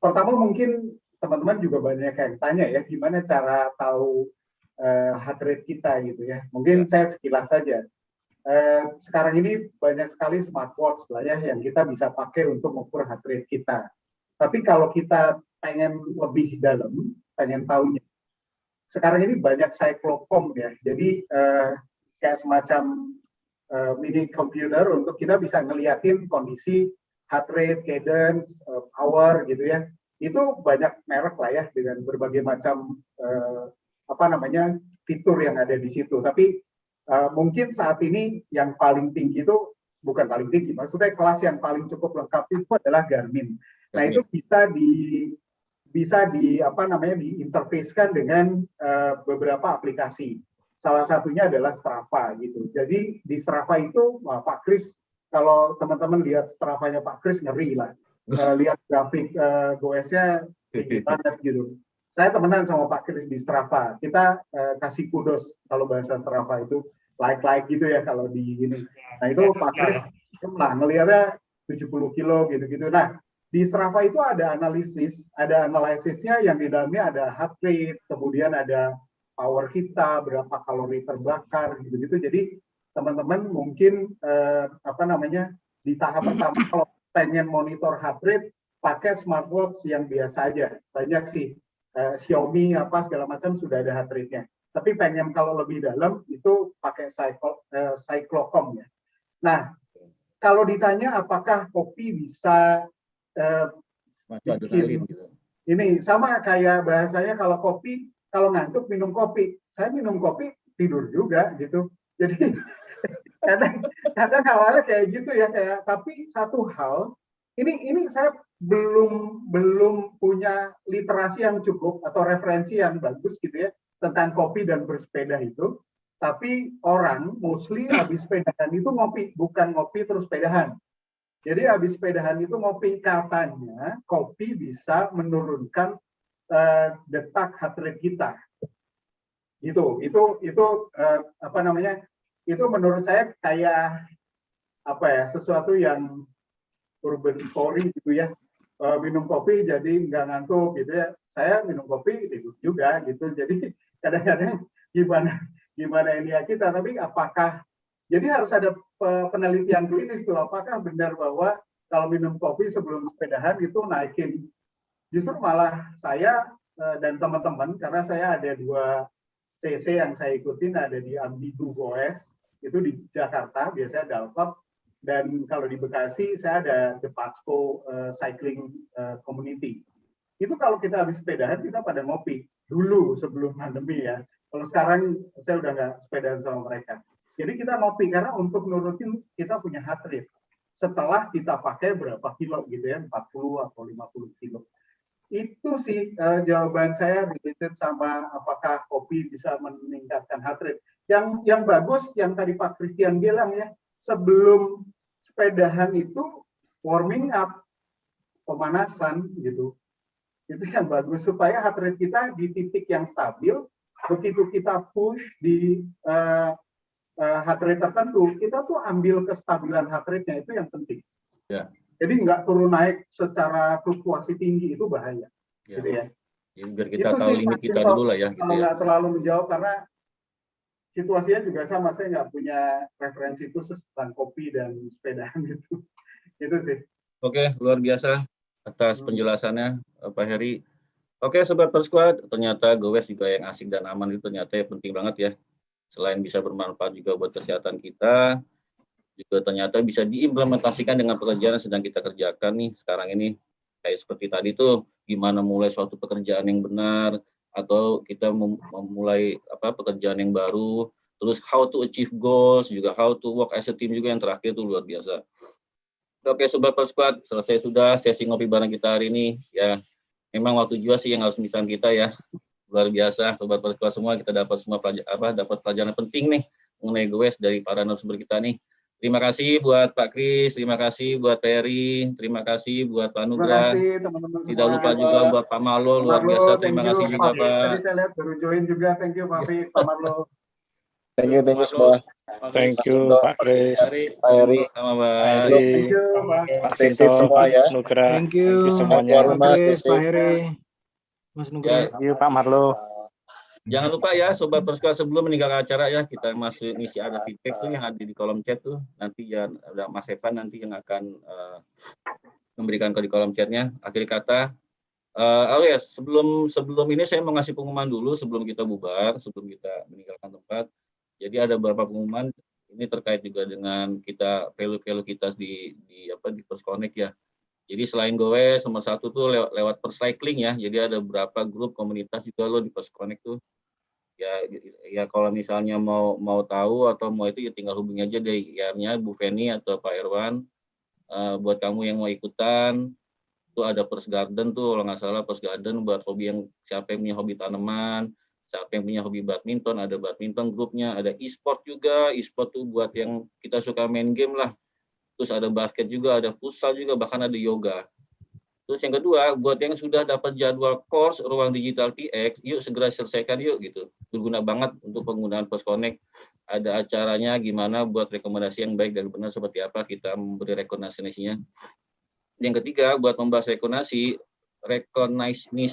Speaker 6: Pertama mungkin teman-teman juga banyak yang tanya ya gimana cara tahu heart rate kita gitu ya. Mungkin saya sekilas saja. Sekarang ini banyak sekali smartwatch lah ya yang kita bisa pakai untuk mengukur heart rate kita. Tapi kalau kita pengen lebih dalam, pengen tahunya. Sekarang ini banyak cyclocom ya, jadi kayak semacam mini komputer untuk kita bisa ngeliatin kondisi heart rate, cadence, power gitu ya. Itu banyak merek lah ya dengan berbagai macam fitur yang ada di situ. Tapi mungkin saat ini yang paling tinggi itu bukan paling tinggi, maksudnya kelas yang paling cukup lengkap itu adalah Garmin. Nah itu bisa diinterfacekan dengan beberapa aplikasi. Salah satunya adalah Strava gitu. Jadi di Strava itu Pak Kris, kalau teman-teman lihat Strava-nya Pak Kris ngeri lah. Lihat grafik goesnya tinggi banget gitu. Saya temenan sama Pak Kris di Strava. Kita kasih kudos kalau bahasa Strava itu like gitu ya kalau di ini. Nah itu Pak Kris lah ngelihatnya 70 kilo gitu-gitu. Nah di Strava itu ada analisisnya yang di dalamnya ada heart rate, kemudian ada power kita, berapa kalori terbakar, gitu-gitu. Jadi teman-teman mungkin di tahap pertama kalau pengen monitor heart rate, pakai smartwatch yang biasa aja. Banyak sih, Xiaomi segala macam sudah ada heart rate-nya. Tapi pengen kalau lebih dalam itu pakai cyclocom ya. Nah, kalau ditanya apakah kopi bisa bikin ini sama kayak bahasanya kalau ngantuk minum kopi, saya minum kopi tidur juga gitu. Jadi kadang awalnya kayak gitu ya tapi satu hal ini saya belum punya literasi yang cukup atau referensi yang bagus gitu ya tentang kopi dan bersepeda itu. Tapi orang mostly habis sepedahan itu ngopi, bukan ngopi terus sepedahan. Jadi habis sepedahan itu ngopi, katanya kopi bisa menurunkan detak heart rate kita. Gitu. Itu itu menurut saya kayak sesuatu yang urban story gitu ya. Minum kopi jadi nggak ngantuk gitu ya. Saya minum kopi tidur juga gitu. Jadi kadang-kadang gimana ini ya kita, tapi apakah jadi harus ada penelitian klinis tuh, apakah benar bahwa kalau minum kopi sebelum sepedahan itu naikin. Justru malah saya dan teman-teman, karena saya ada 2 CC yang saya ikutin, ada di Ambigu Goes, itu di Jakarta, biasanya Dalkop, dan kalau di Bekasi saya ada The Patsco Cycling Community. Itu kalau kita habis sepedahan, kita pada ngopi dulu sebelum pandemi ya. Kalau sekarang saya udah nggak sepedaan sama mereka. Jadi kita ngopi karena untuk nurutin kita punya heart rate. Setelah kita pakai berapa kilo gitu ya, 40 atau 50 kilo. Itu sih jawaban saya related sama apakah kopi bisa meningkatkan heart rate. Yang bagus yang tadi Pak Christian bilang ya, sebelum sepedahan itu warming up, pemanasan gitu. Itu yang bagus supaya heart rate kita di titik yang stabil. Begitu kita push di heart rate tertentu, kita tuh ambil kestabilan heart rate-nya, itu yang penting.
Speaker 4: Ya.
Speaker 6: Jadi nggak turun naik secara fluktuasi tinggi, itu bahaya.
Speaker 4: Ya.
Speaker 6: Gitu ya.
Speaker 4: Jadi biar kita
Speaker 6: Itu
Speaker 4: tahu
Speaker 6: sih,
Speaker 4: limit kita
Speaker 6: kalau
Speaker 4: dulu lah ya. Gitu ya.
Speaker 6: nggak terlalu menjawab karena situasinya juga sama, saya nggak punya referensi khusus tentang kopi dan sepedaan gitu. Itu sih.
Speaker 4: Oke, luar biasa atas penjelasannya Pak Heri. Oke, Sobat Persquad, ternyata goes juga yang asik dan aman itu ternyata penting banget ya. Selain bisa bermanfaat juga buat kesehatan kita, juga ternyata bisa diimplementasikan dengan pekerjaan yang sedang kita kerjakan nih sekarang ini. Kayak seperti tadi tuh, gimana mulai suatu pekerjaan yang benar, atau kita memulai pekerjaan yang baru, terus how to achieve goals, juga how to work as a team juga yang terakhir tuh luar biasa. Oke, Sobat Persquad, selesai sudah sesi ngopi bareng kita hari ini. Ya, memang waktu juga sih yang harus misalkan kita ya. Luar biasa, Sobat Persquad semua, kita dapat semua dapat pelajaran penting nih mengenai goes dari para narasumber kita nih. Terima kasih buat Pak Kris, terima kasih buat Peri, terima kasih buat Pak Nugra.
Speaker 6: Terima kasih teman-teman semua.
Speaker 4: Tidak lupa juga buat Pak Marlo, luar biasa. Terima kasih juga Pak.
Speaker 6: Tadi saya lihat baru join juga, thank you Pak Fik, Pak Marlo.
Speaker 9: Thank you semua.
Speaker 3: Thank you Pak Kris,
Speaker 9: Pak Heri,
Speaker 4: sama Pak.
Speaker 6: Thank you Pak.
Speaker 9: stay safe semua ya.
Speaker 3: Nugra.
Speaker 10: Thank you
Speaker 3: semuanya.
Speaker 10: Pak Kris, Pak Heri, Mas Nugra.
Speaker 3: Thank you Pak Marlo.
Speaker 4: Jangan lupa ya Sobat Persquad, sebelum meninggalkan acara ya, kita masih ngisi ada feedback tuh yang ada di kolom chat tuh. Nanti ya ada Mas Evan nanti yang akan memberikan di kolom chatnya. Akhir kata, ya sebelum ini saya mau ngasih pengumuman dulu sebelum kita bubar, sebelum kita meninggalkan tempat. Jadi ada beberapa pengumuman ini terkait juga dengan kita value kita di First Connect ya. Jadi selain goes, nomor satu tuh lewat Perscycling ya. Jadi ada beberapa grup komunitas juga lo di First Connect tuh. Ya kalau misalnya mau tahu atau mau itu ya tinggal hubungi aja deh IR-nya Bu Feni atau Pak Irwan. Buat kamu yang mau ikutan, tuh ada First Garden tuh, kalau nggak salah First Garden buat hobi yang siapa yang punya hobi tanaman, siapa yang punya hobi badminton, ada badminton grupnya, ada e-sport juga. E-sport tuh buat yang kita suka main game lah. Terus ada basket juga, ada futsal juga, bahkan ada yoga. Terus yang kedua, buat yang sudah dapat jadwal course Ruang Digital TX, yuk segera selesaikan yuk gitu. Berguna banget untuk penggunaan First Connect. Ada acaranya gimana buat rekomendasi yang baik dan benar seperti apa, kita memberi rekomendasinya. Yang ketiga, buat membahas rekomendasi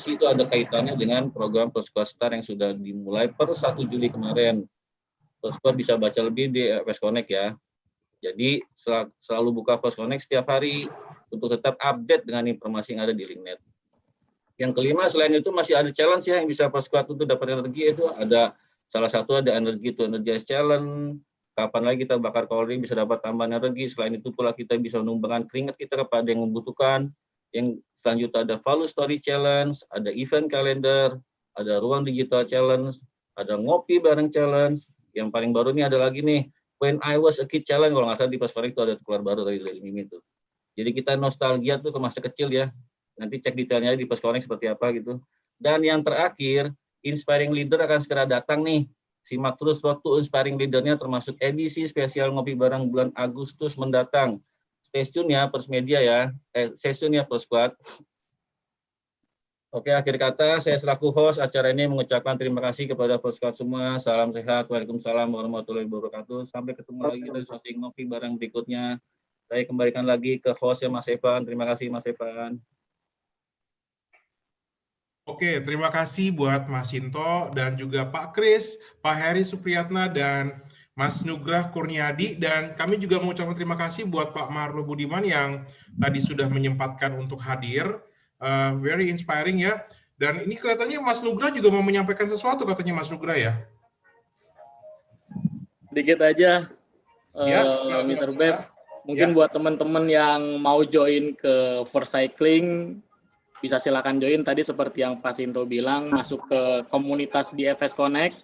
Speaker 4: itu ada kaitannya dengan program Persquad Star yang sudah dimulai per 1 Juli kemarin. Persquad bisa baca lebih di First Connect ya. Jadi selalu buka First Connect setiap hari untuk tetap update dengan informasi yang ada di Linknet. Yang kelima, selain itu masih ada challenge ya yang bisa Persquad untuk dapat energi, itu ada salah satu ada energi to energize challenge. Kapan lagi kita bakar kalori bisa dapat tambahan energi. Selain itu pula kita bisa menumbangkan keringat kita kepada yang membutuhkan. Yang selanjutnya ada value story challenge, ada event calendar, ada ruang digital challenge, ada ngopi bareng challenge. Yang paling baru ini ada lagi nih, When I Was a Kid Challenge, kalau nggak salah di First Connect itu ada keluar baru dari Mimi itu. Jadi kita nostalgia tuh ke masa kecil ya. Nanti cek detailnya di First Connect seperti apa gitu. Dan yang terakhir, Inspiring Leader akan segera datang nih. Simak terus Road to Inspiring Leader-nya termasuk edisi spesial ngopi bareng bulan Agustus mendatang. Stay tune ya Pers Media ya. Stay tune ya Persquad. Oke, akhir kata saya selaku host acara ini mengucapkan terima kasih kepada Persquad semua. Salam sehat. Waalaikumsalam warahmatullahi wabarakatuh. Sampai ketemu lagi dari sesi ngopi bareng berikutnya. Saya kembalikan lagi ke hostnya Mas Evan. Terima kasih Mas Evan.
Speaker 1: Oke, terima kasih buat Mas Sinto dan juga Pak Kris, Pak Heri Supriyatna, dan Mas Nugrah Kurniadi. Dan kami juga mengucapkan terima kasih buat Pak Marlo Budiman yang tadi sudah menyempatkan untuk hadir. Very inspiring ya. Dan ini kelihatannya Mas Nugrah juga mau menyampaikan sesuatu katanya Mas Nugrah ya.
Speaker 8: Dikit aja,
Speaker 1: Ya.
Speaker 8: Mr. Beb. Mungkin buat teman-teman yang mau join ke First Cycling, bisa silakan join. Tadi seperti yang Pak Sinto bilang, masuk ke komunitas di FS Connect.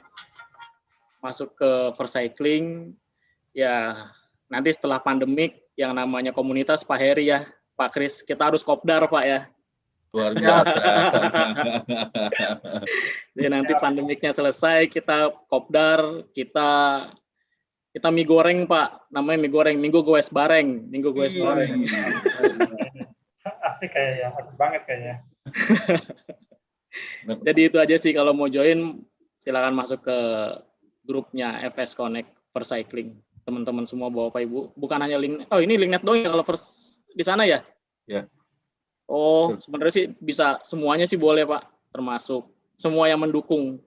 Speaker 8: masuk ke Vercycling, ya nanti setelah pandemik yang namanya komunitas Pak Heri ya, Pak Kris, kita harus kopdar Pak ya.
Speaker 4: Luar biasa.
Speaker 8: Jadi nanti pandemiknya selesai, kita kopdar, kita mie goreng Pak, namanya mie goreng, minggu goes bareng, minggu goes bareng.
Speaker 5: Asik kayaknya, asik banget kayaknya.
Speaker 8: Jadi itu aja sih, kalau mau join silakan masuk ke grupnya FS Connect Vercycling. Teman-teman semua Bapak Ibu, bukan hanya link, oh ini linknet doang ya kalau di sana ya?
Speaker 4: Ya.
Speaker 8: Oh, sebenarnya sih bisa semuanya sih boleh Pak, termasuk semua yang mendukung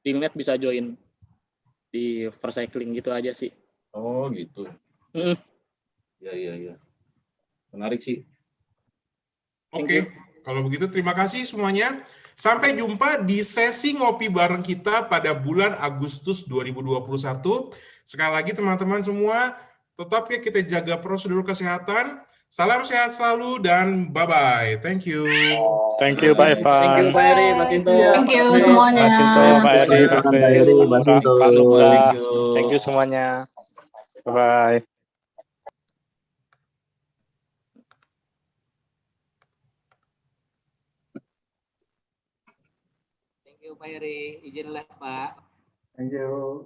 Speaker 8: linknet bisa join di Vercycling gitu aja sih.
Speaker 4: Oh gitu. Ya. Menarik sih.
Speaker 1: Oke, kalau begitu terima kasih semuanya. Sampai jumpa di sesi ngopi bareng kita pada bulan Agustus 2021. Sekali lagi teman-teman semua, tetap ya kita jaga prosedur kesehatan. Salam sehat selalu dan bye-bye. Thank you.
Speaker 3: Thank you Pak Evan.
Speaker 8: Thank you Pak Heri, Mas Sinto.
Speaker 2: Thank you semuanya.
Speaker 3: Mas Sinto, Pak Heri, Pak Kris, Pak Nugra. Thank you semuanya. Bye-bye.
Speaker 11: Thank you Pak Heri, izin live Pak.
Speaker 6: Thank you.